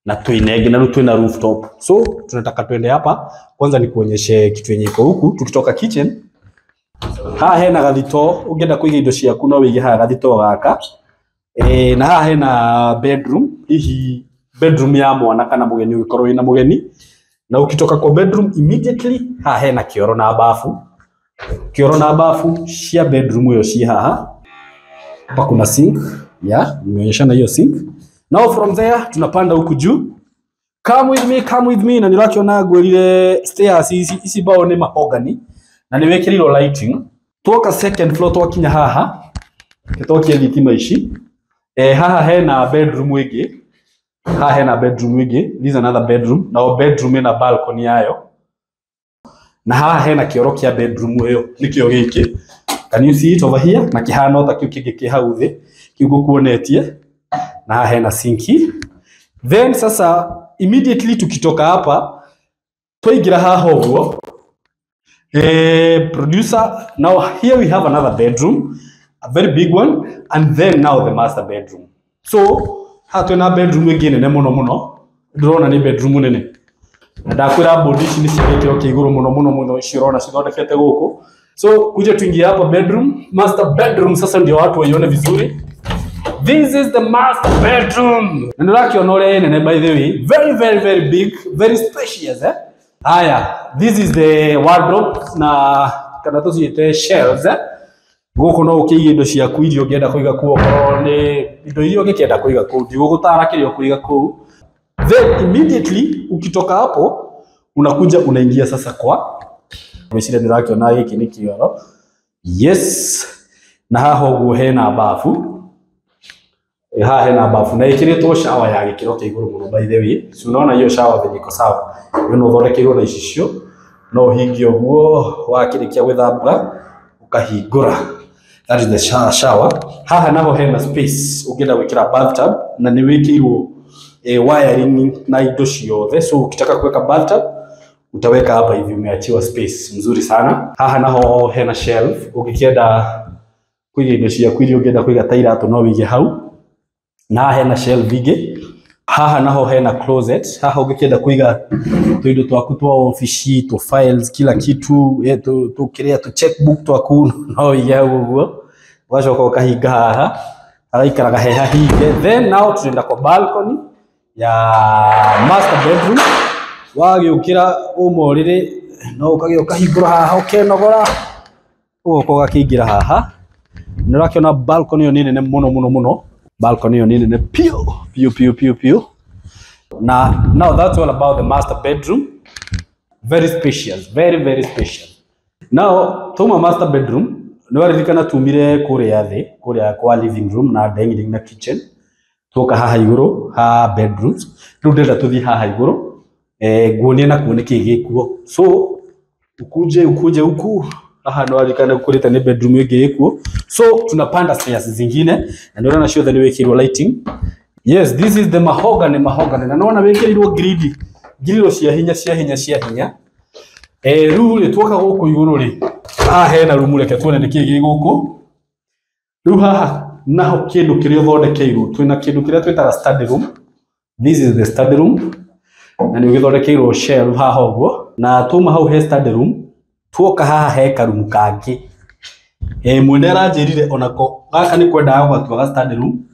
na twina igi na riu twina rooftop. So tunataka twende hapa kwanza ni kuonyeshe kitu yenye iko huku. Tukitoka kitchen Haha hena gathito ungienda kuiga indo ciaku no wige haha gathito gaka. Na haha hena bedroom, hihi bedroom ya mwana kana mugeni ugikorwo ina mugeni. Na ukitoka kwa bedroom immediately haha hena kioro na bafu. Kioro na bafu cia bedroom hiyo ci haha. Hapa kuna sink, nimeonyeshana hiyo sink. Now from there tunapanda huku juu. Come with me na nirakiona gwelile stairs isi bao ni mahogany na niwekirirwo lighting. Tuoka second floor twakinya haha. Gitokia thitima ici. Haha hena bedroom wingi. Haha hena bedroom wingi. This is another bedroom. Now bedroom ina balcony yayo. Na haha hena kioro kia bedroom hiyo. Nikio giki. Can you see it over here? Na kihana ta kiu kingi ki hau thi. Kiu gukuonetie. Na haha hena sinki. Then sasa immediately tukitoka hapa twaingira haha uguo. Producer, now here we have another bedroom, a very big one, and then now the master bedroom. So hatuna bedroom ingine nene muno ndrona ni bedroom nene ndakwira bodi ici ni cirekiro kiiguru muno cirona cithondekete guku. So kuja tuingie hapa bedroom, master bedroom. Sasa ndio watu waione vizuri. This is the master bedroom. Na nirakiona ule nene, by the way, very big, very spacious. Haya, this is the wardrobe na kana tuciite shelves. Guku no ukiiga indo ciaku irio ngienda kuiga kuo korwo ni indo irio ngienda kuiga kuu ndigugutara kirio kuiga kuu. Then immediately ukitoka hapo unakuja unaingia sasa kwa meshire nirakiona hiki ni kioro. Yes, na haha uguo hena bafu. Haha hena bafu na ikiritwo shower ya gikiro kia iguru muno, by the way. Si unaona hiyo shower venye iko sawa. Yo no thondekirwo na icio no hingi oguo wakirikia gwithamba ukahingura. That is the shower. Haha naho hena space ungienda gwikira bathtub na ni wikirwo wiring na indo ciothe. So ukitaka kuweka bathtub utaweka hapa hivi, umeachiwa space mzuri sana. Haha naho hena shelf ukikienda kuiga indo ciaku irio ungienda kuiga tairatu no wige hau. Na hena shelf ingi. Haha naho hena closet. Haha ukienda kuiga tuindo twaku twa office, to files, kila kitu, to kiria to checkbook twaku no ya uguo. Wacoka ukahinga haha. Agaikaraga heha hinge. Then now tunaenda kwa balcony ya master bedroom. Wagiukira umorire no ukahingura haha ukenogora. Ugo gakingira haha. Nirakiona balcony yo nene muno. Balcony yo nene pio. Now that's all about the master bedroom. Very spacious, very spacious. Now tuma master bedroom niwaririkana tumire kuria thi, kuria kwa living room na dining na kitchen. Tuka haha iguru ha bedrooms. Riu ndenda tuthi haha iguru guonie na kuone kigikuo. So ukuje huku haha niwaririkana kurita ni bedroom igikuo. So tunapanda stairs zingine na ndio na show the wekirwo lighting. Yes, this is the mahogany na naona wekirwo grill cia hinya. Riu ri twoka guku iguru ri hena room reke tuone ni kigi guku. Riu haha naho kindu kiria thondekeirwo twina kindu kiria twitaga study room. This is the study room na ni ugithondekeirwo shelf haha uguo. Na tuma hau he study room twoka haha he karumu kangi. Mwende aranjirire onako gaka ni kwenda gwatua study room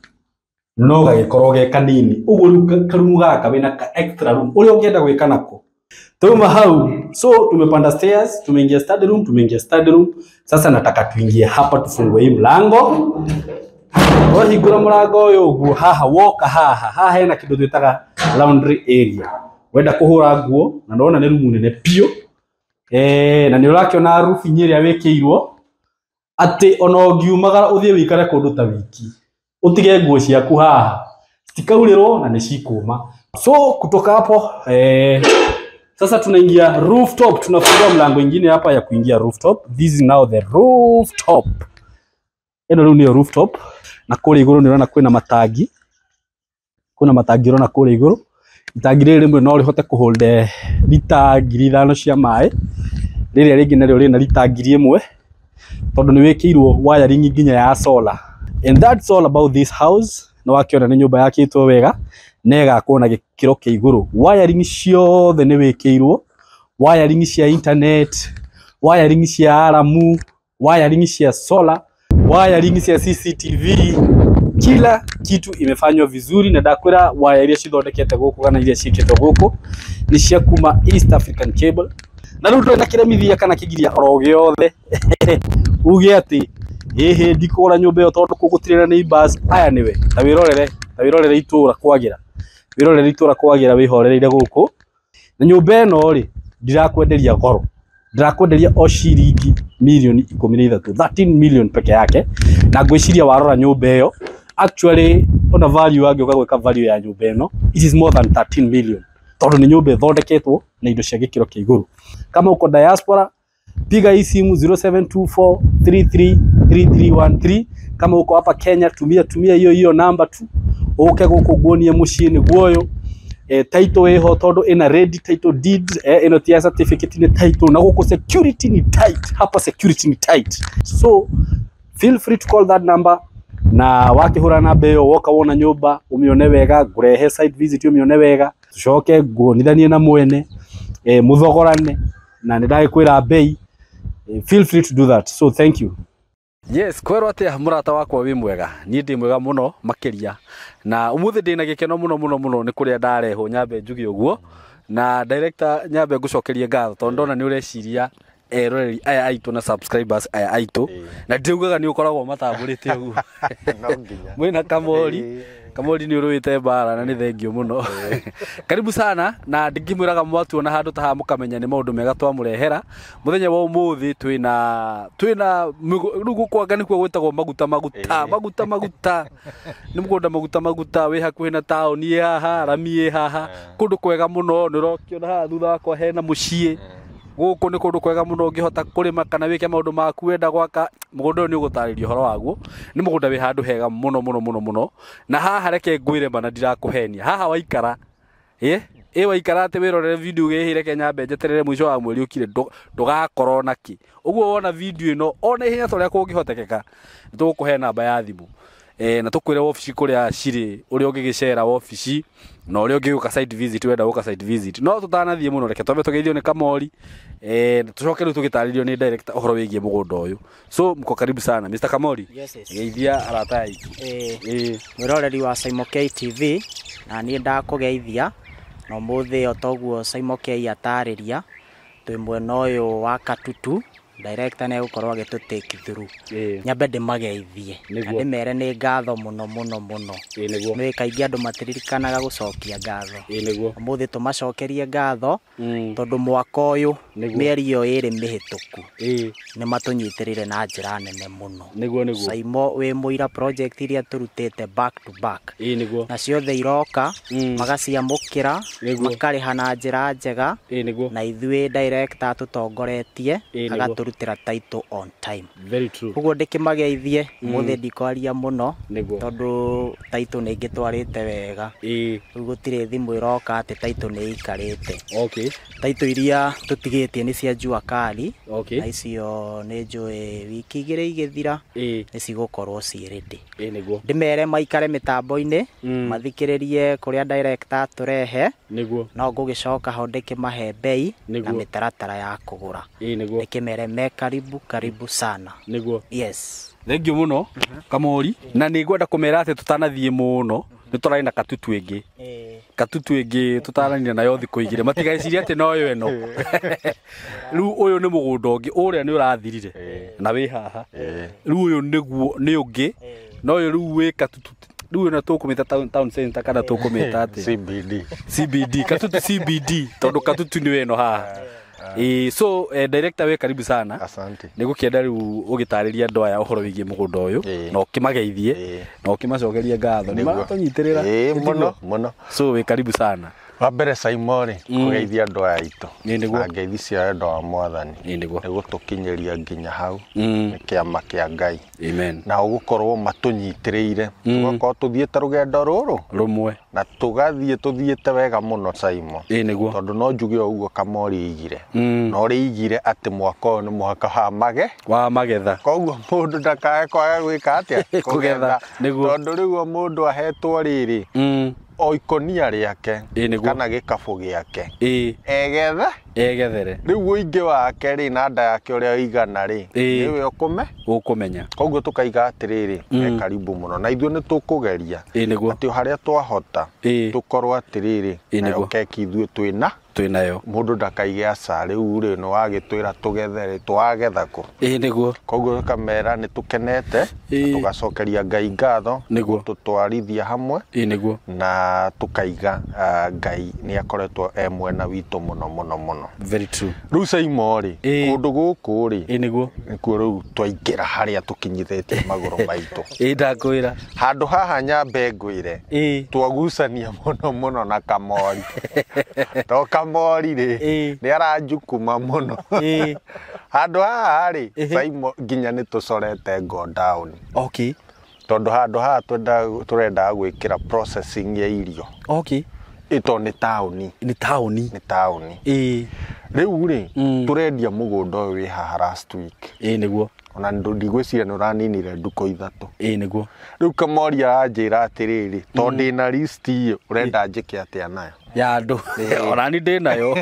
no gagikorwo ge kanini. Uguo karumu gaka wina ka extra room uri ungienda gwika nako. Tuma hau, so tumepanda stairs, tumeingia study room. Sasa nataka tuingie hapa tufungue hii mlango. Wahingura mlango uyu uguo haha woka haha hena kindu twitaga laundry area. Wenda kuhura nguo na naona ni room nene pio. Na ni urakiona roof nyiria wekirwo ati ona ngiumagara uthie wikare kundu ta wiki utige nguo ciaku haha citikauriro na ni cikuma. So kutoka hapo sasa tunaingia rooftop. Tunafungua mlango ingine hapa ya kuingia rooftop. This is now the rooftop. Eno ni rooftop na kule iguru nirona kwina matangi. Kuna matangi rona kule iguru. Itangi riri rimwe no rihote kuhold lita 5,000 cia mai. Riri ringi naryo rina lita 1,000 tondu ni wekirwo wiring nginya ya solar. And that's all about this house. No wakiona ni nyumba yakitwo wega nega kuona gikiro kia iguru. Wiring ciothe ni wekirwo, wiring cia internet, wiring cia aramu, wiring cia solar, wiring cia CCTV, kila kitu imefanywa vizuri, na ndakwira waya iria cithondekete guku kana iria ciikitwo guku ni cia kuma East African Cable. Na riu ndwenda kiremithia kana kigiria oro giothe uge ati hehe ndikura nyumba yo tondu kugutirira neighbors aya niwe ta wirorere itura kwagira wihorereire guku na nyumba eno ri ndirakwenderia goro, ndirakwenderia o ciringi milioni 13, 13 million peke yake, na ngwiciria warora nyumba iyo actually on a value yake ukagweka value ya nyumba eno it is more than 13 million, tondu ni nyumba ithondeketwo na indo cia gikiro kia iguru. Kama uko diaspora piga hii simu 0724333313. Kama uko hapa Kenya tumia hiyo namba tu uke gukuguonie muciini guoyo. Title eho tondu ina ready title deed, ino tia certificate ni title, na guku security ni tight, hapa security ni tight. So feel free to call that number, na wakihura namba iyo woka wona nyumba umione wega, ngurehe site visit umione wega, tucoke nguonithanie na mwene muthogorane na nindagikwira bei. Feel free to do that. So thank you. Yes, kwero atia murata wakwa wi mwega, ni ndi mwega muno makiria, na umuthi ndina gikeno muno ni kuria ndareho nyambe njugi uguo, na director nyambe ngucokerie ngatho tondu ndona ni ureciria eroreri aya aitu na subscribers aya aitu, na ndiugaga ni ukoragwo matamburite uguo mwina Kamori ni uruite bara na ni thengio muno. Karibu sana, na ndingimwiraga mwatu na handu taha mukamenya ni maundu mega twamurehera muthenya wa umuthi twina rugu kwanga nikuo gwitagwo maguta ni mugunda maguta wi hakuhi na town ye haha ramie haha kundu kwega muno ni rokiona haha thutha wakwa hena mucie guku ni kundu kwega muno ngihota kurima kana wike maundu maku wenda gwaka mugunda ni ugutaririo horo waguo. Ni mugunda wi handu hega muno, na haha reke ngwire bana ndirakuhenia haha waikara waikara ati wirorere video gihire Kenya mbenjeterere mwisho wa mweri ukire ndugakorwo naki uguo wona video ino ona ihenya toria kungihotekeka nitugukuhe namba ya thimu na tukwire office kuria ciri uria ungigicera office na uria ungiuka site visit wenda uka site visit no tutanathie muno reke twambe tugeithio ni Kamori tucoke riu tugitaririo ni director uhoro wigie mugunda uyu. So mko karibu sana Mr. Kamori. Geithia arata aitu mwiroreri wa SYMO TV, na ni ndakugeithia no muthi otoguo SYMO atariria twi mwena uyu wa Katutu. Director ne gukorwo agitutake through nyambe ndimageithie na ndimere ni ngatho muno ni kaingi andu matiririkanaga gucokia ngatho umuthi tumacokerie ngatho tondu mwaka uyu mieri yo iri mihituku ni matunyitirire na njira nene muno. SYMO wi muira project iria turutite back to back na ciothe iroka magaciamukira makariha na njira njega na ithui director tutongoretie turutira title on time. Very true. Ugo ndikimageithie muthi ndikwaria muno tondu title ni ngitwarite wega gutire thimu iroka ati title ni ikarite. Okay. Title iria tutigitie ni cia jua kali. Okay. Na icio ni njui wiki igire igithira ni cigukorwo ci ready. Niguo ndimere maikare mitambo-ini mathikiririe kuria director turehe niguo no ngugicoka ho ndikimahe bei na mitaratara ya kugura ndikimere me karibu sana niguo. Yes, thank you muno Kamori, na ni ngwenda kumera ati tutanathie muno ni turaina katutu ingi tutaranire nayo thiku igire matigeciria ati no yo eno riu uyu ni mugunda ungi uria ni urathirire na wi haha riu uyu niguo ni ungi no uyu riu wi Katutu riu na tukumita town center kana tukumita ati CBD Katutu CBD tondu Katutu ni weno haha. So director we karibu sana. Asante. Nigukienda riu ugitariria andu aya uhoro wigie mugunda uyu na ukimageithie na ukimacokeria ngatho ni matunyitirira muno. So we karibu sana. Wa mbere SYMO kugeithia andu aya itu na ngeithi cia endo wa mwathani niguo tukinyeria nginya hau ni kiama kia Ngai. Amen. Na ugukorwo matunyitiriire tugakorwo tuthiete rugendo ruru rumwe na tuthiete wega muno SYMO tondu no njuge uguo Kamori igire no ri igire ati mwaka uyu ni mwaka wa magetha koguo mundu ndakae kwaga gwika atia kugetha tondu riu mundu ahetwo riri o ikonia riake kana gikabu giake egethe Egethere. Riu uingi wake ri na nda yake uria igana ri niwe ukumenya. Koguo tukaiga atiriri karibu muno na ithuĩ nĩ tũkũgeria atĩ harĩa twahota tũkorwo atiriri nayo keki ithuĩ twĩnayo mũndũ ndakaige aca rĩu rĩ nĩ wagĩtwĩra tũgethere twagetha kũ nĩguo koguo kamera nĩ tũkenete tũgacokeria Ngai ngatho tũtwarithia hamwe nĩguo na tũkaiga Ngai nĩ akoretwo mwena witũ mũno very true rĩu SYMO rĩ kũndũ gũkũ rĩ nĩguo nĩkuo rĩu twaingĩra harĩa tũkinyithĩtie magũrũ maitũ ndakwĩra handũ haha nyambe ngwĩre twagucania mũno na Kamori to Kamori rĩ nĩ aranjukuma mũno handũ haha rĩ SYMO nginya nĩ tũcorete go down okay tondũ handũ haha tũrenda gwĩkĩra processing ya irio okay ito nĩ taũni rĩu rĩ tũrendia mũgũnda ũyũ wĩ haha last week nĩguo ona ndigwĩciria nĩ ũraninire nduko ithatũ nĩguo rĩu Kamori aranjĩra atĩrĩrĩ tondũ ndĩna list iyo ũrenda njĩke atĩa nayo ya andũ ona ni ndĩnayo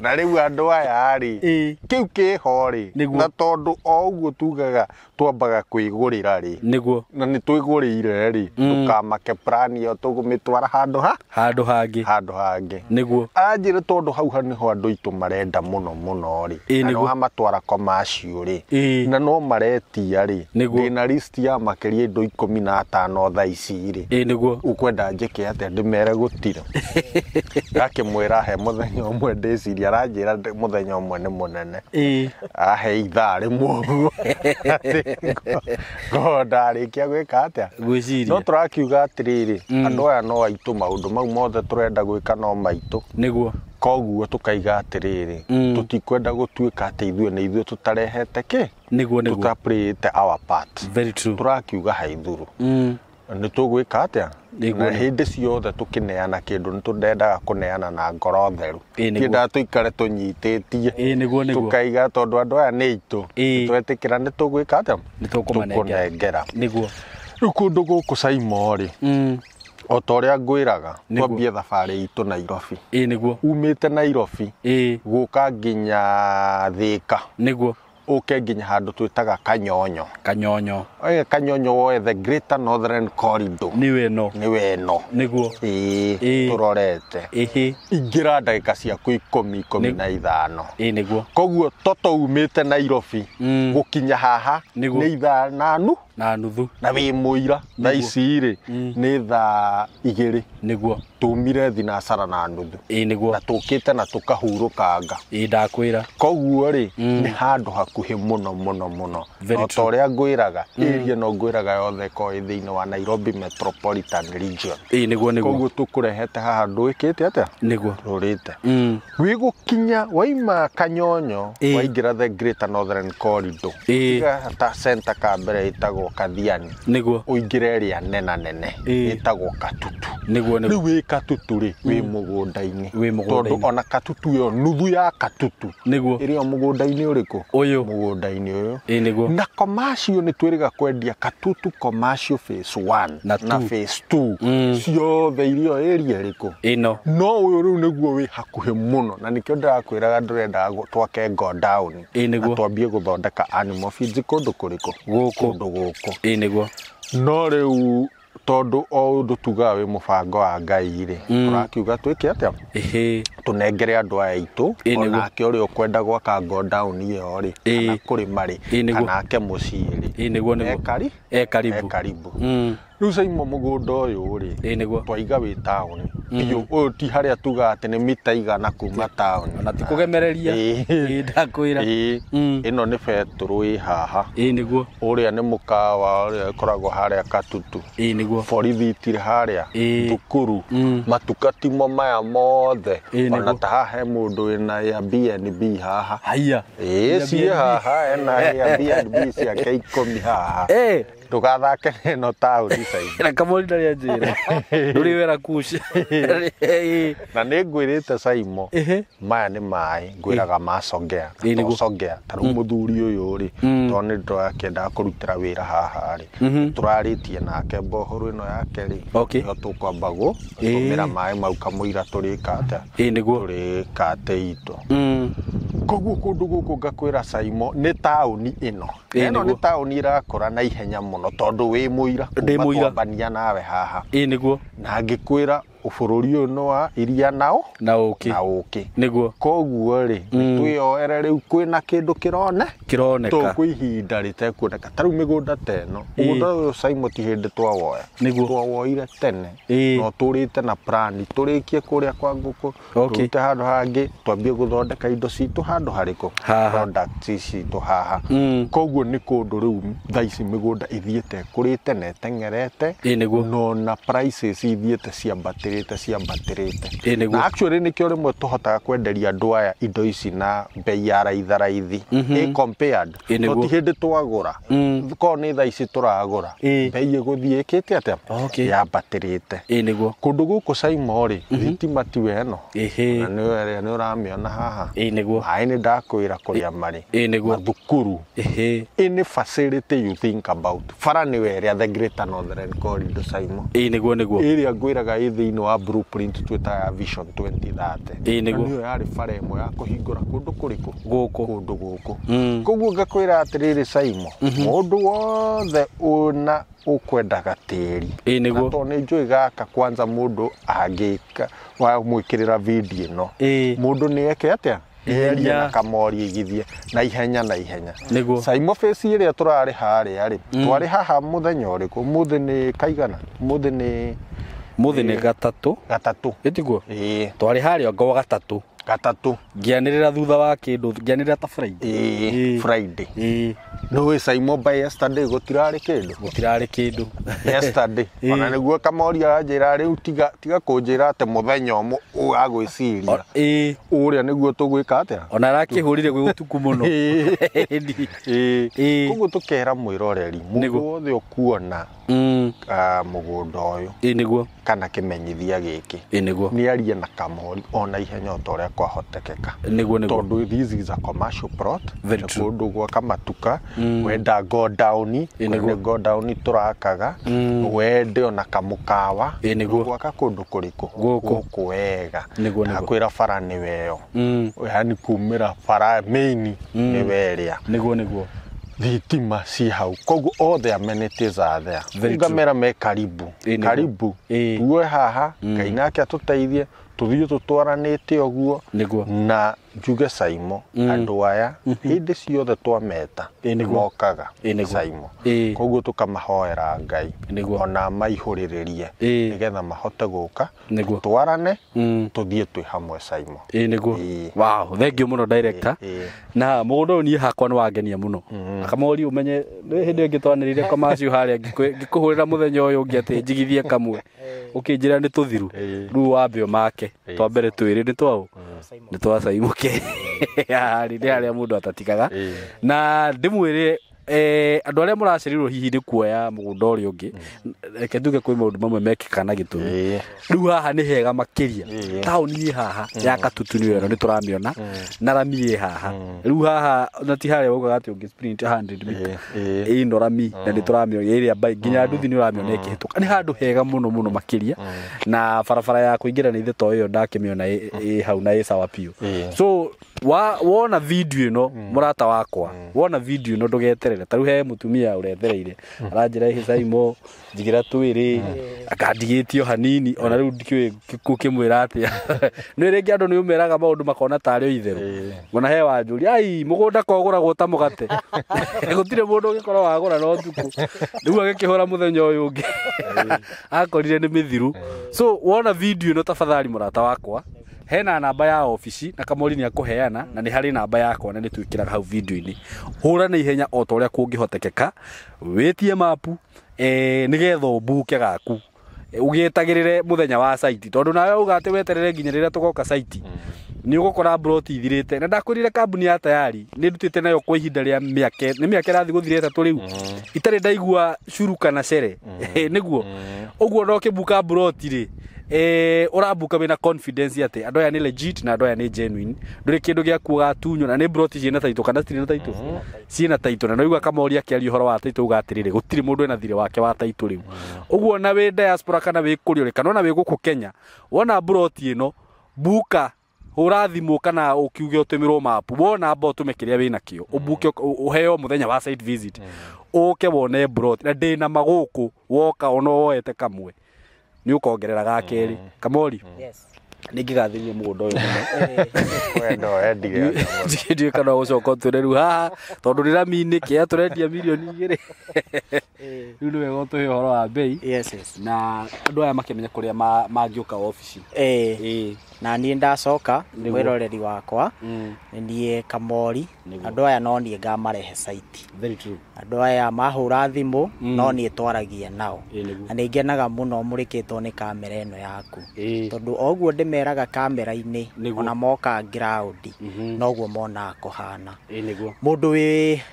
na rĩu andũ aya rĩ kĩu kĩho rĩ na tondũ o ũguo tugaga twambaga kwĩgũrĩra rĩ nĩguo na nĩ twĩgũrĩire rĩ tũkamake plan iyo tũgũmĩtwara handũ hangĩ nĩguo anjĩra tondũ hau nĩho andũ aitũ marenda mũno rĩ na no hamatwara commercial rĩ na no maretia rĩ ndĩna list ya makĩria indo 15 thaa ici rĩ nĩguo ukwenda njĩke atĩa ndĩmere gũtira ngakĩmwĩra he mũthenya ũmwe ndĩciria aranjĩra mũthenya ũmwe nĩ mũnene ahe ithaa rĩmwe ũguo ndarĩkia gwĩka atĩa no tũrakiuga atĩrĩrĩ andũ aya no aitũ maũndũ mau mothe tũrenda gwĩka no maitũ nĩguo koguo tukaiga atiriri tutikwenda gutuika ati ithuĩ nĩ ithuĩ tutarehete ki nĩguo tutaplate our part very true turakiuga haithuru nĩ tũgwĩka atĩa na hĩndĩ ciothe tukineana kindu nĩ tũndendaga kuneana na ngoro theru kĩnda tuikare tunyitĩtie tukaiga tondũ andũ aya nĩ itũ twetĩkĩra nĩ tũgwĩka atĩa nĩ tũkũmanengera nĩguo rĩu kũndũ gũkũ SYMO rĩ o ta ũrĩa ngwĩraga twambie thabarĩ itũ Nairobi nĩguo umĩte Nairobi gũka nginya Thĩka nĩguo uke nginya handũ twĩtaga Kanyonyo woe the Greater Northern Corridor niwe no nĩguo tũrorete ingĩra ndagĩka ciaku 15 nĩguo koguo toto umĩte Nairobi gũkinya haha nĩ ithaa na nuthu na wĩ mũira thaa ici rĩ nĩ thaa 2 nĩguo tumire thinacara na nuthu nĩguo na tũkĩte na tũkahurũkanga ndakwĩra koguo rĩ nĩ handũ hakuhĩ mũno o ta ũrĩa ngwĩraga area no ngwĩraga yothe ko thĩinĩ wa Nairobi Metropolitan Region nĩguo koguo tũkũrehete haha ndwĩkĩte atĩa nĩguo rũrĩte wĩgũkinya waima Kanyonyo waingĩra the Greater Northern Corridor ta center ka mbere ĩtagwo Kathiani nĩguo ũingĩre area nene ĩtagwo Katutu nĩguo rĩu wĩ Katutu rĩ wĩ mũgũnda-inĩ tondũ ona Katutu yo nuthu ya Katutu nĩguo ĩrĩ mũgũnda-inĩ ũrĩkũ mũgũnda-inĩ ũyũ nĩguo na commercial nĩ twĩrĩga kwendia Katutu commercial phase 1 na phase 2 ciothe irio area ĩrĩkũ ĩno no ũyũ rĩu nĩguo wĩ hakuhĩ mũno na nĩkĩo ndĩrakwĩraga ndĩrenda twake go down na twambie gũthondeka animal feeds kũndũ kũrĩkũ gũkũ nĩguo no rĩu tondu o undu tuga wi mubango wa Ngai ri turakiuga twike atia tunengere andu aya itu onake uri ukwenda gwaka go down iyo ri kana kurima ri kana ke mucii ri ekaribu riu SYMO mugunda uyu ri twaiga wi town biu uyu ti haria tuga ati ni mita igana kuma town na ti kugemereria ndakwira ino ni beturu wi haha niguo uria ni mukawa uria koragwo haria Katutu niguo borithi tiri haria thukuru matukatimo maya mothe ona ta haha he mundu wina ya BNB haha haya cie haha ena ya BNB ciake 10 haha tugathake no tauni Saimo na Kamori ndari anjira nduri wera kush na nĩ ngwĩrĩte Saimo maya nĩ maĩ ngwĩraga macongea macongea tarũ mũthuri ũyũ rĩ tondũ nĩ ndĩrakĩenda kũrutĩra wĩra haha rĩ tũrarĩtie nake mbohoro ĩno yake rĩ nĩo tũkwamba gũtũmĩra maĩ mau kamũira tũrĩka atĩa itũ koguo kũndũ gũkũ ngakwĩra Saimo nĩ taũni ĩno nĩ taũni ĩrakũra na ihenya mũno tondũ wĩ mũira kuma twambania nawe haha na ngĩkwĩra ũbũrũri ũyũ nĩ wa iria na ũkĩ nĩguo koguo rĩ twĩyoere rĩu kwĩna kĩndũ kĩroneka tũkwĩ ihinda rĩtekuoneka tarĩu mĩgũnda teno mũgũnda ũyũ Saimo ti hĩndĩ twawoya twawoire tene no tũrĩte na plan tũrĩkie kũrĩa kwa ngũkũ tũrute handũ hangĩ twambie gũthondeka indo citũ handũ harĩkũ products citũ haha koguo nĩ kũndũ rĩu thaa ici mĩgũnda ithiĩte kũrĩte na ĩteng'erete no na prices ithiĩte ciambatĩrĩte na actually nĩkĩo rĩmwe tũhotaga kwenderia andũ aya indo ici na bei ya raithi compared to ti hĩndĩ twagũra korwo nĩ thaa ici tũragũra bei ĩgũthiĩ ĩkĩte atĩa yambatĩrĩte kũndũ gũkũ Saimo rĩ thitima ti weno na nĩ ũramĩona haha maĩ nĩ ndakwĩra kũrĩa marĩ mathukuru any facility you think about bara nĩ werĩa the Greater Northern Corridor Saimo ĩrĩa ngwĩraga ĩ thĩinĩ wa blueprint twĩtaga vision 2030 nĩyo yarĩ bara ĩmwe ya kũhingũra kũndũ kũrĩkũ kũndũ gũkũ koguo ngakwĩra atĩrĩrĩ Saimo mũndũ wothe ũna ũkwendaga tĩri tondũ nĩ njũĩ gaka kwanza mũndũ angĩka wa mwĩkĩrĩra video ĩno mũndũ nĩ eke atĩa eria na Kamori igithie na ihenya Saimo face ĩrĩa tũrarĩ harĩa rĩ twarĩ haha mũthenya ũrĩkũ mũthĩ nĩ kaigana mũthĩ nĩ gatatũ ĩtiguo twarĩ harĩa ngo gatatũ ngianĩrĩra thutha wa kĩndũ ngianĩrĩra ta Friday no Saimo by yesterday gũtirarĩ kĩndũ yesterday ona nĩguo Kamori aranjĩra rĩu tiga kũnjĩra atĩ mũthenya ũmwe agwĩciria ũrĩa nĩguo tũgwĩka atĩa ona arakĩhũrire gwĩ ũtukũ mũno koguo tũkera mwĩroreri mũndũ wothe ũkuona mũgũnda ũyũ nĩguo kana kĩmenyithia gĩkĩ nĩ arie na Kamori ona ihenya o ũrĩa kwahotekeka tondũ this is a commercial plot kũndũ gwaka matuka wenda go down tũrakaga wende ona kamũkawa gwaka kũndũ kũrĩkũ gũkũ wega na kwĩra bara nĩ weyo yani kumĩra bara main nĩ werĩa thitima ci hau koguo all the amenities are there ngamera me karibu tuwe haha Ngai nake atũteithie tuthiĩ tũtwaranĩte ũguo na njuge Saimo andũ aya hĩndĩ ciothe twameta mokaga Saimo koguo tũkamahoera Ngai ona maihũrĩrĩrie nĩgetha mahote gũka twarane tũthiĩ twĩ hamwe Saimo wow thank you mũno director na mũgũnda ũyũ niĩ hakwa nĩ wangenia mũno Kamori ũmenye hĩndĩ ĩngĩ twanĩrĩire commercial harĩa ngĩkũhũrĩra mũthenya ũyũ ũngĩ atĩ njigithie kamwe ũkĩnjĩra nĩ tũthiru rĩu wambio make twambere twĩrĩ nĩ twa Saimo nĩ harĩa mũndũ atatikaga na ndĩmwĩre andũ arĩa mũracerirwo hihi nĩ kuoya mũgũnda ũrĩa ũngĩ reke nduge kwĩ maũndũ mamwe mekĩka na gĩtũmi rĩu haha nĩ hega makĩria taũni haha ya Katutu nĩ wero nĩ tũramĩona na Rami haha rĩu haha na ti harĩa ũgaga atĩ ũngĩ sprint 100 mita ĩno Rami na nĩ tũramĩona ĩrĩa nginya nduthi nĩ ũramĩona ĩkĩhĩtũka nĩ handũ hega mũno makĩria na barabara ya kũingĩra nĩ ithe to ĩyo ndakĩmĩona hau na sawa piũ so wona video ĩno mũrata wakwa wona video ĩno ndũgeterere tarĩu he mũtumia ũrethereire aranjĩra Saimo njigira twĩrĩ akandigĩtio hanini ona rĩu ndikĩũĩ kũkĩmwĩra atĩa nĩ rĩngĩ andũ nĩ umeraga maũndũ makona tarĩ o itherũ ona he wanjũri ai mũgũnda kogũragwo ta mũgate gũtirĩ mũndũ ũgĩkorwo wagũra no tukũ rĩu agĩkĩhũra mũthenya ũyũ ũngĩ akorire nĩ mĩthiru so wona video ĩno tafadhali mũrata wakwa hena namba ya ofici na Kamori nĩ akũheana na nĩ harĩ namba yakwa na nĩ twĩkĩraga hau video-inĩ hũra na ihenya o ta ũrĩa kũngĩhotekeka wĩtie mapu nĩgetha ũmbuke gaku ũgĩetagĩrĩre mũthenya wa site tondũ nawe uga atĩ weterere nginya rĩrĩa tũgoka site ni ugukora broti ithirite na ndakwirire kambuni ya tayari ni ndutite nayo kwa ihinda ria miaka ni miaka rathi guthirite tu riu itari ndaigua curu kana cere niguo uguo no kibuka broti ri urabuka wina confidence ati andu aya ni legit na andu aya ni genuine nduri kindu gia kuga tunyo na ni broti ciina taito kana ciina taito ciina taito na noigua kamoria kiari horo wa taito ugatirire gutiri mundu ena thire wake wa taito riu uguo na we diaspora kana we kurio kana na we guku Kenya wona broti ino buka urathimo kana ukiuge utumirwo map wona amba utumekiria wina kio ubuke uheo muthenya wa site visit uke wone broti na ndina maguku woka ono woete kamwe ni ukongerera gakeri kamori yes ningigathirie mugunda uyu wendo endige ndiye kana ucoka tureru haha tondu rira mini kia turendia milioni 2 riu ni wega tuhe horo wa bei yes na andu aya makimenya kuria mangiuka office na niĩ ndacoka mwiroreri wakwa niĩ Kamori andu aya no niĩ ngamarehe site very true andu aya mahura thimu no niĩ twaragia nao na nĩ ngenaga muno mũrĩkĩtwo nĩ kamera ĩno yaku tondu oguo ndĩmeraga kamera-inĩ ona moka ground noguo mona kũhana mũndũ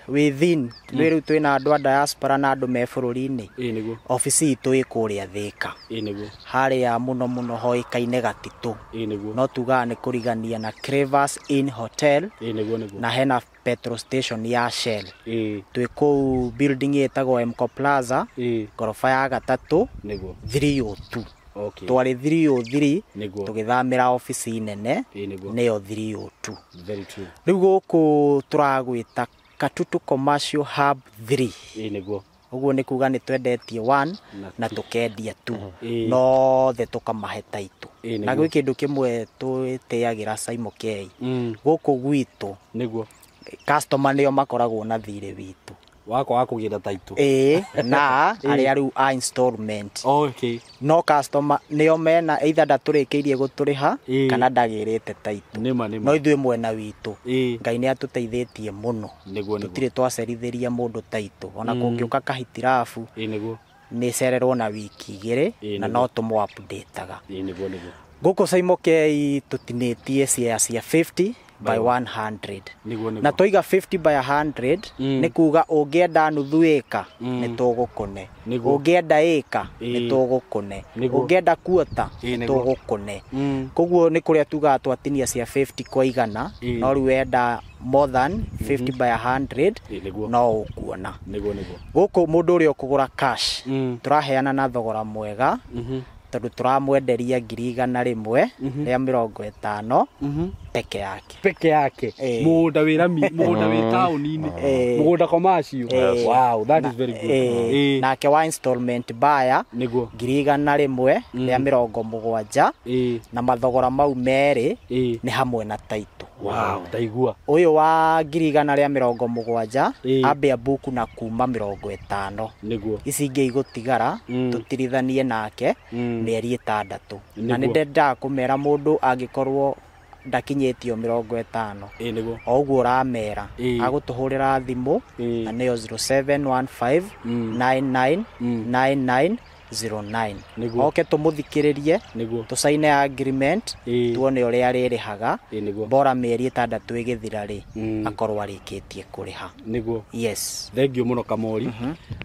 within rĩu twĩna andũ a diaspora na andũ me bũrũri-inĩ office itũ ĩkũrĩa Thĩka harĩa mũno hoĩkaine Gatitũ no tuga nĩ kũrigania na Crevas Inn Hotel na hena petrol station ya Shell twĩ kũu building ĩtagwo MCO Plaza gorofa ya gatatũ 302 twari 303 tugithamira office nene neyo 302 riu guku turagwita Katutu Commercial Hub 3 uguo ni kuga ni twendetie 1 na tukendia 2 no the tukamahe taitu na gwi kindu kimwe twiteagira SYMO K guku gwitu niguo customer nio makoragwo na thire witu wako wakugira taito na ari riu a installment no customer nio mena either ndaturikiirie guturiha kana ndagirite taito no ithuĩ mwena witu Ngai ni atuteithĩtie muno tutire twacerithiria mundu taito ona kungiuka kahitirafu ni cererwo na wiki 2 na no tumu updateaga guku SYMO K tutinitie cia 50 by 100 na toiga 50 by 100 ni kuga ungienda nuthu eka ni tugukune ungienda eka ni tugukune ungienda kuota ni tugukune koguo ni kuria tuga twatinia cia 50 kwa igana no riu wenda more than 50 by 100 no ukuona guku mundu uri ukugura cash turaheana na thogora mwega tondu turamwenderia 100 ria 50 peke yake mugunda wira mugunda wi town-ini mugunda commercial wow that is very good nake wa installment buyer 100 ria 70 na mathogora mau meri ni hamwe na taito wow taigua uyu wa 100 ria 70 ambia buku na kuma 50 niguo ici ingi igutigara tutirithanie nake mieri 6 na ni ndenda kumera mundu angikorwo ndakinyetio 50 niguo oguo uramera agutuhurira thimu na neyo 0715 999909 oke tumuthikiririe tusaine agreement tuone uria ririhaga bora mieri 6 igithira ri akorwo arikitie kuriha niguo yes thank you muno Kamori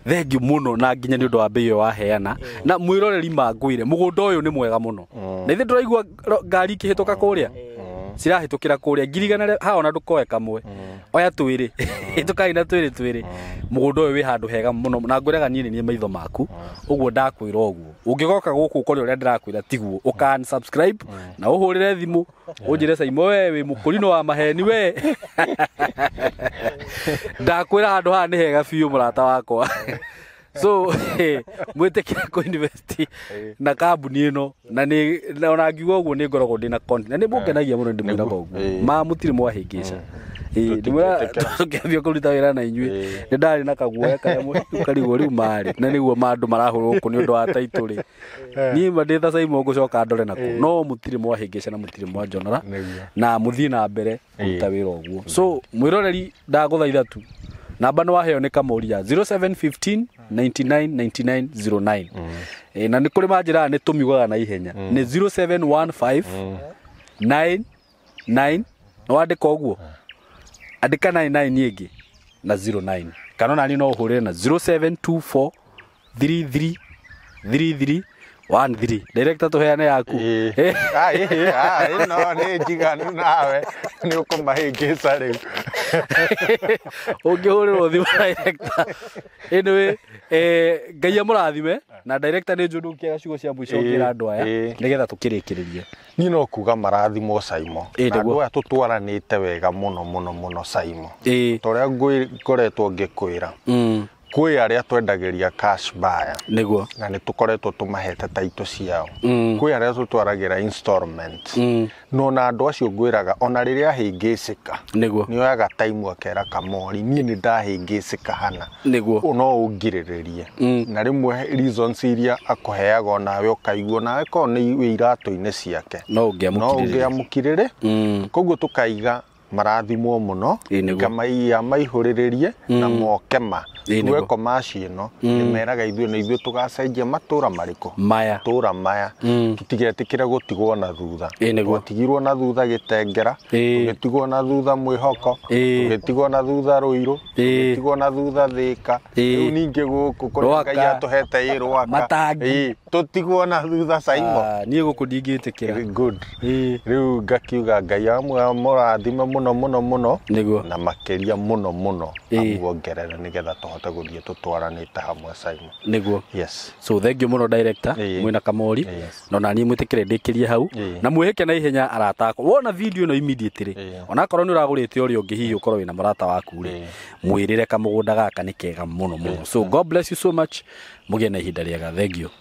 thank you muno na nginya ni undu wa bei wa heana na mwiroreri mangwire mugunda uyu ni mwega muno na ithe nduraigua ngari kihituka kuria cirahitukira kuria 100 ha ona ndukoe kamwe oya twiri tukaina twiri mugunda uyu wi handu hega muno na ngwiraga nie maitho maku uguo ndakwira uguo ungigoka guku ukori uria ndirakwira tiguo ukan subscribe na uhurire thimu unjire SYMO we wi mukurino wa maheni we ndakwira handu ha ni hega biu murata wakwa so mwitekira ko invest na kambuni ino na ni ona ngiuga uguo ni ngoragwo ndina content na ni mungenagia muno ndimwira uguo ma mutiri mwahingica ndimwira tukiambia kuruta wira na inyui ni ndari na kaguoya karia karigo riu mari na niguo mandu marahurwo ku ni undu wa taito ri ni manditha SYMO gucoka ndore nako no mutiri mwahingica na mutiri mwanjonora na muthii na mbere kuruta wira uguo so mwiroreri ndaguthaitha tu namba no waheo ni Kamori ya 0715 999909 na ni kuri manjira ni tumiugaga na ihenya ni 0715 9 no wandika uguo andika 99 nyingi na 09 kana nani no uhurire na 0724 33 33 13 director tuheane yaku no ni jiganu nawe ni ukumahingisa riu ungihurirwo thimu director anyway ngai amurathime na director ni njundukia gacigo cia mwisho ngira andu aya nigetha tukirikiririe ni no kuga marathimo SYMO na andu aya tutwaranite wega muno SYMO toria ngoretwo ngikwira kwĩ aria twendageria cash buyer niguo na nĩ tukoretwo tumahete taito ciao kwĩ aria tutwaragira installment no na andu acio ngwiraga ona riria hingicika niguo nioyaga time akera kamori nie ni ndahingicika hana niguo no ungirirerie na rimwe reasons iria akuheaga onawe ukaigua nawe ko ni iratu-ini ciake no ungiamukirire koguo tukaiga marathimwo muno ngamaiya maihuriririe na mokema tuwe commercial no nimeraga ithuĩ na ithuĩ tugacenjia matura mariko maya tura maya tutigetikire gutigwo na thutha gutigirwo na thutha gitengera tugitigwo na thutha mwihoko tugitigwo na thutha ruiru tugitigwo na thutha thika riu ningi guku kuri ngai atuhete irwaka tutigwo na thutha SYMO nie guku ndingĩtĩkĩra good riu ngakiuga ngai amwe murathime muno niguo na makeria muno amuongerera nigetha tuhote guthie tutwaranite hamwe SYMO niguo yes so thank you muno director mwina kamori no nani mwitikire ndikirie hau na mwihike na ihenya aratako wona video no immediately ona korwo ni uragurite uri ungi hihi ukorwo wina marata waku ri mwirire kamugunda gaka ni kega muno so God bless you so much mugie na ihinda riega thank you